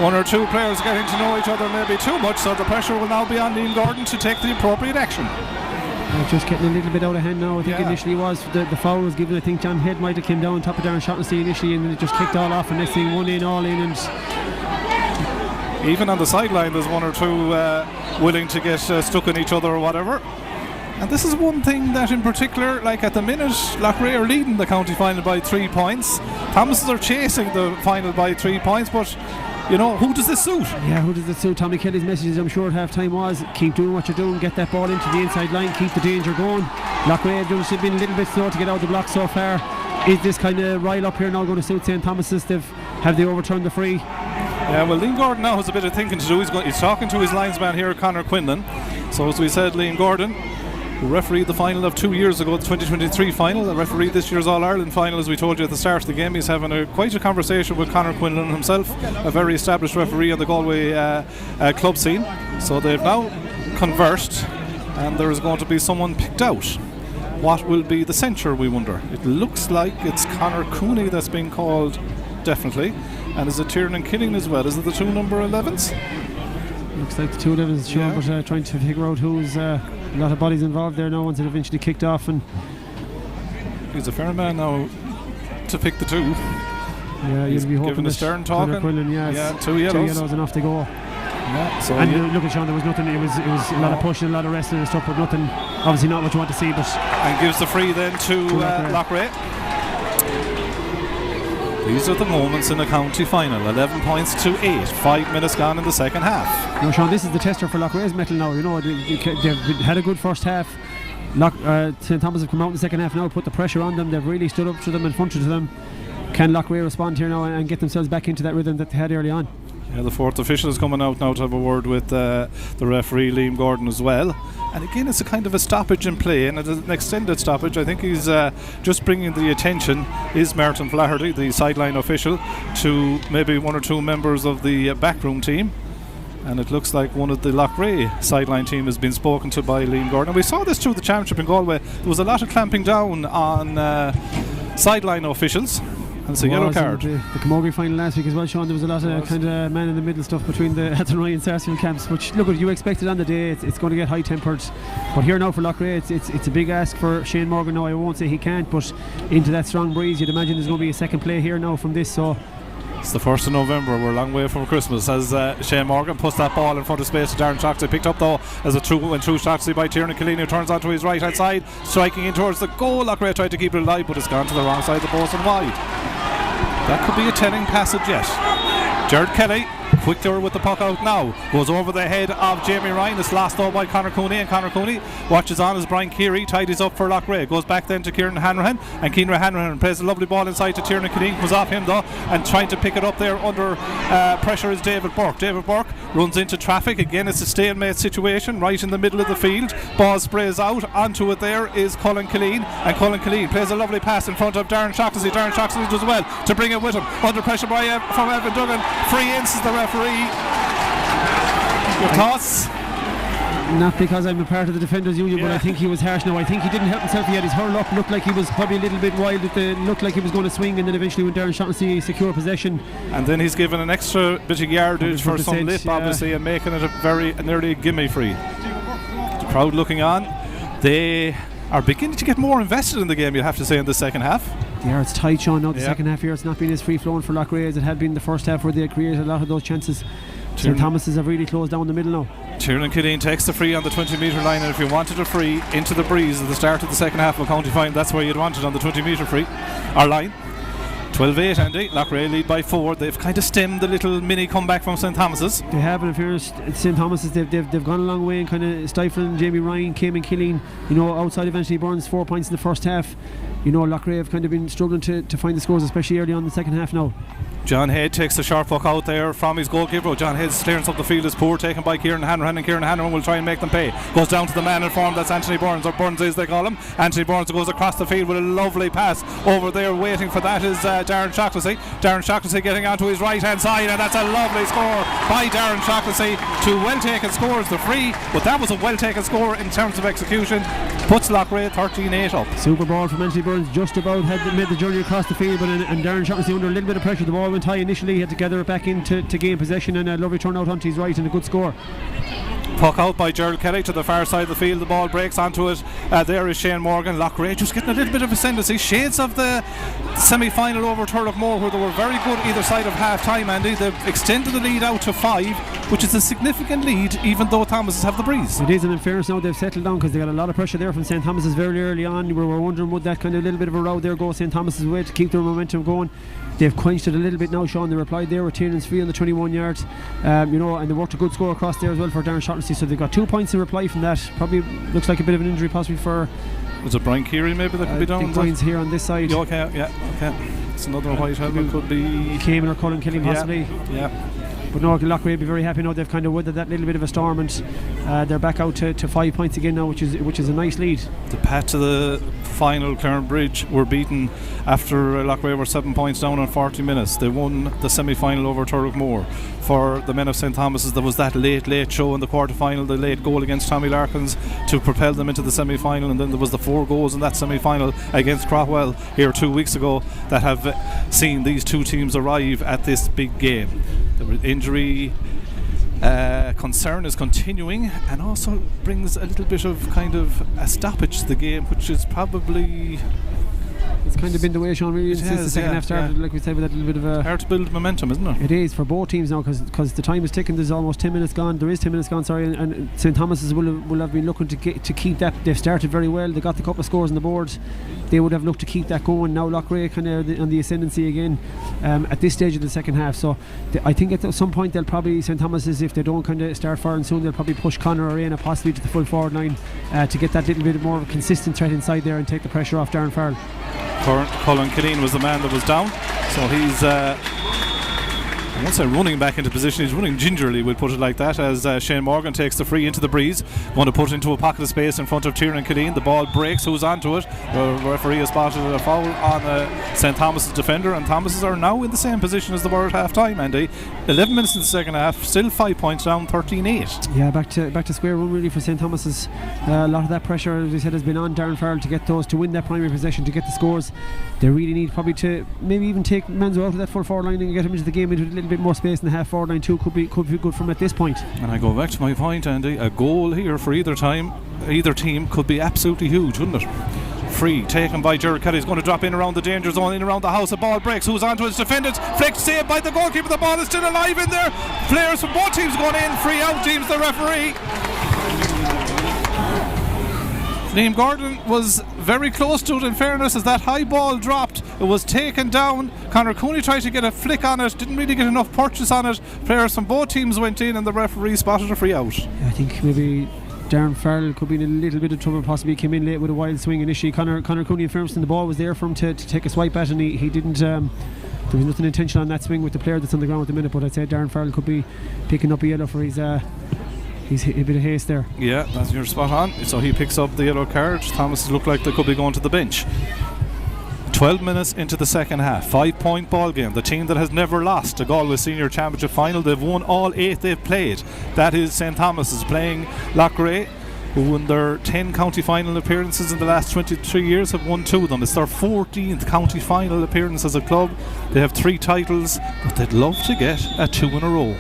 S12: One or two players getting to know each other maybe too much, so the pressure will now be on Liam Gordon to take the appropriate action.
S13: Just getting a little bit out of hand now. I think initially was the foul was given. I think John Head might have came down on top of Darren Shotton initially, and then it just kicked all off, and next thing one in, all in, and
S12: even on the sideline there's one or two willing to get stuck in each other or whatever. And this is one thing that in particular, like at the minute, Loughrea are leading the county final by 3 points. Thomases are chasing the final by 3 points, but you know, who does this suit?
S13: Yeah, who does it suit? Tommy Kelly's messages, I'm sure, at half time was keep doing what you're doing, get that ball into the inside line, keep the danger going. Loughrea have been a little bit slow to get out the block so far. Is this kind of rile up here now going to suit St Thomas's? Have they overturned the free?
S12: Yeah, well, Liam Gordon now has a bit of thinking to do. He's talking to his linesman here, Conor Quinlan. So as we said, Liam Gordon, who refereed the final of 2 years ago, the 2023 final, and refereed this year's All-Ireland final, as we told you at the start of the game. He's having quite a conversation with Conor Quinlan himself, a very established referee on the Galway club scene. So they've now conversed, and there is going to be someone picked out. What will be the censure, we wonder? It looks like it's Conor Cooney that's being called, definitely. And is it Tiernan Killing as well? Is it the two number 11s?
S13: Looks like the two 11s, sure, yeah. But trying to figure out who's a lot of bodies involved there now once it eventually kicked off. And
S12: he's a fair man now to pick the two.
S13: Yeah, you'll be hoping
S12: that Stern talking.
S13: Quillen,
S12: yeah, two yellows
S13: enough to go.
S12: Yeah, so
S13: and look at Sean, there was nothing. It was a lot of pushing, a lot of wrestling and stuff, but nothing. Obviously, not what you want to see. But
S12: and gives the free then to Loughrea. These are the moments in the county final. 11 points to 8. 5 minutes gone in the second half.
S13: No, Sean, this is the tester for Loughrea's mettle now. You know, they've had a good first half. St Thomas have come out in the second half now, put the pressure on them. They've really stood up to them and fronted to them. Can Loughrea respond here now and get themselves back into that rhythm that they had early on?
S12: Yeah, the fourth official is coming out now to have a word with the referee, Liam Gordon, as well. And again, it's a kind of a stoppage in play, and it's an extended stoppage. I think he's just bringing the attention, is Martin Flaherty, the sideline official, to maybe one or two members of the backroom team. And it looks like one of the Loughrea sideline team has been spoken to by Liam Gordon. And we saw this through the championship in Galway. There was a lot of clamping down on sideline officials. And it's a yellow card.
S13: The Camogie final last week as well, Sean, there was a lot of kind of man in the middle stuff between the Athenry and Sarsfield camps, which, look, you expected on the day. It's going to get high tempered, but here now for Loughrea, it's a big ask for Shane Morgan. Now I won't say he can't, but into that strong breeze, you'd imagine there's going to be a second play here now from this. So
S12: It's the 1st of November, we're a long way from Christmas as Shane Morgan puts that ball in front of space to Darren Shoxley, picked up though as a went through Shoxley by Tiernan Killeen, who turns onto his right hand side, striking in towards the goal. Loughrea tried to keep it alive, but it's gone to the wrong side of the post and wide. That could be a telling passage yet. Jared Kelly quicker with the puck out now, goes over the head of Jamie Ryan. It's lost though by Conor Cooney, and Conor Cooney watches on as Brian Keary tidies up for Loughrea, goes back then to Kieran Hanrahan, and Kieran Hanrahan plays a lovely ball inside to Tiernan Killeen, comes off him though, and trying to pick it up there under pressure is David Burke. David Burke runs into traffic again. It's a stalemate situation right in the middle of the field. Ball sprays out, onto it there is Colin Killeen, and Colin Killeen plays a lovely pass in front of Darren Shoxley. Darren Shoxley does well to bring it with him, under pressure by from Evan Duggan. Free in, says the referee. Your thoughts?
S13: Not because I'm a part of the defenders union, but I think he was harsh now. I think he didn't help himself. He had his hurl up, looked like he was probably a little bit wild. It looked like he was going to swing, and then eventually when Darren Shoxley secure possession,
S12: and then he's given an extra bit of yardage for some lip, obviously, and making it nearly a gimme free. The crowd looking on. They are beginning to get more invested in the game, you have to say, in the second half.
S13: Yeah, it's tight, Sean. Now the second half here, it's not been as free flowing for Loughrea as it had been the first half, where they had created a lot of those chances. St Thomas's have really closed down the middle now.
S12: Tiernan Killeen takes the free on the 20-metre line, and if you wanted a free into the breeze at the start of the second half of a county final, that's where you'd want it, on the 20-metre free or line. 12-8, Andy. Loughrea lead by 4. They've kind of stemmed the little mini comeback from St Thomas's.
S13: They have, and in fairness, St Thomas's, they've gone a long way in kind of stifling Jamie Ryan, Cayman Killeen, outside of Anthony Burns, 4 points in the first half. Loughrea have kind of been struggling to find the scores, especially early on in the second half now.
S12: John Head takes the sharp puck out there from his goalkeeper. John Head's clearance up the field is poor, taken by Kieran Hanrahan, and Kieran Hanrahan will try and make them pay. Goes down to the man in form, that's Anthony Burns, or Burns as they call him. Anthony Burns goes across the field with a lovely pass. Over there waiting for that is Darren Shoxley. Darren Shoxley getting onto his right hand side, and that's a lovely score by Darren Shoxley. 2 well taken scores, the free, but that was a well taken score in terms of execution. Puts Loughrea 13-8 up.
S13: Super ball from Anthony Burns, just about had made the journey across the field, and Darren Shoxley under a little bit of pressure. The ball went high initially, he had to gather it back in to gain possession, and a lovely turn out onto his right and a good score.
S12: Puck out by Gerald Kelly to the far side of the field. The ball breaks onto it. There is Shane Morgan. Loughrea just getting a little bit of ascendancy. Shades of the semi-final over Turlough where they were very good either side of half-time, Andy. They've extended the lead out to 5, which is a significant lead, even though Thomas's have the breeze.
S13: It is, and in fairness now they've settled down, because they got a lot of pressure there from St Thomas's very early on. We were wondering, would that kind of little bit of a row there go St Thomas's way to keep their momentum going. They've quenched it a little bit now, Sean. They replied there with Tiernan's free on the 21 yards, and they worked a good score across there as well for Darren Shoxley. So they've got 2 points in reply from that. Probably looks like a bit of an injury possibly for...
S12: Was it Brian Keary maybe that could be down?
S13: I think Brian's here on this side.
S12: Okay. It's another white helmet, could be...
S13: Cayman or Colin Killeen possibly.
S12: Yeah.
S13: But no, Loughrea will be very happy now. They've kind of weathered that little bit of a storm, and they're back out to 5 points again now, which is a nice lead.
S12: The path to the final, Clare Bridge, were beaten after Loughrea were 7 points down in 40 minutes. They won the semi-final over Turlough. For the men of St Thomas's, there was that late show in the quarter-final, the late goal against Tommy Larkins to propel them into the semi-final, and then there was the 4 goals in that semi-final against Craughwell here 2 weeks ago that have seen these two teams arrive at this big game. The injury concern is continuing, and also brings a little bit of kind of a stoppage to the game, which is probably...
S13: It's kind of been the way, Sean, really, since the second half started, like we said, with that little bit of a...
S12: Hard to build momentum, isn't it?
S13: It is, for both teams now, because the time is ticking. There's almost 10 minutes gone. There is 10 minutes gone, sorry, and St Thomas's will have been looking to keep that. They've started very well. They got the couple of scores on the board. They would have looked to keep that going. Now Loughrea kind of on the ascendancy again at this stage of the second half. So I think at some point they'll probably, St Thomas's, if they don't kind of start firing soon, they'll probably push Conor Arena possibly to the full forward line to get that little bit more of a consistent threat inside there and take the pressure off Darren Farrell.
S12: Colin Killeen was the man that was down, so he's I won't say running back into position, he's running gingerly, we'll put it like that, as Shane Morgan takes the free into the breeze, going to put it into a pocket of space in front of Tiernan Killeen. The ball breaks, who's onto it? The referee has spotted a foul on St Thomas's defender, and Thomas's are now in the same position as they were at half time, Andy. 11 minutes in the second half, still 5 points down, 13-8.
S13: Yeah, back to square one really for St Thomas's. A lot of that pressure, as we said, has been on Darren Farrell to win that primary possession, to get the scores. They really need probably to maybe even take Manzo out of that full forward line and get him into the game into a little bit more space in the half forward line too. Could be good from at this point.
S12: And I go back to my point, Andy, a goal here for either team could be absolutely huge, wouldn't it? free taken by Gerard Kelly. He's going to drop in around the danger zone, in around the house. The ball breaks. Who's onto his defendant? Flicked, saved by the goalkeeper. The ball is still alive in there. Players from both teams going in. Free out teams the referee. Liam Gordon was very close to it, in fairness, as that high ball dropped. It was taken down. Conor Cooney tried to get a flick on it, didn't really get enough purchase on it. Players from both teams went in and the referee spotted a free out.
S13: I think maybe Darren Farrell could be in a little bit of trouble, possibly came in late with a wild swing initially. Conor Cooney, in fairness, the ball was there for him to take a swipe at, and he didn't. There was nothing intentional on that swing with the player that's on the ground at the minute, but I'd say Darren Farrell could be picking up a yellow for his a bit of haste there.
S12: Yeah, that's your spot on. So he picks up the yellow card. Thomas looked like they could be going to the bench. 12 minutes into the second half, 5-point ball game. The team that has never lost a Galway Senior Championship final, they've won all 8 they've played. That is St. Thomas's playing Loughrea, who in their 10 county final appearances in the last 23 years have won 2 of them. It's their 14th county final appearance as a club. They have 3 titles, but they'd love to get a 2 in a row.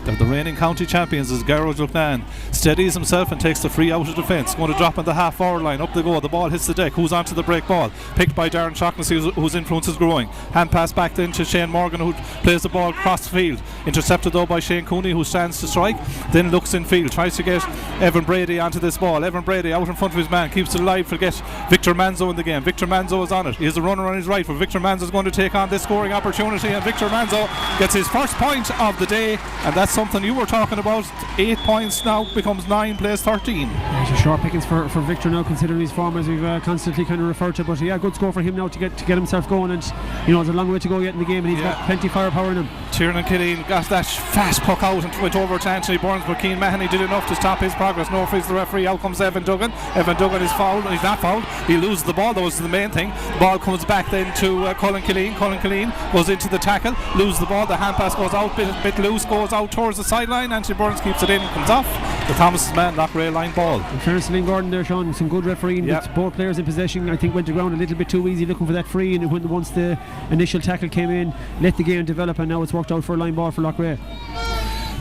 S12: They're the reigning county champions as Garrod Loughnan steadies himself and takes the free out of defence. Going to drop in the half-forward line. Up they go. The ball hits the deck. Who's onto the break ball? Picked by Darren Shaughnessy, whose influence is growing. Hand pass back then to Shane Morgan, who plays the ball cross field. Intercepted though by Shane Cooney, who stands to strike. Then looks in field. Tries to get Evan Brady onto this ball. Evan Brady out in front of his man. Keeps it alive. Forget Victor Manzo in the game. Victor Manzo is on it. He has a runner on his right, but Victor Manzo is going to take on this scoring opportunity, and Victor Manzo gets his first point of the day, and that's something you were talking about. 8 points now becomes 9, plays 13.
S13: It's a short pickings for Victor now, considering his form, as we've constantly kind of referred to. But yeah, good score for him now to get himself going, and there's a long way to go yet in the game, and he's got plenty of firepower in him.
S12: Tiernan Killeen got that fast puck out and went over to Anthony Burns, but Keane Mahoney did enough to stop his progress. No frees the referee. Out comes Evan Duggan. Evan Duggan is fouled. He's not fouled. He loses the ball. That was the main thing. The ball comes back then to Colin Killeen. Colin Killeen goes into the tackle, loses the ball. The hand pass goes out, bit loose, goes out towards the sideline. Anthony Burns keeps it in, comes off. The Thomas's man, Loughrea line ball.
S13: In fairness to Liam Gordon there, Sean, some good refereeing. With both players in possession. I think went to ground a little bit too easy, looking for that free, and once the initial tackle came in, let the game develop, and now it's worked out for a line ball for Loughrea.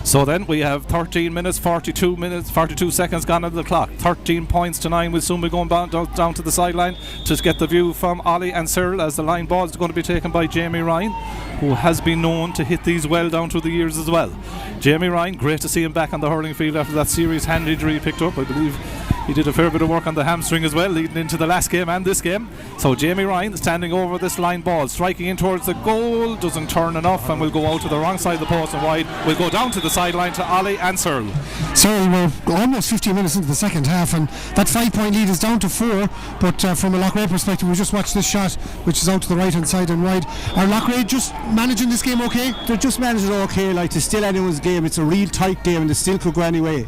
S12: So then we have 13 minutes, 42 seconds gone on the clock. 13 points to 9. We'll soon be going down to the sideline to get the view from Ollie and Cyril, as the line ball is going to be taken by Jamie Ryan, who has been known to hit these well down through the years as well. Jamie Ryan, great to see him back on the hurling field after that serious hand injury he picked up. I believe he did a fair bit of work on the hamstring as well, leading into the last game and this game. So Jamie Ryan standing over this line ball, striking in towards the goal, doesn't turn enough, and will go out to the wrong side of the post and wide. We'll go down to the sideline to Ollie and Cyril.
S7: Cyril, we're almost 15 minutes into the second half, and that 5-point lead is down to 4, but from a Loughrea perspective, we just watched this shot, which is out to the right hand side and wide. Are Loughrea just managing this game okay?
S8: They're just managing it okay, like it's still anyone's game. It's a real tight game, and it still could go any way.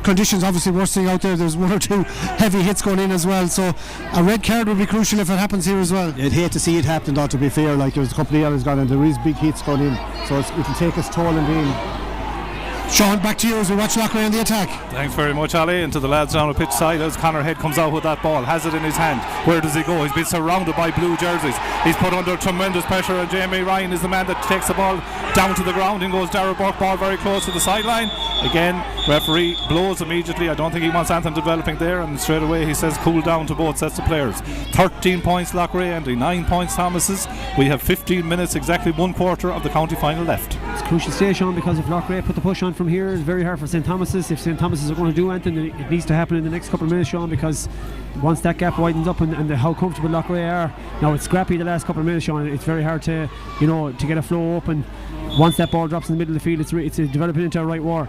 S7: Conditions obviously worsening out there. There's 1 or 2 heavy hits going in as well, so a red card would be crucial if it happens here as well.
S8: I'd hate to see it happen, though, to be fair. Like, there's a couple of yellows gone and there is big hits going in, so it'll take its toll in the end.
S7: Sean, back to you as we watch Loughrea in the attack.
S12: Thanks very much, Ali, and to the lads down the pitch side as Conor Head comes out with that ball, has it in his hand. Where does he go? He's been surrounded by blue jerseys. He's put under tremendous pressure, and Jamie Ryan is the man that takes the ball down to the ground, and goes Darragh Burke, ball very close to the sideline. Again, referee blows immediately. I don't think he wants anything developing there, and straight away he says cool down to both sets of players. 13 points Loughrea and 9 points Thomas's. We have 15 minutes, exactly 1/4 of the county final left.
S13: It's a crucial stage, Sean, because if Loughrea put the push on from here, it's very hard for St. Thomas's. If St. Thomas's are going to do anything, it needs to happen in the next couple of minutes, Sean, because once that gap widens up and how comfortable Loughrea are, now it's scrappy the last couple of minutes, Sean. It's very hard to get a flow open. Once that ball drops in the middle of the field, it's developing into a right war.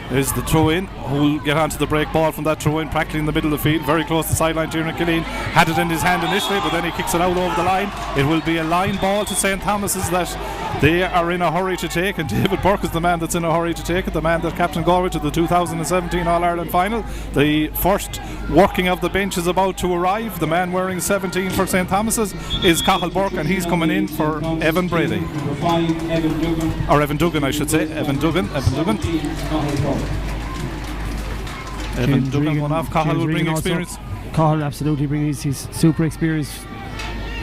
S12: There's the throw in, who'll get onto the break ball from that throw in, practically in the middle of the field, very close to the sideline. Tiernan Killeen had it in his hand initially, but then he kicks it out over the line. It will be a line ball to St. Thomas's that they are in a hurry to take, and David Burke is the man that's in a hurry to take it, the man that captained Galway to the 2017 All-Ireland final. The first working of the bench is about to arrive. The man wearing 17 for St. Thomas's is Cathal Burke, and he's coming in for Evan Brady. Or Evan Duggan, I should say. Evan Duggan. Evan Duggan going off. Cathal will bring experience.
S13: Cathal absolutely brings his super experience.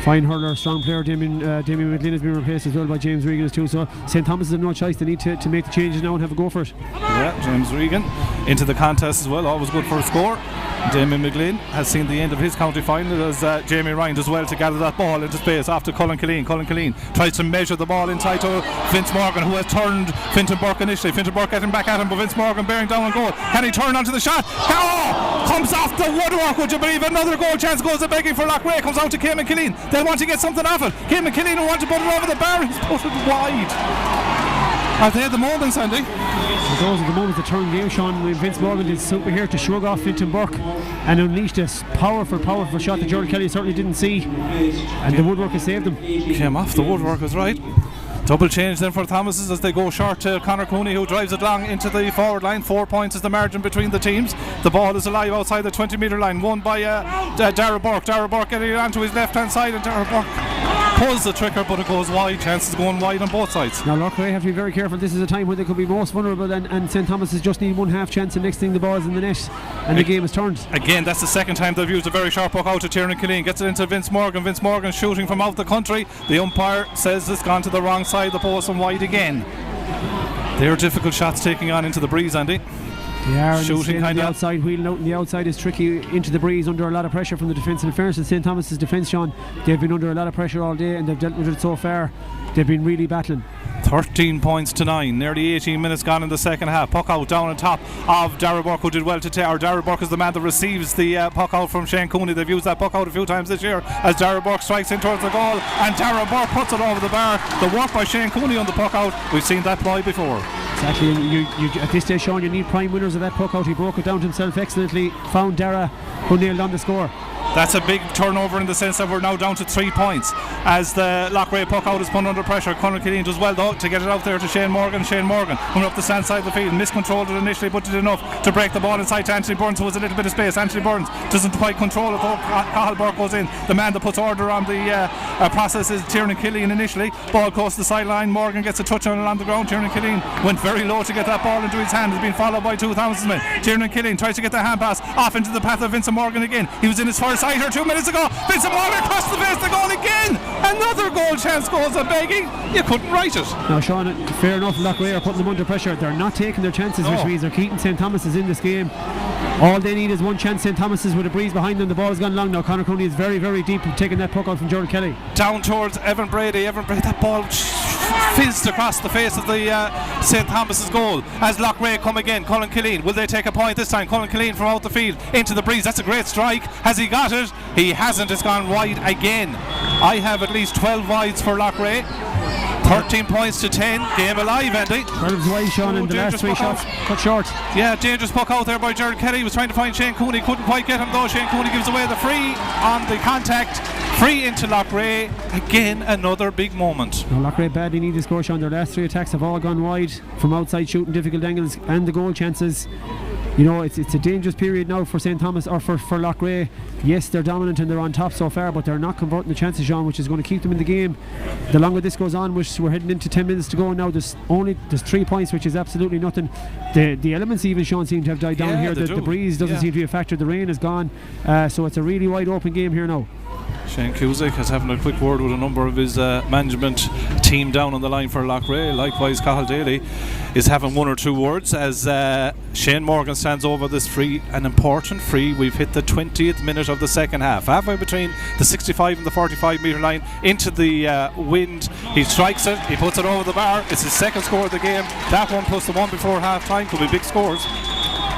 S13: Fine hurler, strong player. Damien McLean has been replaced as well by James Regan too. So St. Thomas have no choice. They need to make the changes now and have a go for it.
S12: Yeah, James Regan into the contest as well. Always good for a score. Damien McLean has seen the end of his county final as Jamie Ryan does well to gather that ball into space after Colin Killeen. Colin Killeen tries to measure the ball inside to Vince Morgan, who has turned Fintan Burke initially. Fintan Burke getting back at him, but Vince Morgan bearing down on goal. Can he turn onto the shot? Oh! Comes off the woodwork, would you believe? Another goal chance goes to begging for Loughrea. Comes out to Cayman Killeen. They'll want to get something off it. Cayman Killeen will want to put it over the bar. He's put it wide. Are they the moments, Andy?
S13: Those are the moments that turn game, Sean. Vince Morgan did super here to shrug off Fintan Burke and unleash this powerful shot that Gerald Kelly certainly didn't see, and the woodwork has saved them.
S12: Came off the woodwork, was right. Double change then for Thomases as they go short to Conor Cooney, who drives it long into the forward line. 4 points is the margin between the teams. The ball is alive outside the 20-metre line, won by Darragh Burke. Darragh Burke getting it onto his left hand side, and Darragh Burke pulls the trigger, but it goes wide. Chances going wide on both sides.
S13: Now Loughrea have to be very careful. This is a time when they could be most vulnerable, and St. Thomas's just need one half chance, and next thing the ball is in the net and the game is turned.
S12: Again, that's the second time they've used a very sharp puck out to Tiernan Killeen. Gets it into Vince Morgan. Vince Morgan shooting from out the country. The umpire says it's gone to the wrong side of the post and wide again. They're difficult shots taking on into the breeze, Andy.
S13: They are
S12: shooting
S13: kind of the outside, wheeling out, and the outside is tricky into the breeze under a lot of pressure from the defence. And in fairness to St. Thomas's defence, Sean, they've been under a lot of pressure all day and they've dealt with it so far. They've been really battling.
S12: 13 points to 9, nearly 18 minutes gone in the second half. Puck out down on top of Darragh Burke, who did well to tear. Darragh Burke is the man that receives the puck out from Shane Cooney. They've used that puck out a few times this year as Darragh Burke strikes in towards the goal, and Darragh Burke puts it over the bar. The work by Shane Cooney on the puck out, we've seen that ploy before.
S13: Exactly, you at this stage, Sean, you need prime winners of that puck out. He broke it down to himself excellently, found Darragh, who nailed on the score.
S12: That's a big turnover in the sense that we're now down to 3 points as the Loughrea puck out is put under pressure. Conor Killeen does well though to get it out there to Shane Morgan. Shane Morgan coming up the stand side of the field, miscontrolled it initially, but did enough to break the ball inside to Anthony Burns, who has a little bit of space. Anthony Burns doesn't quite control it though. Cathal Burke goes in. The man that puts order on the process is Tiernan Killeen initially. Ball goes to the sideline. Morgan gets a touch on it on the ground. Tiernan Killeen went very low to get that ball into his hand. Has been followed by 2,000 men. Tiernan Killeen tries to get the hand pass off into the path of Vincent Morgan again. He was in his first sight 2 minutes ago. Vincent Morgan across the face, the goal again. Another goal chance goes on begging. You couldn't write it.
S13: Now Sean, fair enough, Loughrea are putting them under pressure. They're not taking their chances, which means they're keeping St. Thomas's in this game. All they need is one chance. St. Thomas's with a breeze behind them. The ball's gone long now. Conor Cooney is very, very deep, taking that puck out from Gerald Kelly.
S12: Down towards Evan Brady. That ball fizzed across the face of the St. Thomas's goal as Loughrea come again. Colin Killeen, will they take a point this time? Colin Killeen from out the field into the breeze. That's a great strike. Has he got it? He hasn't. It's gone wide again. I have at least 12 wides for Loughrea. 13 points to 10. Game alive, Andy.
S13: 12 wide, Sean, and the last 3 shots cut short.
S12: Yeah, dangerous puck out there by Gerald Kelly. He was trying to find Shane Cooney. Couldn't quite get him though. Shane Cooney gives away the free on the contact. Free into Loughrea. Again, another big moment.
S13: Now Loughrea badly need to score, Sean. Their last 3 attacks have all gone wide from outside, shooting difficult angles, and the goal chances. You know, it's a dangerous period now for St. Thomas, or for Loughrea. Yes, they're dominant and they're on top so far, but they're not converting the chances, Sean, which is going to keep them in the game. The longer this goes on, which we're heading into 10 minutes to go now, there's 3 points, which is absolutely nothing. The elements even, Sean, seem to have died down here. The breeze doesn't seem to be a factor. The rain is gone, so it's a really wide open game here now.
S12: Shane Cusack is having a quick word with a number of his management team down on the line for Loughrea. Likewise, Cathal Daly is having 1 or 2 words as Shane Morgan stands over this free, an important free. We've hit the 20th minute of the second half, halfway between the 65 and the 45 metre line, into the wind. He strikes it, he puts it over the bar. It's his second score of the game. That one plus the one before half time could be big scores.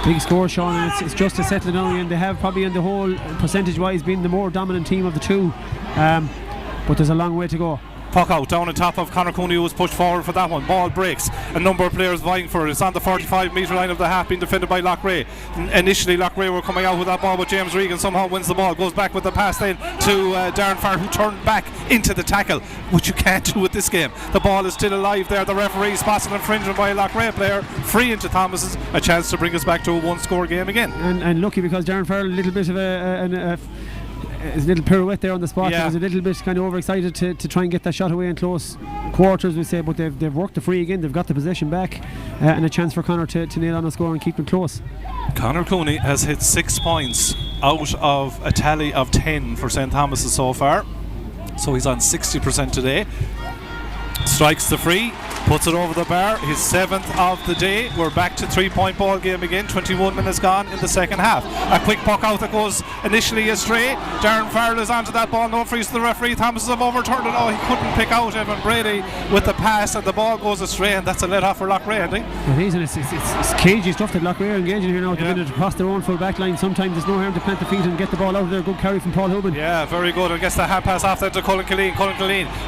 S13: Big score, Sean, and it's just to settle down, and they have probably in the whole percentage wise been the more dominant team of the two, but there's a long way to go.
S12: Puck out down on top of Conor Cooney, who was pushed forward for that one. Ball breaks. A number of players vying for it. It's on the 45 metre line of the half, being defended by Loughrea. Initially Loughrea were coming out with that ball, but James Regan somehow wins the ball, goes back with the pass then to Darren Farr, who turned back into the tackle, which you can't do with this game. The ball is still alive there. The referee spots an infringement by a Loughrea player, free into Thomas's, a chance to bring us back to a 1-score game again.
S13: And lucky, because Darren Farr, a little bit of a little pirouette there on the spot. He was a little bit kind of overexcited to try and get that shot away in close quarters, we say, but they've worked the free again. They've got the possession back, and a chance for Conor to nail on a score and keep them close.
S12: Conor Cooney has hit 6 points out of a tally of 10 for St. Thomas's so far. So he's on 60% today. Strikes the free, puts it over the bar, his 7th of the day. We're back to 3-point ball game again, 21 minutes gone in the second half. A quick puck out that goes initially astray. Darren Farrell is onto that ball, no freeze to the referee. Thomas have overturned it. Oh, he couldn't pick out Evan Brady with the pass, and the ball goes astray, and that's a let off for Loughrea, Andy.
S13: It is, and it's cagey stuff that Loughrea are engaging here now at the minute across their own full back line. Sometimes there's no harm to plant the feet and get the ball out of there. Good carry from Paul Hubin.
S12: Yeah, very good. And gets the half pass off there to Colin Killeen.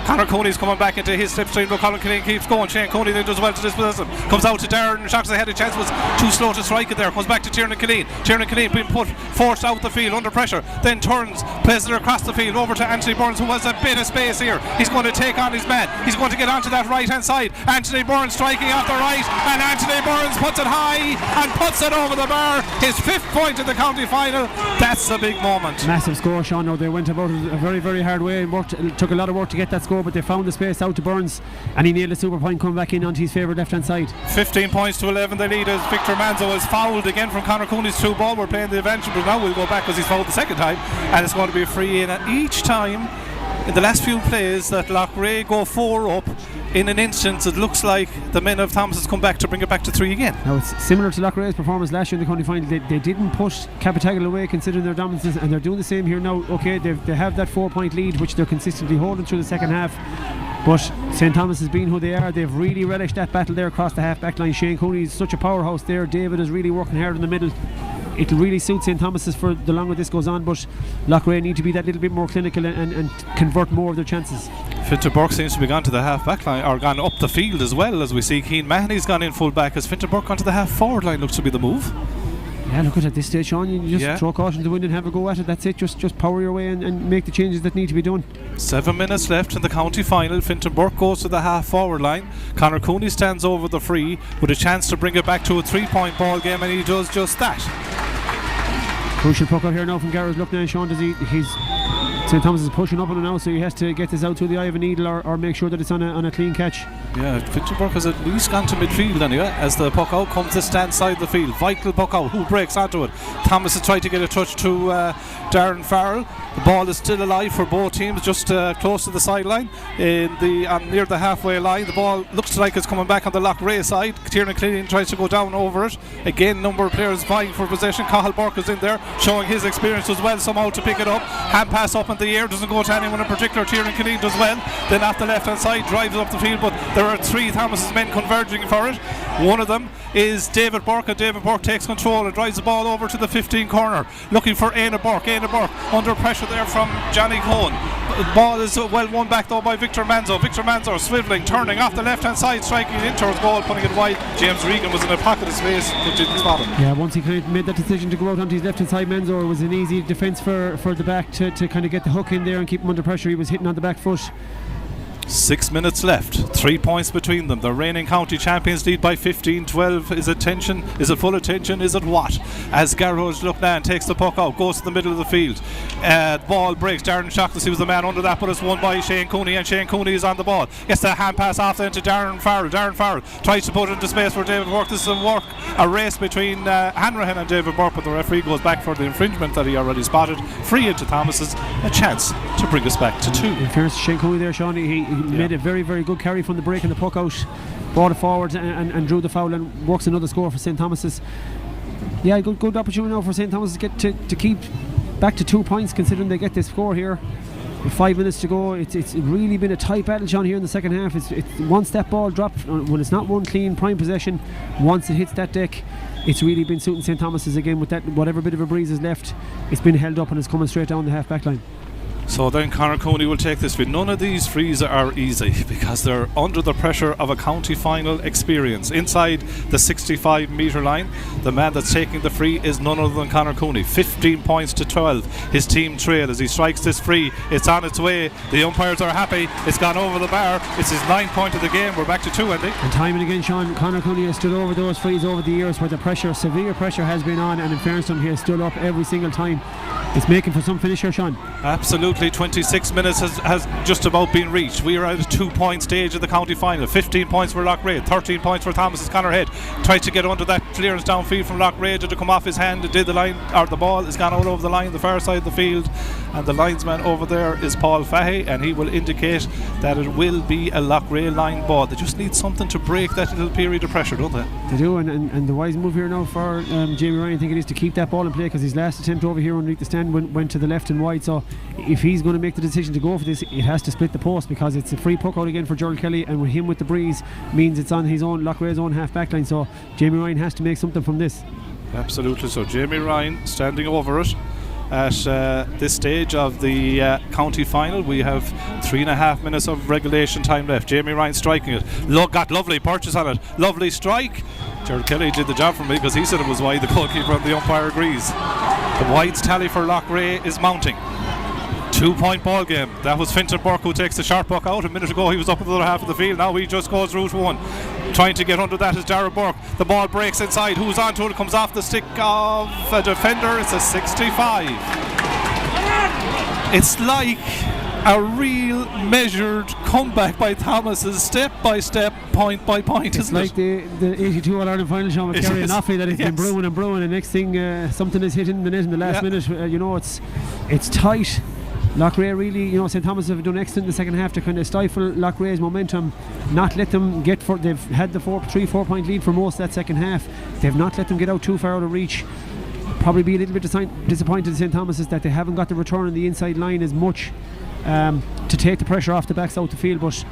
S12: Conor Cooney's coming back into his slipstream, but Colin Killeen keeps going. Shane Cooney then does well to dispossess him. Comes out to Darren Shocks ahead. A chance was too slow to strike it there. Comes back to Tiernan Killeen. Tiernan Killeen being forced out the field under pressure. Then turns, plays it across the field over to Anthony Burns, who has a bit of space here. He's going to take on his man. He's going to get onto that right hand side. Anthony Burns striking off the right, and Anthony Burns puts it high and puts it over the bar. His 5th point in the county final. That's a big moment.
S13: Massive score, Sean. Now they went about it a very, very hard way and worked. It took a lot of work to get that score, but they found the space out to Burns, and he nailed a super point coming back in onto his favourite left hand side.
S12: 15 points to 11 they lead as Victor Manzo is fouled again from Conor Cooney's through ball. We're playing the advantage, but now we'll go back because he's fouled the second time, and it's going to be a free in. And each time in the last few plays that Loughrea go 4 up, in an instance it looks like the men of Thomas has come back to bring it back to 3 again.
S13: Now it's similar to Loughrea's performance last year in the county final. They didn't push Capitagle away considering their dominance, and they're doing the same here now. Okay, they have that 4-point lead which they're consistently holding through the second half, but St Thomas has been who they are. They've really relished that battle there across the half back line. Shane Cooney is such a powerhouse there. David is really working hard in the middle. It'll really suit St Thomas's for the longer this goes on, but Loughrea need to be that little bit more clinical and convert more of their chances.
S12: Fintan Burke seems to be gone to the half back line, or gone up the field as well, as we see Keane Mahoney's gone in full back. As Fintan Burke gone to the half forward line, looks to be the move.
S13: Yeah, look at this stage, Sean. You just throw caution to the wind and have a go at it. That's it. Just power your way and make the changes that need to be done.
S12: 7 minutes left in the county final. Fintan Burke goes to the half forward line. Conor Cooney stands over the free with a chance to bring it back to a 3-point ball game, and he does just that.
S13: Crucial puck out here now from Gareth. Look now, Sean, he's St Thomas is pushing up on it now, so he has to get this out through the eye of a needle or make sure that it's on a clean catch.
S12: Yeah, Fintan Burke has at least gone to midfield anyway, as the puck out comes to stand side the field. Vital puck out, who breaks onto it. Thomas has tried to get a touch to Darren Farrell. The ball is still alive for both teams, just close to the sideline near the halfway line. The ball looks like it's coming back on the Loughrea side. Tiernan Killeen tries to go down over it. Again, number of players vying for possession. Cathal Burke is in there, showing his experience as well somehow to pick it up. Hand pass up in the air, doesn't go to anyone in particular. Tiernan Killeen does well. Then off the left hand side, drives up the field, but there are 3 Thomas's men converging for it. One of them is David Burke, and David Burke takes control and drives the ball over to the 15 corner, looking for Éanna Burke. Éanna Burke under pressure there from Johnny Cohen. The ball is well won back though by Victor Manzo. Victor Manzo swivelling, turning off the left hand side, striking it in towards goal, putting it wide. James Regan was in a pocket of space but didn't spot him.
S13: Yeah, once he kind of made that decision to go out onto his left hand side, Manzo, it was an easy defence for the back to kind of get the hook in there and keep him under pressure. He was hitting on the back foot.
S12: 6 minutes left, 3 points between them. The reigning county champions lead by 15-12. Is it tension? Is it full of tension? Is it what? As Garrod Lucknan takes the puck out, goes to the middle of the field. Ball breaks. Darren Shaughnessy was the man under that, but it's won by Shane Cooney, and Shane Cooney is on the ball. Gets the hand pass off then to Darren Farrell. Darren Farrell tries to put it into space for David Burke. This is a race between Hanrahan and David Burke, but the referee goes back for the infringement that he already spotted. Free into Thomas's, a chance to bring us back to 2.
S13: In fairness to Shane Cooney there, Sean, he made a very, very good carry from the break and the puck out, brought it forward and drew the foul and works another score for St Thomas's. Yeah, good opportunity now for St Thomas to get to keep back to 2 points, considering they get this score here with 5 minutes to go. It's really been a tight battle, John, here in the second half. It's one step ball drop when it's not one clean prime possession. Once it hits that deck, it's really been suiting St Thomas's again with that whatever bit of a breeze is left. It's been held up and it's coming straight down the half back line.
S12: So then Conor Cooney will take this free. None of these frees are easy because they're under the pressure of a county final experience. Inside the 65 metre line, the man that's taking the free is none other than Conor Cooney. 15 points to 12. His team trail as he strikes this free. It's on its way. The umpires are happy. It's gone over the bar. It's his 9th point of the game. We're back to 2, Andy.
S13: And time and again, Sean, Conor Cooney has stood over those frees over the years where the pressure, severe pressure, has been on, and in fairness to him, he has stood up every single time. It's making for some finish here, Sean.
S12: Absolutely. 26 minutes has just about been reached. We are at a 2-point stage of the county final. 15 points for Loughrea, 13 points for Thomas's. Conor Head tried to get under that clearance downfield from Loughrea to come off his hand. It did the line, or the ball has gone out over the line, the far side of the field, and the linesman over there is Paul Fahey, and he will indicate that it will be a Loughrea line ball. They just need something to break that little period of pressure, don't they?
S13: They do, and the wise move here now for Jamie Ryan, I think it is to keep that ball in play, because his last attempt over here underneath the stand went to the left and wide. So if he's going to make the decision to go for this, it has to split the post, because it's a free puck out again for Gerald Kelly, and with him with the breeze means it's on his own, Loughrea's own half back line. So Jamie Ryan has to make something from this.
S12: Absolutely. So Jamie Ryan standing over it at this stage of the county final. We have 3.5 minutes of regulation time left. Jamie Ryan striking it. Got lovely purchase on it. Lovely strike. Gerald Kelly did the job for me because he said it was wide. The goalkeeper and the umpire agrees. The wides tally for Loughrea is mounting. 2-point ball game. That was Fintan Burke who takes the short puck out. A minute ago he was up in the other half of the field. Now he just goes route one. Trying to get under that is Darragh Burke. The ball breaks inside. Who's onto it? Comes off the stick of a defender. It's a 65. It's like a real measured comeback by Thomas's, step by step, point by point.
S13: It's like the 82 All-Ireland final, Sean, with Kerry and Offey, that it's been brewing and brewing, and next thing something is hitting the net in the last minute. It's tight. Loughrea really, St. Thomas have done excellent in the second half to kind of stifle Loughrea's momentum, not let them get for. They've had the 3-4 point lead for most of that second half. They've not let them get out too far out of reach. Probably be a little bit disappointed in St. Thomas is that they haven't got the return on the inside line as much to take the pressure off the backs out the field. But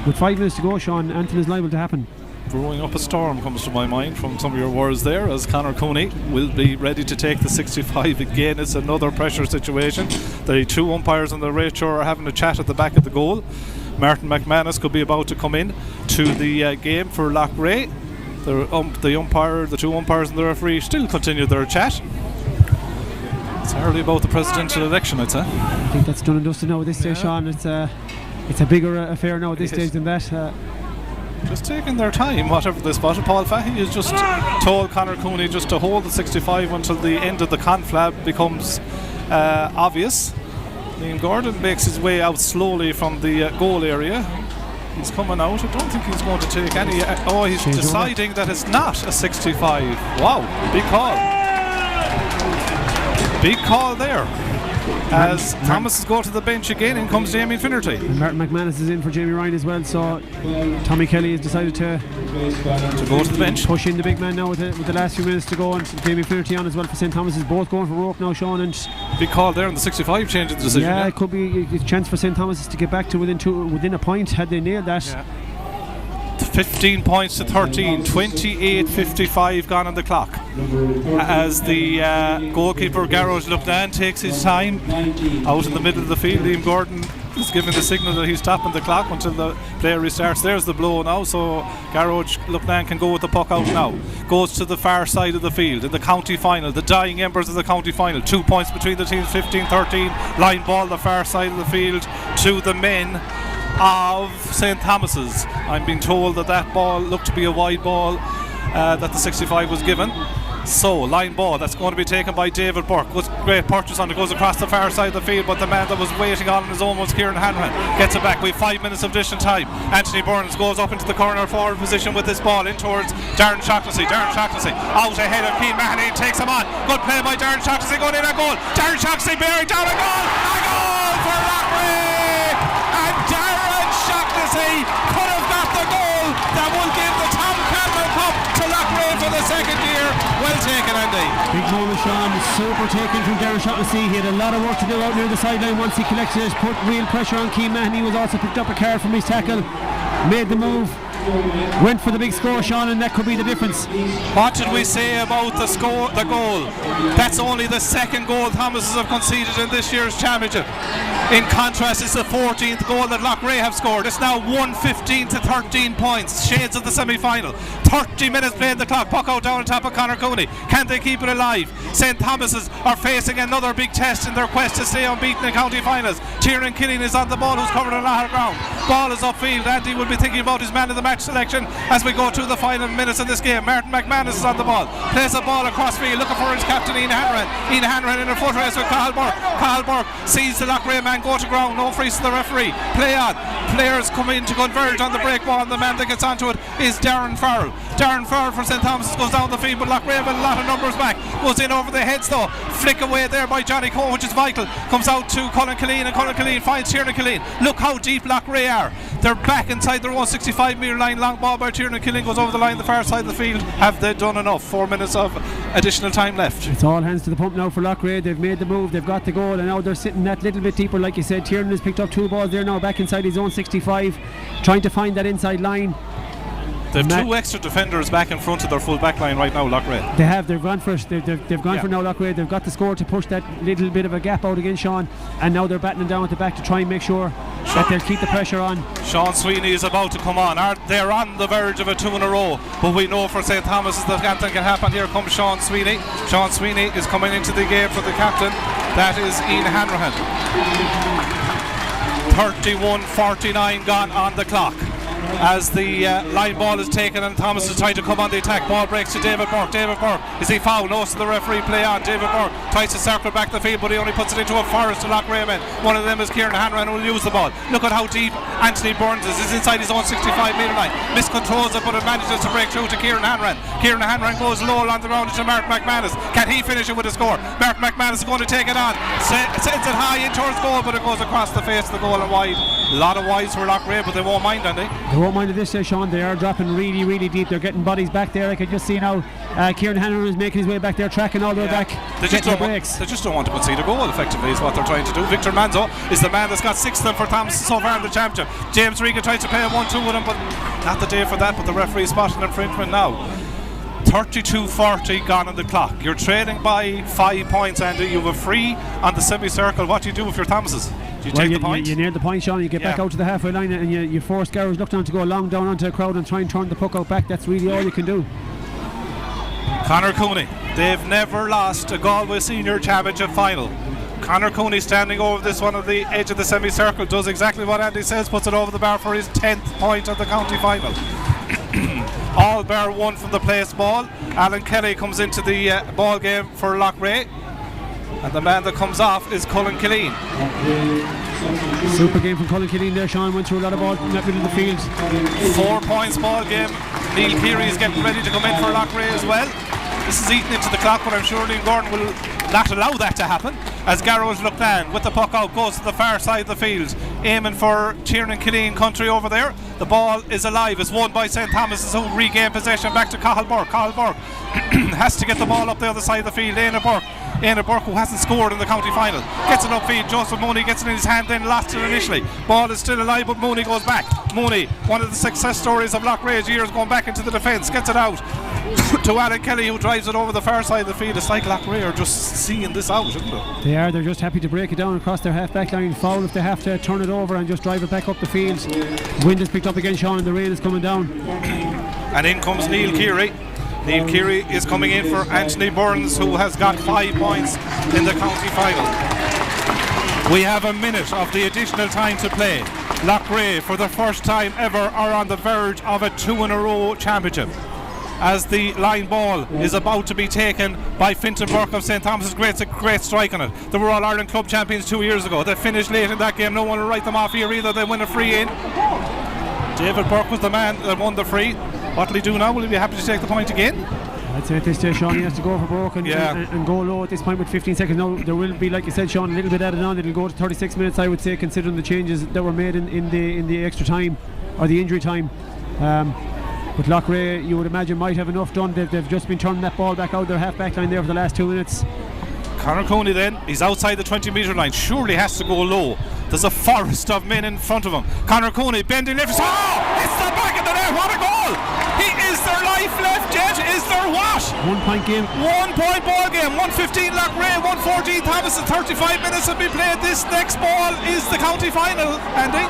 S13: with 5 minutes to go, Sean, anything is liable to happen.
S12: Brewing up a storm comes to my mind from some of your words there, as Conor Cooney will be ready to take the 65 again. It's another pressure situation. The two umpires on the right shore are having a chat at the back of the goal. Martin McManus could be about to come in to the game for Loughrea. The two umpires and the referee still continue their chat. It's hardly about the presidential election, I'd say.
S13: I think that's done and dusted now at this stage, Sean. It's a bigger affair now at this stage than that.
S12: Just taking their time, whatever they spotted. Paul Fahey has just told Conor Cooney just to hold the 65 until the end of the conflab becomes obvious. Liam Gordon makes his way out slowly from the goal area. He's coming out. I don't think he's going to take any. He's deciding that it's not a 65. Wow, big call. Big call there. As Thomas go to the bench again, in comes Damien Finnerty.
S13: And Martin McManus is in for Jamie Ryan as well, so Tommy Kelly has decided to
S12: go to the bench,
S13: push in the big man now with the last few minutes to go, and Damien Finnerty on as well for St. Thomas is both going for rope now, Sean. And
S12: big call there on the 65, changing the decision.
S13: Yeah, it could be a chance for St. Thomas to get back to within a point had they nailed that.
S12: Yeah. 15 points to 13, 28:55 gone on the clock. As the goalkeeper Garrod Lupnan takes his time out in the middle of the field, Liam Gordon is giving the signal that he's stopping the clock until the player restarts. There's the blow now, so Garrod Lupnan can go with the puck out now. Goes to the far side of the field in the county final, the dying embers of the county final. 2 points between the teams, 15-13. Line ball the far side of the field to the men of St. Thomas's. I'm being told that ball looked to be a wide ball that the 65 was given. So line ball that's going to be taken by David Burke. Great purchase on it, goes across the far side of the field, but the man that was waiting on his own was Kieran Hanrahan. Gets it back. We have 5 minutes of additional time. Anthony Burns goes up into the corner forward position with this ball in towards Darren Shaughnessy. Out ahead of Keane Mahoney, takes him on. Good play by Darren Shaughnessy, going in a goal. Darren Shaughnessy bearing down a goal for Loughrea, and Darren Shaughnessy could have got the goal that will give the Tom Campbell Cup to Loughrea for the second year. Well taken, Andy.
S13: Big moment, Sean. Super taken from Darren Shaughnessy. He had a lot of work to do out near the sideline once he collected it, put real pressure on Keane Mahoney. He was also picked up a card from his tackle, made the move, went for the big score, Sean, and that could be the difference.
S12: What did we say about the goal? That's only the second goal Thomas have conceded in this year's championship. In contrast, it's the 14th goal that Loughrea have scored. It's now 1-15 to 13 points. Shades of the semi-final. 30 minutes played the clock. Puck out down on top of Conor Cooney. Can they keep it alive? St. Thomas's are facing another big test in their quest to stay unbeaten in county finals. Tiernan Killeen is on the ball, who's covered a lot of ground. Ball is upfield. Andy will be thinking about his man of the match match selection as we go through the final minutes of this game. Martin McManus is on the ball, plays the ball across field, looking for his captain Ian Hanrahan. Ian Hanrahan in a foot race with Cathal Burke. Cathal Burke sees the Loughrea man go to ground, no freeze to the referee. Play on. Players come in to converge on the break ball, and the man that gets onto it is Darren Farrell. Darren Farrell for St Thomas goes down the field, but Loughrea have a lot of numbers back. Goes in over the heads though. Flick away there by Johnny Coe, which is vital. Comes out to Colin Killeen, and Colin Killeen finds Tiernan Killeen. Look how deep Loughrea are. They're back inside their own 65 metre line. Long ball by Tiernan Killeen goes over the line, the far side of the field. Have they done enough? 4 minutes of additional time left.
S13: It's all hands to the pump now for Loughrea. They've made the move, they've got the goal, and now they're sitting that little bit deeper. Like you said, Tiernan has picked up 2 balls there now, back inside his own 65, trying to find that inside line.
S12: They've 2 extra defenders back in front of their full back line right now, Loughrea.
S13: They've gone for it. They've gone for now, Loughrea. They've got the score to push that little bit of a gap out again, Sean, and now they're battening down at the back to try and make sure that they'll keep the pressure on.
S12: Sean Sweeney is about to come on. They're on the verge of a 2 in a row, but we know for St Thomas that anything can happen. Here comes Sean Sweeney. Sean Sweeney is coming into the game for the captain. That is Ian Hanrahan. 31:49 gone on the clock as the line ball is taken, and Thomas is trying to come on the attack. Ball breaks to David Burke. David Burke, is he fouled? No, so the referee play on. David Burke tries to circle back the field, but he only puts it into a forest to Loughrea men. One of them is Kieran Hanrahan, who will use the ball. Look at how deep Anthony Burns is. He's inside his own 65 metre line. Miscontrols it, but it manages to break through to Kieran Hanrahan. Kieran Hanrahan goes low along the ground to Mark McManus. Can he finish it with a score? Mark McManus is going to take it on. Sends it high in towards goal, but it goes across the face of the goal and wide. A lot of wides for Loughrea, but they won't mind, don't they?
S13: They won't mind at this stage, Sean. They are dropping really, really deep. They're getting bodies back there. I can just see now Kieran Hanrahan is making his way back there, tracking all the way back.
S12: They just don't want to concede a goal, effectively, is what they're trying to do. Victor Manzo is the man that's got 6 of them for Thomas so far in the championship. James Regan tries to play a 1-2 with him, but not the day for that. But the referee spotted an infringement now. 32:40 gone on the clock. You're trailing by 5 points, Andy. You have a free on the semicircle. What do you do if you're Thomas's? Do you take the point?
S13: You near the point, Sean. You get back out to the halfway line, and you force Garrows look down to go long down onto a crowd and try and turn the puck out back. That's really all you can do.
S12: Conor Cooney. They've never lost a Galway Senior Championship final. Conor Cooney standing over this one at the edge of the semicircle, does exactly what Andy says, puts it over the bar for his 10th point of the county final. All bar one from the place ball. Alan Kelly comes into the ball game for Loughrea, and the man that comes off is Colin Killeen.
S13: Super game from Colin Killeen there, Sean. Went through a lot of ball in that middle of the field.
S12: 4 points ball game. Neil Keary is getting ready to come in for Loughrea as well. This is eating into the clock, but I'm sure Liam Gordon will not allow that to happen, as Garrows look down with the puck out, goes to the far side of the field, aiming for Tiernan Killeen country over there. The ball is alive. It's won by St Thomas, who regain possession back to Cathal Burke. Cathal Burke has to get the ball up the other side of the field. Éanna Burke, who hasn't scored in the county final, gets it upfield. Joseph Mooney gets it in his hand, then lost it initially. Ball is still alive, but Mooney goes back. Mooney, one of the success stories of Loughrea's years, going back into the defence, gets it out to Alan Kelly, who drives it over the far side of the field. It's like Loughrea are just seeing this out, isn't it?
S13: They are. They're just happy to break it down across their half-back line. Foul if they have to turn it over and just drive it back up the field. Wind is picked up again, Sean, and the rain is coming down.
S12: And in comes Neil Keary. Neil Keary is coming in for Anthony Burns, who has got 5 points in the county final. We have a minute of the additional time to play. Loughrea, for the first time ever, are on the verge of a 2 in a row championship, as the line ball is about to be taken by Fintan Burke of St Thomas'. Great strike on it. They were All-Ireland Club champions 2 years ago. They finished late in that game. No one will write them off here either. They win a free in. David Burke was the man that won the free. What will he do now? Will he be happy to take the point again?
S13: I'd say at this stage, Sean, he has to go for broke and go low at this point with 15 seconds. Now there will be, like you said, Sean, a little bit added on. It'll go to 36 minutes, I would say, considering the changes that were made in the extra time or the injury time. But Loughrea, you would imagine, might have enough done. They've just been turning that ball back out their half-back line there for the last 2 minutes.
S12: Conor Cooney then, he's outside the 20 metre line, surely has to go low. There's a forest of men in front of him. Conor Cooney bending left. Oh! It's the back of the net. What a goal! Is there life left yet? Is there what?
S13: 1 point game.
S12: 1 point ball game. 1:15 Loughrea, 1:14 Thomas, and 35 minutes have been played. This next ball is the county final, Andy.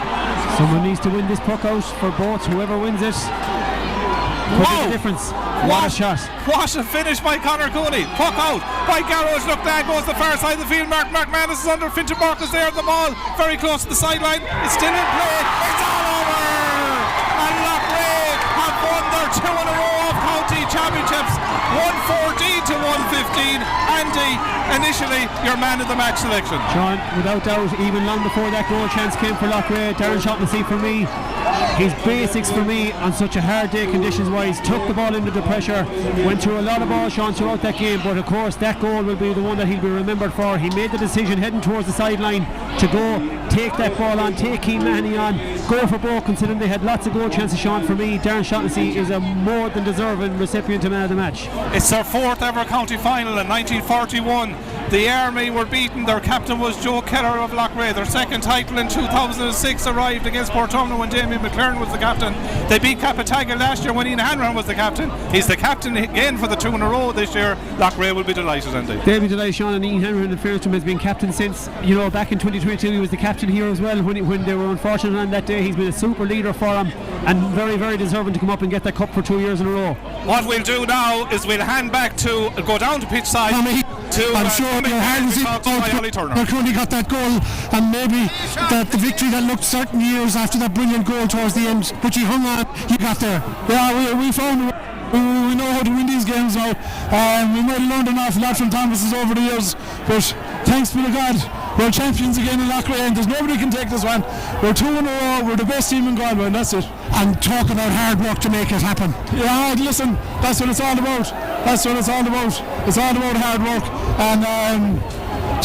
S13: Someone needs to win this puck out for both. Whoever wins it could be the difference. What a shot.
S12: What a finish by Conor Cooney. Puck out by Garrows. Look, there goes the far side of the field. Mark McManus is under. Fintan Burke is there at the ball, very close to the sideline. It's still in play. It's all over. And Loughrea 15. Andy, initially your man of the match selection.
S13: Sean, without doubt, even long before that goal chance came for Loughrea, Darren Shaughnessy for me, his basics for me on such a hard day conditions wise, took the ball into the pressure, went through a lot of balls, Sean, throughout that game, but of course that goal will be the one that he'll be remembered for. He made the decision heading towards the sideline to go take that ball on, take Keane Mahoney on, go for broke, considering they had lots of goal chances. Sean, for me, Darren Shaughnessy is a more than deserving recipient of man of the match.
S12: It's their 4th ever county final in 1941. The Army were beaten. Their captain was Joe Keller of Loughrea. Their second title in 2006 arrived against Portumna when Damien McLaren was the captain. They beat Capataga last year when Ian Hanrahan was the captain. He's the captain again for the 2 in a row this year. Loughrea will be delighted, Andy.
S13: They'll be delighted, Sean, and Ian Hanrahan, in fairness to him, has been captain since, back in 2022 he was the captain here as well when they were unfortunate on that day. He's been a super leader for them and very, very deserving to come up and get that cup for 2 years in a row.
S12: What we'll do now is we'll hand back to go down to pitch side
S15: I'm sure your hands Cody got that goal, and maybe that the victory that looked certain years after that brilliant goal towards the end, but you hung on, you got there. Yeah, we found we know how to win these games now. We might have learned an awful lot from Thomas's over the years, but thanks be to God, we're champions again in Loughrea, and there's nobody can take this one. We're 2 in a row, we're the best team in Galway, and that's it. And talk about hard work to make it happen. Yeah, listen, that's what it's all about. That's what it's all about. It's all about hard work, and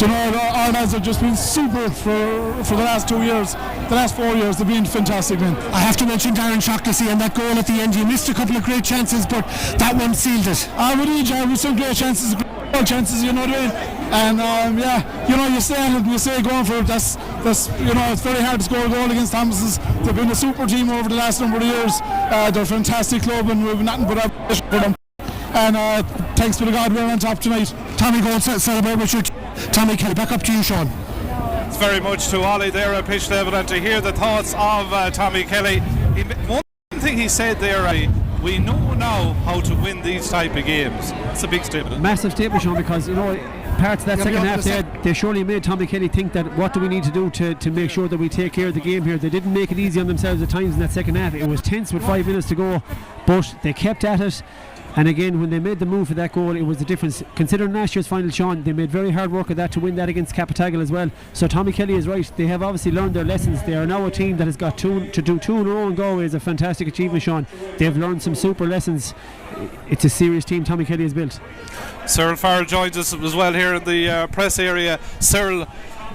S15: our lads have just been super for the last 2 years. The last 4 years, they've been fantastic, man. I have to mention Darren Shaughnessy and that goal at the end. You missed a couple of great chances, but that one sealed it. With some great chances, you know what I mean? And you stay going for it. That's it's very hard to score a goal against Thomas's. They've been a super team over the last number of years. They're a fantastic club, and we've nothing but a for them. And thanks be to God, we're on top tonight. Tommy, go and celebrate with you. Tommy Kelly, back up to you, Sean.
S12: It's very much to Ollie there at pitch level, and to hear the thoughts of Tommy Kelly. One thing he said there, we know now how to win these type of games. It's a big statement.
S13: Massive statement, Sean, because parts of that second half they surely made Tommy Kelly think that what do we need to do to make sure that we take care of the game here. They didn't make it easy on themselves at times in that second half. It was tense with 5 minutes to go, but they kept at it. And again, when they made the move for that goal, it was the difference. Considering last year's final, Sean, they made very hard work of that to win that against Capatagal as well. So Tommy Kelly is right. They have obviously learned their lessons. They are now a team that has got to do 2 in a row in Galway is a fantastic achievement, Sean. They've learned some super lessons. It's a serious team Tommy Kelly has built.
S12: Cyril Farrell joins us as well here in the press area. Cyril,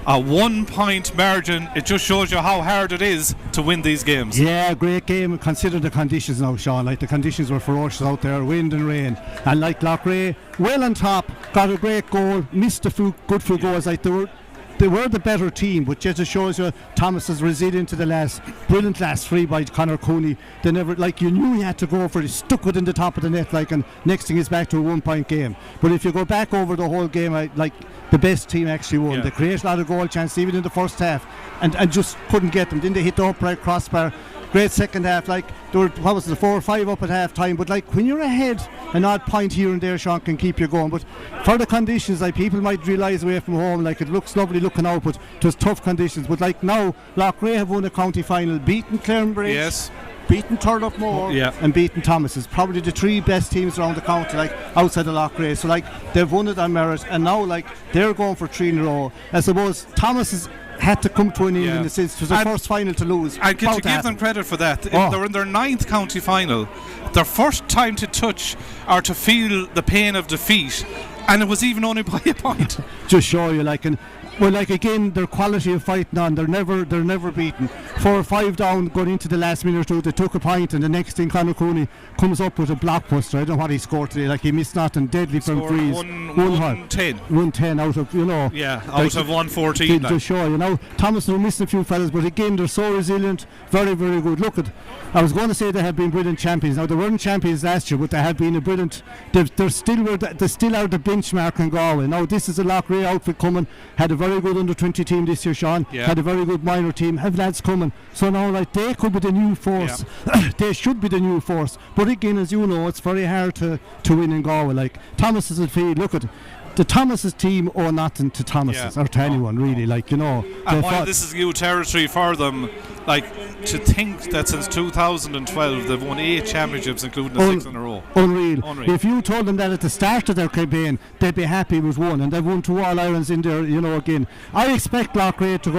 S12: a 1 point margin, it just shows you how hard it is to win these games.
S8: Yeah, great game. Consider the conditions now, Sean. Like, the conditions were ferocious out there, wind and rain. And like Loughrea, well on top, got a great goal, missed a few good goals. Like, they were the better team, but just shows you Thomas is resilient to the last. Brilliant last free by Conor Cooney. They never, you knew he had to go for it. He stuck within the top of the net, and next thing is back to a 1 point game. But if you go back over the whole game, the best team actually won. They created a lot of goal chances even in the first half, and just couldn't get them. Then they hit the upright crossbar. Great second half. There were 4 or 5 up at half time, but when you're ahead, an odd point here and there, Sean, can keep you going. But for the conditions, people might realise away from home, it looks lovely looking out, but it was tough conditions. But now Loughrea have won a county final, beaten Clarenbridge,
S12: yes,
S8: beaten Turlough and beaten Thomas's. Probably the 3 best teams around the county, outside of Loughrea. So they've won it on merit, and now they're going for 3 in a row. I suppose Thomas's had to come to an end in the sense it was their first final to lose.
S12: And can you give them credit for that? They're in their 9th county final, their first time to touch or to feel the pain of defeat, and it was even only by a point.
S8: Just show you, again, their quality of fighting on. They're never beaten. 4 or 5 down going into the last minute or 2. They took a point, and the next thing Conor Cooney comes up with a blockbuster. I don't know what he scored today. He missed nothing, deadly from freeze. 110 out of
S12: out of 114.
S8: To show Thomas were missing a few fellas, but again they're so resilient, very, very good. I was going to say they have been brilliant champions. Now they weren't champions last year, but they have been a brilliant. They still are the benchmark in Galway. Now this is a Loughrea outfit coming. Had a very good under-20 team this year, Sean. Had a very good minor team. Have lads coming. So now they could be the new force. They should be the new force. But again, as you know, it's very hard to win in Galway. Thomas is a field. the Thomas's team owe nothing to Thomas's or to anyone really, like, you know.
S12: And while this is new territory for them, like, to think that since 2012 they've won 8 championships, including a 6 in a row.
S8: Unreal. If you told them that at the start of their campaign, they'd be happy with one, and they've won 2 All-Irelands in there, you know, again. I expect Loughrea to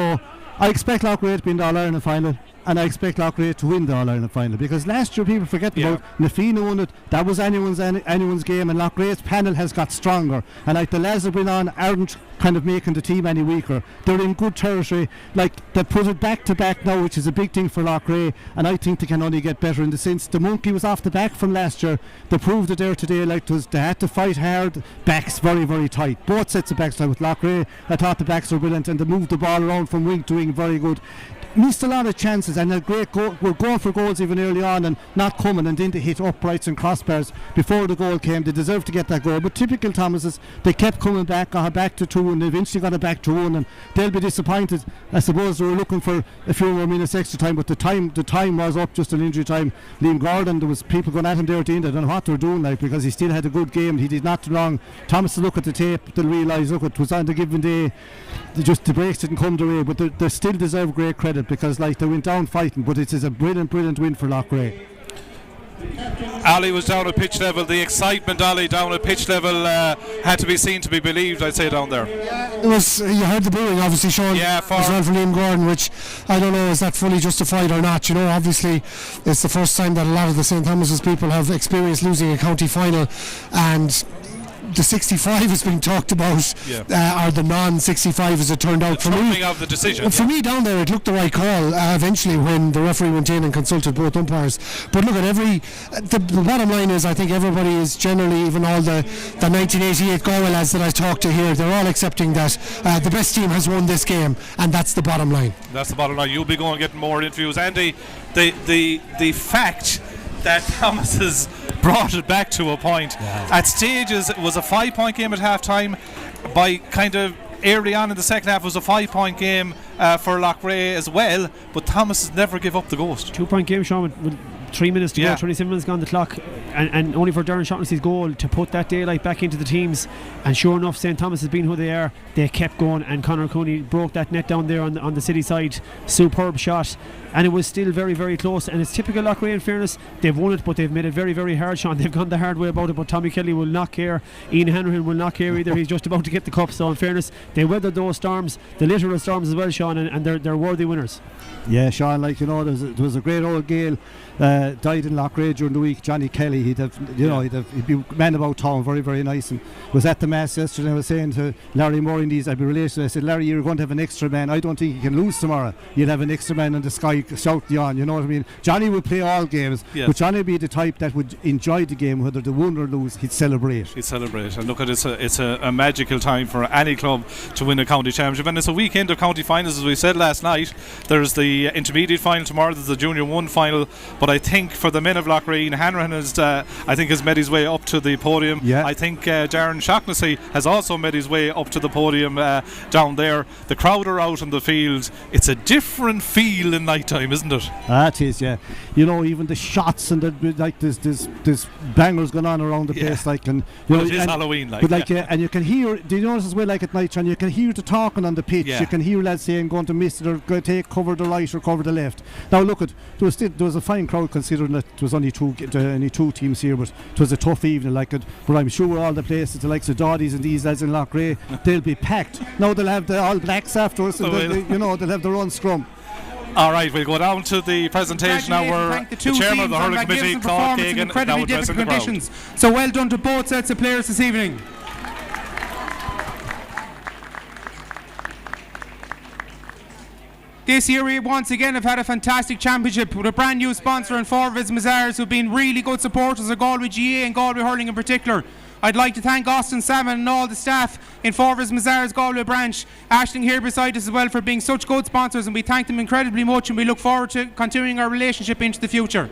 S8: be in the All-Ireland final, and I expect Loughrea to win the All-Ireland final, because last year people forget about Nafina won it. That was anyone's game, and Loughrea's panel has got stronger, and like the lads that been on aren't kind of making the team any weaker. They're in good territory. Like, they put it back to back now, which is a big thing for Loughrea, and I think they can only get better, in the sense the monkey was off the back from last year. They proved it there today. Like, they had to fight hard. Backs very, very tight. Both sets of backs. Like with Loughrea, I thought the backs were brilliant, and they moved the ball around from wing to wing very good. Missed a lot of chances, and a great goal. We're going for goals even early on and not coming, and then they hit uprights and crossbars before the goal came. They deserved to get that goal, but typical Thomas's, they kept coming back, got back to 2, and they eventually got it back to 1, and they'll be disappointed. I suppose they were looking for a few more minutes extra time, but the time was up, just an injury time. Liam Gordon, there was people going at him there at the end. I don't know what they were doing, like, because he still had a good game. He did not wrong. Thomas, look at the tape, they'll realise, look, it was on the given day. Just the breaks didn't come their way, but they still deserve great credit, because like they went down fighting. But it is a brilliant win for Loughrea.
S12: Ali was down at pitch level. The excitement, Ali, down at pitch level had to be seen to be believed, I'd say, down there.
S15: It was, you heard the booing, obviously, Sean, as well for Liam Gordon, which I don't know, is that fully justified or not. You know, obviously it's the first time that a lot of the St. Thomas's people have experienced losing a county final, and the 65 has been talked about, or the non-65 as it turned out. For me,
S12: of the decision,
S15: for me down there, it looked the right call eventually when the referee went in and consulted both umpires. But look at the bottom line is, I think everybody is generally, even all the 1988 Galway lads that I talked to here, they're all accepting that the best team has won this game, and that's the bottom line.
S12: That's the bottom line. You'll be going and getting more interviews. Andy, the fact that Thomas has brought it back to a point. At stages it was a 5-point game at half time. By kind of early on in the second half it was a 5-point game for Loughrea as well, but Thomas has never give up the ghost.
S13: 2-point game, Sean, with 3 minutes to go, 27 minutes gone on the clock, and only for Darren Shaughnessy's goal to put that daylight back into the teams. And sure enough, St. Thomas has been who they are. They kept going, and Conor Cooney broke that net down there on the city side. Superb shot, and it was still very, very close. And it's typical Loughrea, in fairness. They've won it, but they've made it very, very hard, Sean. They've gone the hard way about it, but Tommy Kelly will not care. Ian Hanrahan will not care either. He's just about to get the cup. So in fairness, they weathered those storms, the literal storms as well, Sean, and they're worthy winners.
S8: Yeah, Sean, like, you know, there was a great old Gael died in Loughrea during the week. Johnny Kelly, he'd be man about town, very, very nice, and was at the mass yesterday. I was saying to Larry Moore in these, I'd be related to him, I said, Larry, you're going to have an extra man. I don't think you can lose tomorrow. You'll have an extra man in the sky shouting you on, you know what I mean? Johnny would play all games, but Johnny would be the type that would enjoy the game, whether they won or lose. He'd celebrate.
S12: And look at it, it's a magical time for any club to win a county championship, and it's a weekend of county finals. As we said last night, there's the intermediate final tomorrow, there's the Junior 1 final, but I think for the men of Loughrea, Hanrahan has made his way up to the podium. I think Darren Shaughnessy has also made his way up to the podium down there. The crowd are out on the field. It's a different feel in night time, isn't it?
S8: It is, yeah. You know, even the shots and there's bangers going on around the place, like, and you know,
S12: it is Halloween, like.
S8: But like, and you can hear. Do you notice as well, like at night, John? You can hear the talking on the pitch. You can hear lads saying, "Going to miss it, or going to take cover the right or cover the left." Now look, there was a fine crowd considering that it was only two teams here, but it was a tough evening. Like it, but I'm sure all the places, the likes of Doddy's and these lads in Loughrea, they'll be packed. Now they'll have the All Blacks afterwards, and they'll have their own scrum.
S12: All right, we'll go down to the presentation now where the chairman of the hurling committee, Claude Kagan, now addressing the crowd.
S16: So well done to both sets of players this evening. This year we once again have had a fantastic championship with a brand new sponsor in Forvis Mazars, who've been really good supporters of Galway GA and Galway hurling in particular. I'd like to thank Austin Salmon and all the staff in Forvis Mazars Galway branch, Ashling here beside us as well, for being such good sponsors, and we thank them incredibly much, and we look forward to continuing our relationship into the future.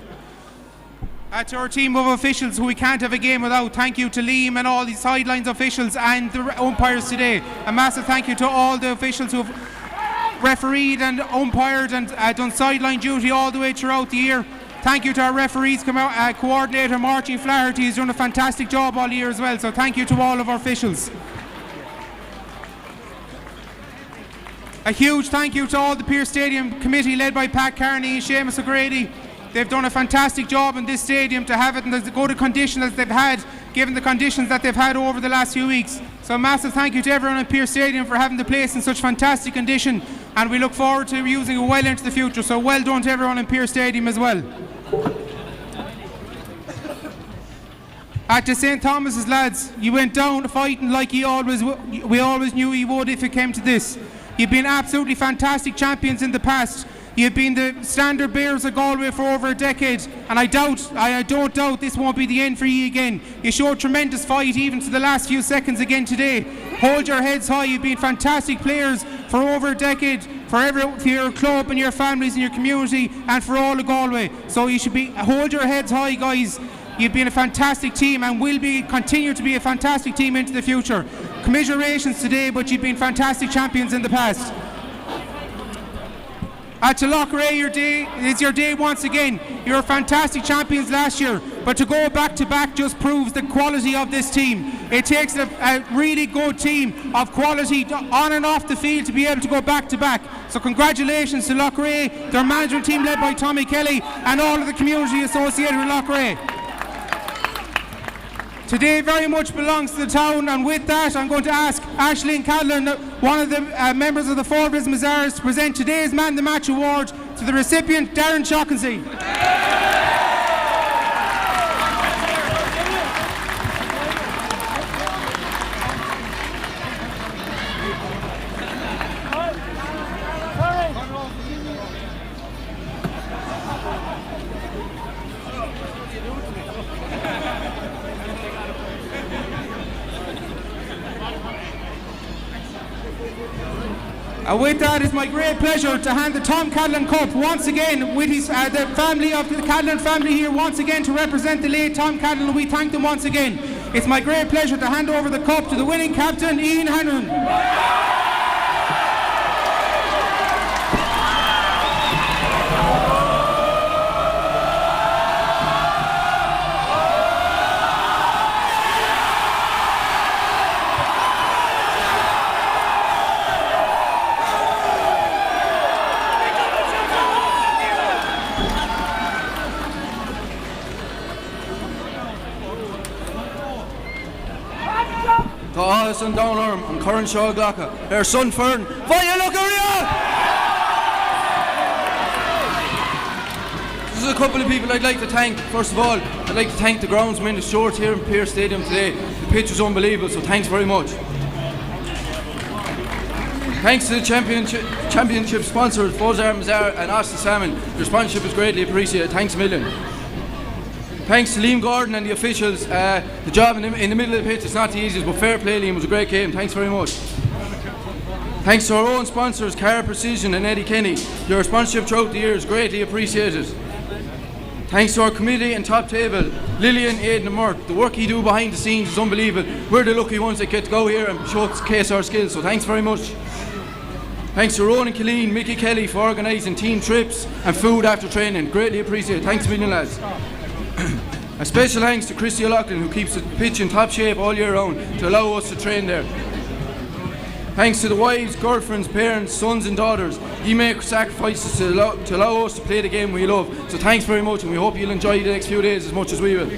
S16: To our team of officials who we can't have a game without, thank you to Liam and all the sidelines officials and the umpires today. A massive thank you to all the officials who have refereed and umpired and done sideline duty all the way throughout the year. Thank you to our referees, coordinator Martin Flaherty, who's done a fantastic job all year as well, so thank you to all of our officials. A huge thank you to all the Pearse Stadium committee led by Pat Carney and Seamus O'Grady. They've done a fantastic job in this stadium to have it in the good condition that they've had, given the conditions that they've had over the last few weeks. So a massive thank you to everyone at Pearse Stadium for having the place in such fantastic condition, and we look forward to using it well into the future. So well done to everyone in Pearse Stadium as well. At the St. Thomas's, lads, you went down fighting like we always knew you would if it came to this. You've been absolutely fantastic champions in the past. You've been the standard bearers of Galway for over a decade, and I don't doubt this won't be the end for you again. You showed tremendous fight even to the last few seconds again today. Hold your heads high. You've been fantastic players for over a decade, for your club and your families and your community, and for all of Galway. So you should hold your heads high, guys. You've been a fantastic team and will continue to be a fantastic team into the future. Commiserations today, but you've been fantastic champions in the past. At Loughrea, it's your day once again. You were fantastic champions last year, but to go back to back just proves the quality of this team. It takes a really good team of quality on and off the field to be able to go back to back. So congratulations to Loughrea, their management team led by Tommy Kelly, and all of the community associated with Loughrea. Today very much belongs to the town, and with that I'm going to ask Aisling Cadlan, one of the members of the Forvis Mazars, to present today's Man of the Match award to the recipient, Darren Shaughnessy. And with that, it's my great pleasure to hand the Tom Cadlan Cup once again with his, the family of the Cadlan family here once again to represent the late Tom Cadlan, and we thank them once again. It's my great pleasure to hand over the cup to the winning captain, Ian Hanron.
S17: To Áthas an Downarm and Curran Shaw Glacha, their son Fern, Vaya Loughrea! There's a couple of people I'd like to thank. First of all, I'd like to thank the groundsman, the stewards here in Pearse Stadium today. The pitch was unbelievable, so thanks very much. Thanks to the championship sponsors, Mazars and Austin Salmon. Their sponsorship is greatly appreciated. Thanks a million. Thanks to Liam Gordon and the officials. The job in the middle of the pitch is not the easiest, but fair play, Liam. It was a great game. Thanks very much. Thanks to our own sponsors, Cara Precision and Eddie Kenny. Your sponsorship throughout the year is greatly appreciated. Thanks to our committee and top table, Lillian, Aidan and Mark. The work you do behind the scenes is unbelievable. We're the lucky ones that get to go here and showcase our skills, so thanks very much. Thanks to Ronan Killeen, Mickey Kelly for organising team trips and food after training. Greatly appreciated. Thanks a million, lads. A special thanks to Christy O'Loughlin, who keeps the pitch in top shape all year round to allow us to train there. Thanks to the wives, girlfriends, parents, sons and daughters. You make sacrifices to allow us to play the game we love. So thanks very much, and we hope you'll enjoy the next few days as much as we will.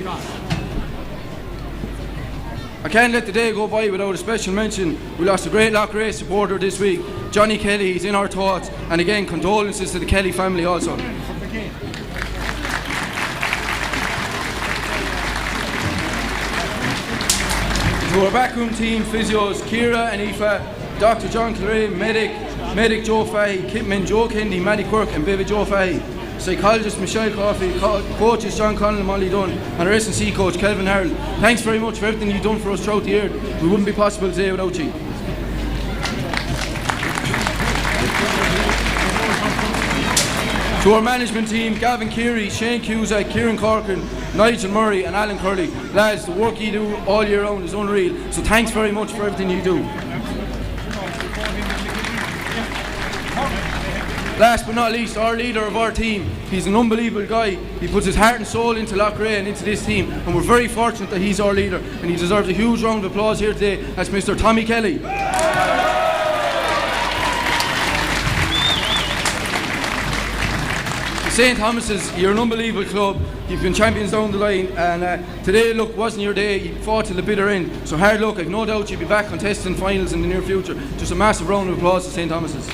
S17: I can't let the day go by without a special mention. We lost a great Loughrea supporter this week, Johnny Kelly. He's in our thoughts, and again condolences to the Kelly family also. To our backroom team, physios, Ciara and Aoife, Dr. John Clare, medic Joe Fahey, kitman Joe Kendi, Maddie Quirk and Baby Joe Fahey, psychologist Michelle Coffey, coaches John Connell and Molly Dunn, and our S&C coach Kelvin Harold. Thanks very much for everything you've done for us throughout the year. We wouldn't be possible today without you. To our management team, Gavin Keary, Shane Cusack, Kieran Corcoran, Nigel Murray and Alan Curley. Lads, the work you do all year round is unreal, so thanks very much for everything you do. Last but not least, our leader of our team. He's an unbelievable guy. He puts his heart and soul into Loughrea and into this team, and we're very fortunate that he's our leader, and he deserves a huge round of applause here today. That's Mr. Tommy Kelly. St. Thomas's, you're an unbelievable club. You've been champions down the line, and today, look, wasn't your day. You fought till the bitter end. So hard luck. I've no doubt you'll be back contesting finals in the near future. Just a massive round of applause to St. Thomas's.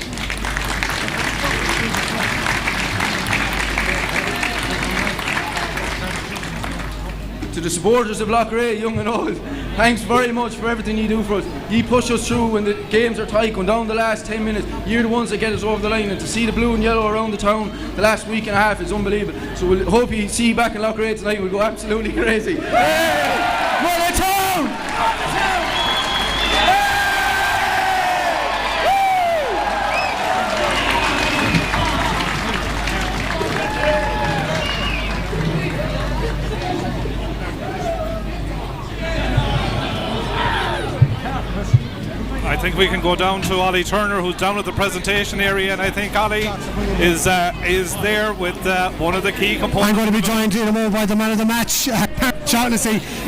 S17: To the supporters of Loughrea, young and old, thanks very much for everything you do for us. You push us through when the games are tight, going down the last 10 minutes. You're the ones that get us over the line, and to see the blue and yellow around the town the last week and a half is unbelievable. So we'll hope you see you back in Loughrea tonight. We'll go absolutely crazy. Hey! What a town!
S12: I think we can go down to Ollie Turner, who's down at the presentation area, and I think Ollie is there with one of the key components.
S15: I'm going to be joined in a moment by the man of the match, Charlotte.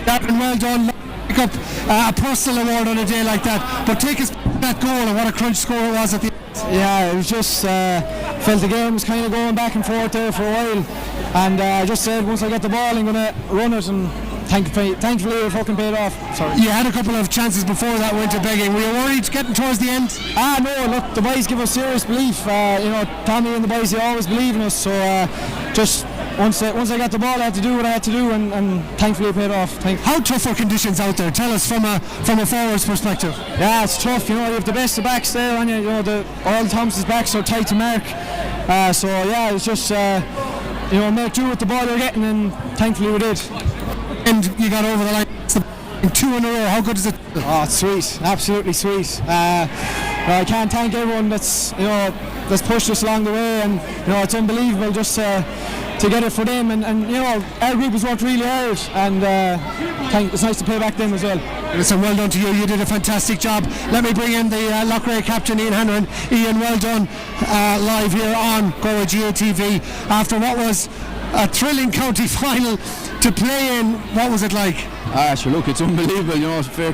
S15: Darren, well done. Pick up a personal award on a day like that, but take us back to that goal and what a crunch score it was at the end.
S18: Yeah, it was just felt the game was kind of going back and forth there for a while, and I just said once I get the ball I'm going to run it, and thankfully it fucking paid off. Sorry.
S15: You had a couple of chances before that went to begging. Were you worried getting towards the end?
S18: No, look, the boys give us serious belief. Tommy and the boys, they always believe in us, so just once I got the ball I had to do what I had to do, and thankfully it paid off.
S15: How tough are conditions out there? Tell us from a forward's perspective.
S18: Yeah, it's tough, you have the best of backs there on you, all Thomas's backs are tight to mark, so yeah, it's just make do with the ball you're getting, and thankfully we did.
S15: And you got over the line 2 in a row. How good is it?
S18: Oh, it's sweet, absolutely sweet. I can't thank everyone that's pushed us along the way, and it's unbelievable just to get it for them, and our group has worked really hard, and it's nice to pay back them as well.
S15: Listen, well done to you. You did a fantastic job. Let me bring in the Loughrea captain, Ian Hanrahan. Ian, well done live here on Galway GATV after what was a thrilling county final to play in. What was it like?
S17: Sure, look, it's unbelievable, fair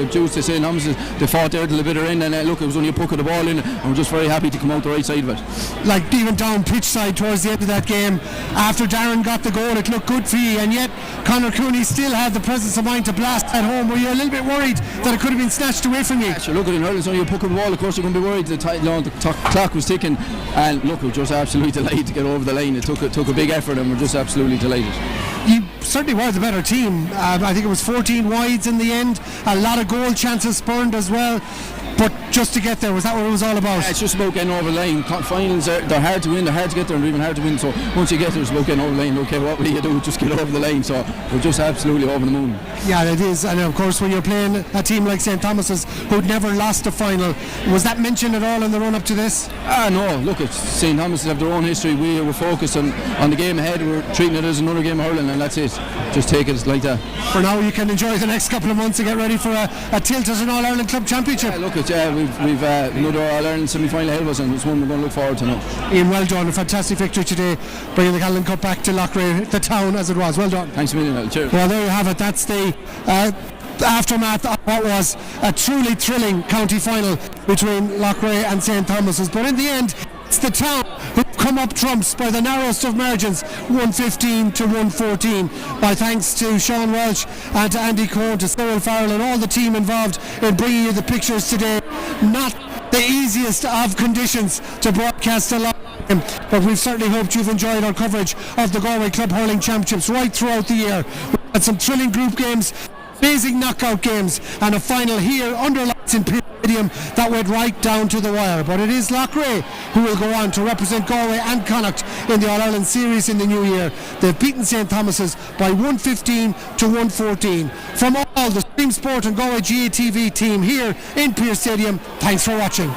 S17: dues to St. Thomas's. They fought there till the bitter end, and look, it was only a puck of the ball in, and we're just very happy to come out the right side of it.
S15: Like even down pitch side towards the end of that game, after Darren got the goal, it looked good for you, and yet Conor Cooney still had the presence of mind to blast at home. Were you a little bit worried that it could have been snatched away from you?
S17: Sure, look, in hurling, it's only a puck of the ball, of course you're going to be worried. The clock was ticking, and look, we're just absolutely delighted to get over the line. It took a big effort, and we're just absolutely delighted.
S15: You certainly were the better team. I think it was 14 wides in the end, a lot of goal chances spurned as well, but just to get there, was that what it was all about?
S17: Yeah, it's just about getting over the line. Finals, they're hard to win, they're hard to get there, and they're even hard to win, so once you get there, it's about getting over the line. Okay, what will you do? Just get over the line, so we're just absolutely over the moon.
S15: Yeah, it is, and of course when you're playing a team like St. Thomas's who'd never lost a final, was that mentioned at all in the run up to this?
S17: No, look, it's St. Thomas's have their own history. We were focused on the game ahead. We're treating it as another game of hurling, and that's it. Just take it like that.
S15: For now, you can enjoy the next couple of months and get ready for a tilt at an All-Ireland Club Championship.
S17: Yeah, look, we've another All-Ireland semi-final ahead of us, and it's one we're going to look forward to now.
S15: Ian, well done. A fantastic victory today, bringing the Galway Cup back to Loughrea, the town as it was. Well done.
S17: Thanks a million. Cheers.
S15: Well, there you have it. That's the aftermath of what was a truly thrilling county final between Loughrea and St. Thomas's. But in the end, it's the town who come up trumps by the narrowest of margins, 115 to 114. By thanks to Sean Welsh and to Andy Cohn, to Cyril Farrell and all the team involved in bringing you the pictures today. Not the easiest of conditions to broadcast a live game, but we've certainly hoped you've enjoyed our coverage of the Galway Club Hurling Championships right throughout the year. We've had some thrilling group games, amazing knockout games, and a final here under lights in Pierce Stadium that went right down to the wire. But it is Loughrea who will go on to represent Galway and Connacht in the All-Ireland Series in the new year. They've beaten St. Thomas's by 115 to 114. From all the Stream Sport and Galway GATV team here in Pierce Stadium, thanks for watching.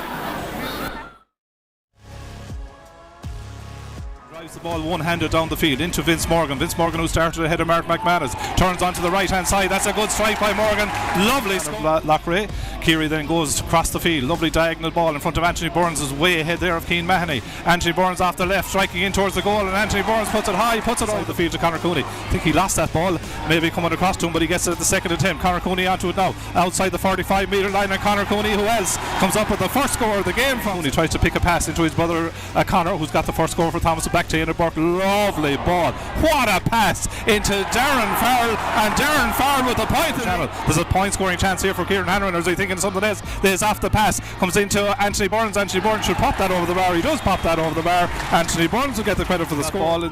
S12: The ball one-handed down the field into Vince Morgan, who started ahead of Mark McManus, turns onto the right hand side. That's a good strike by Morgan. Lovely. Loughrea Keary then goes across the field. Lovely diagonal ball in front of Anthony Burns, is way ahead there of Keane Mahoney. Anthony Burns off the left, striking in towards the goal, and Anthony Burns puts it high, puts it over the field to Conor Cooney. I think he lost that ball, maybe coming across to him, but he gets it at the second attempt. Conor Cooney onto it now, outside the 45 metre line, and Conor Cooney, who else, comes up with the first score of the game. He tries to pick a pass into his brother Conor, who's got the first score for Thomas, back to Ian Burke. Lovely ball, what a pass into Darren Farrell, and Darren Farrell with the point. There's a point scoring chance here for Kieran Hanrahan, or is he thinking of something else? There's off the pass, comes into Anthony Burns. Anthony Burns should pop that over the bar. He does pop that over the bar. Anthony Burns will get the credit for the score. Ball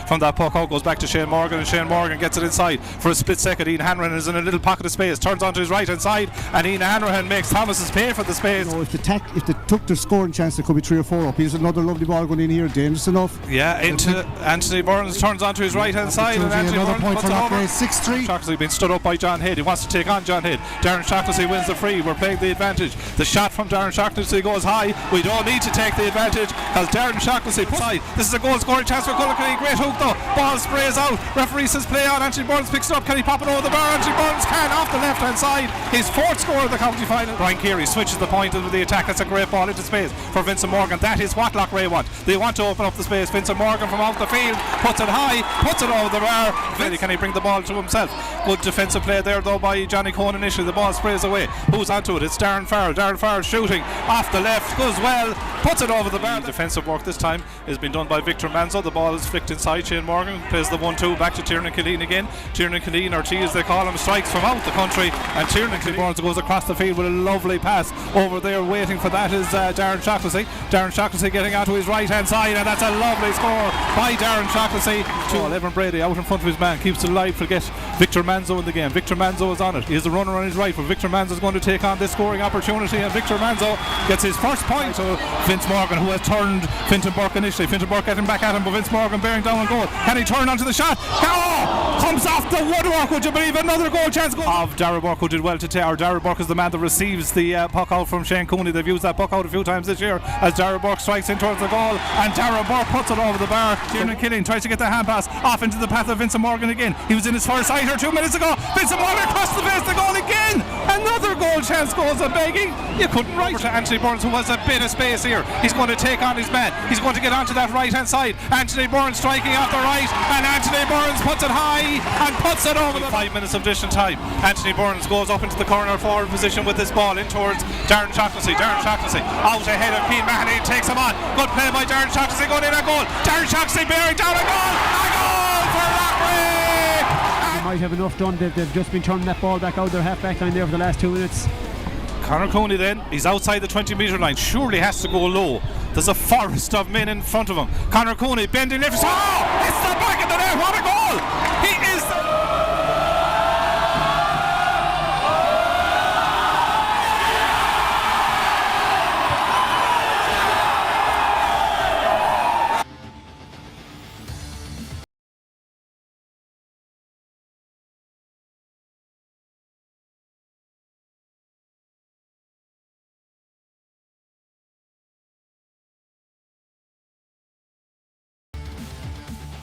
S12: from that puck out goes back to Shane Morgan, and Shane Morgan gets it inside for a split second. Ian Hanrahan is in a little pocket of space, turns onto his right hand side, and Ian Hanrahan makes Thomas's pay for the space.
S8: If they took their scoring chance, there could be 3 or 4 up. Here's another lovely ball going in here, dangerous enough.
S12: Yeah, into Anthony Burns, turns onto his right hand side, and Anthony
S8: another
S12: Burns
S8: point for
S12: Loughrea.
S8: 6-3.
S12: Shockley being stood up by John Head. He wants to take on John Head. Darren Shockley wins the free. We're playing the advantage. The shot from Darren Shockley goes high. We don't need to take the advantage because Darren Shockley puts side. This is a goal scoring chance for Cullegreen. Great hook though. Ball sprays out. Referee says play on. Anthony Burns picks it up. Can he pop it over the bar? Anthony Burns can, off the left hand side. His 4th score of the county final. Brian Keary switches the point with the attack. That's a great ball into space for Vincent Morgan. That is what Loughrea want. They want to open up the space. Vincent Morgan from out the field puts it high, puts it over the bar. Can he bring the ball to himself? Good defensive play there though by Johnny Cohen initially. The ball sprays away. Who's onto it? It's Darren Farrell. Darren Farrell shooting off the left, goes well, puts it over the bar. Defensive work this time has been done by Victor Manzo. The ball is flicked inside. Shane Morgan plays the 1-2 back to Tiernan Killeen again. Tiernan Killeen, or T as they call him, strikes from out the country, and Tiernan Killeen goes across the field with a lovely pass. Over there waiting for that is Darren Shockley. Darren Shockley getting onto his right hand side, and that's a lovely score by Darren Shockley. Evan Brady out in front of his man, keeps it alive. Forget Victor Manzo in the game. Victor Manzo is on it. He has the runner on his right, but Victor Manzo is going to take on this scoring opportunity, and Victor Manzo gets his first point to Vince Morgan, who has turned Fintan Burke initially. Fintan Burke getting back at him, but Vince Morgan bearing down on goal. Can he turn onto the shot? Oh! Comes off the woodwork, would you believe? Another goal chance of Darragh Burke, who did well to tear. Darragh Burke is the man that receives the puck out from Shane Cooney. They've used that puck out a few times this year as Darragh Burke strikes in towards the goal, and Darragh Burke puts it over the bar. Tiernan Killeen tries to get the hand pass off into the path of Vincent Morgan again. He was in his first sight 2 minutes ago. Vincent Morgan across the face, the goal again. Another goal chance goes a begging. You couldn't write to Anthony Burns, who has a bit of space here. He's going to take on his man. He's going to get onto that right hand side. Anthony Burns striking off the right, and Anthony Burns puts it high and puts it over the 5 minutes of additional time. Anthony Burns goes up into the corner forward position with this ball in towards Darren Shockley. Darren Shockley out ahead of Keane Mahoney, takes him on. Good play by Darren Shockley, going in a goal. Darren Shockley bearing down a goal. A goal for Loughrea.
S13: They might have enough done. They've just been turning that ball back out their half-back line there for the last 2 minutes.
S12: Conor Cooney then, he's outside the 20 metre line, surely has to go low. There's a forest of men in front of him. Conor Cooney bending left. Oh! It's the back of the net, what a goal! He is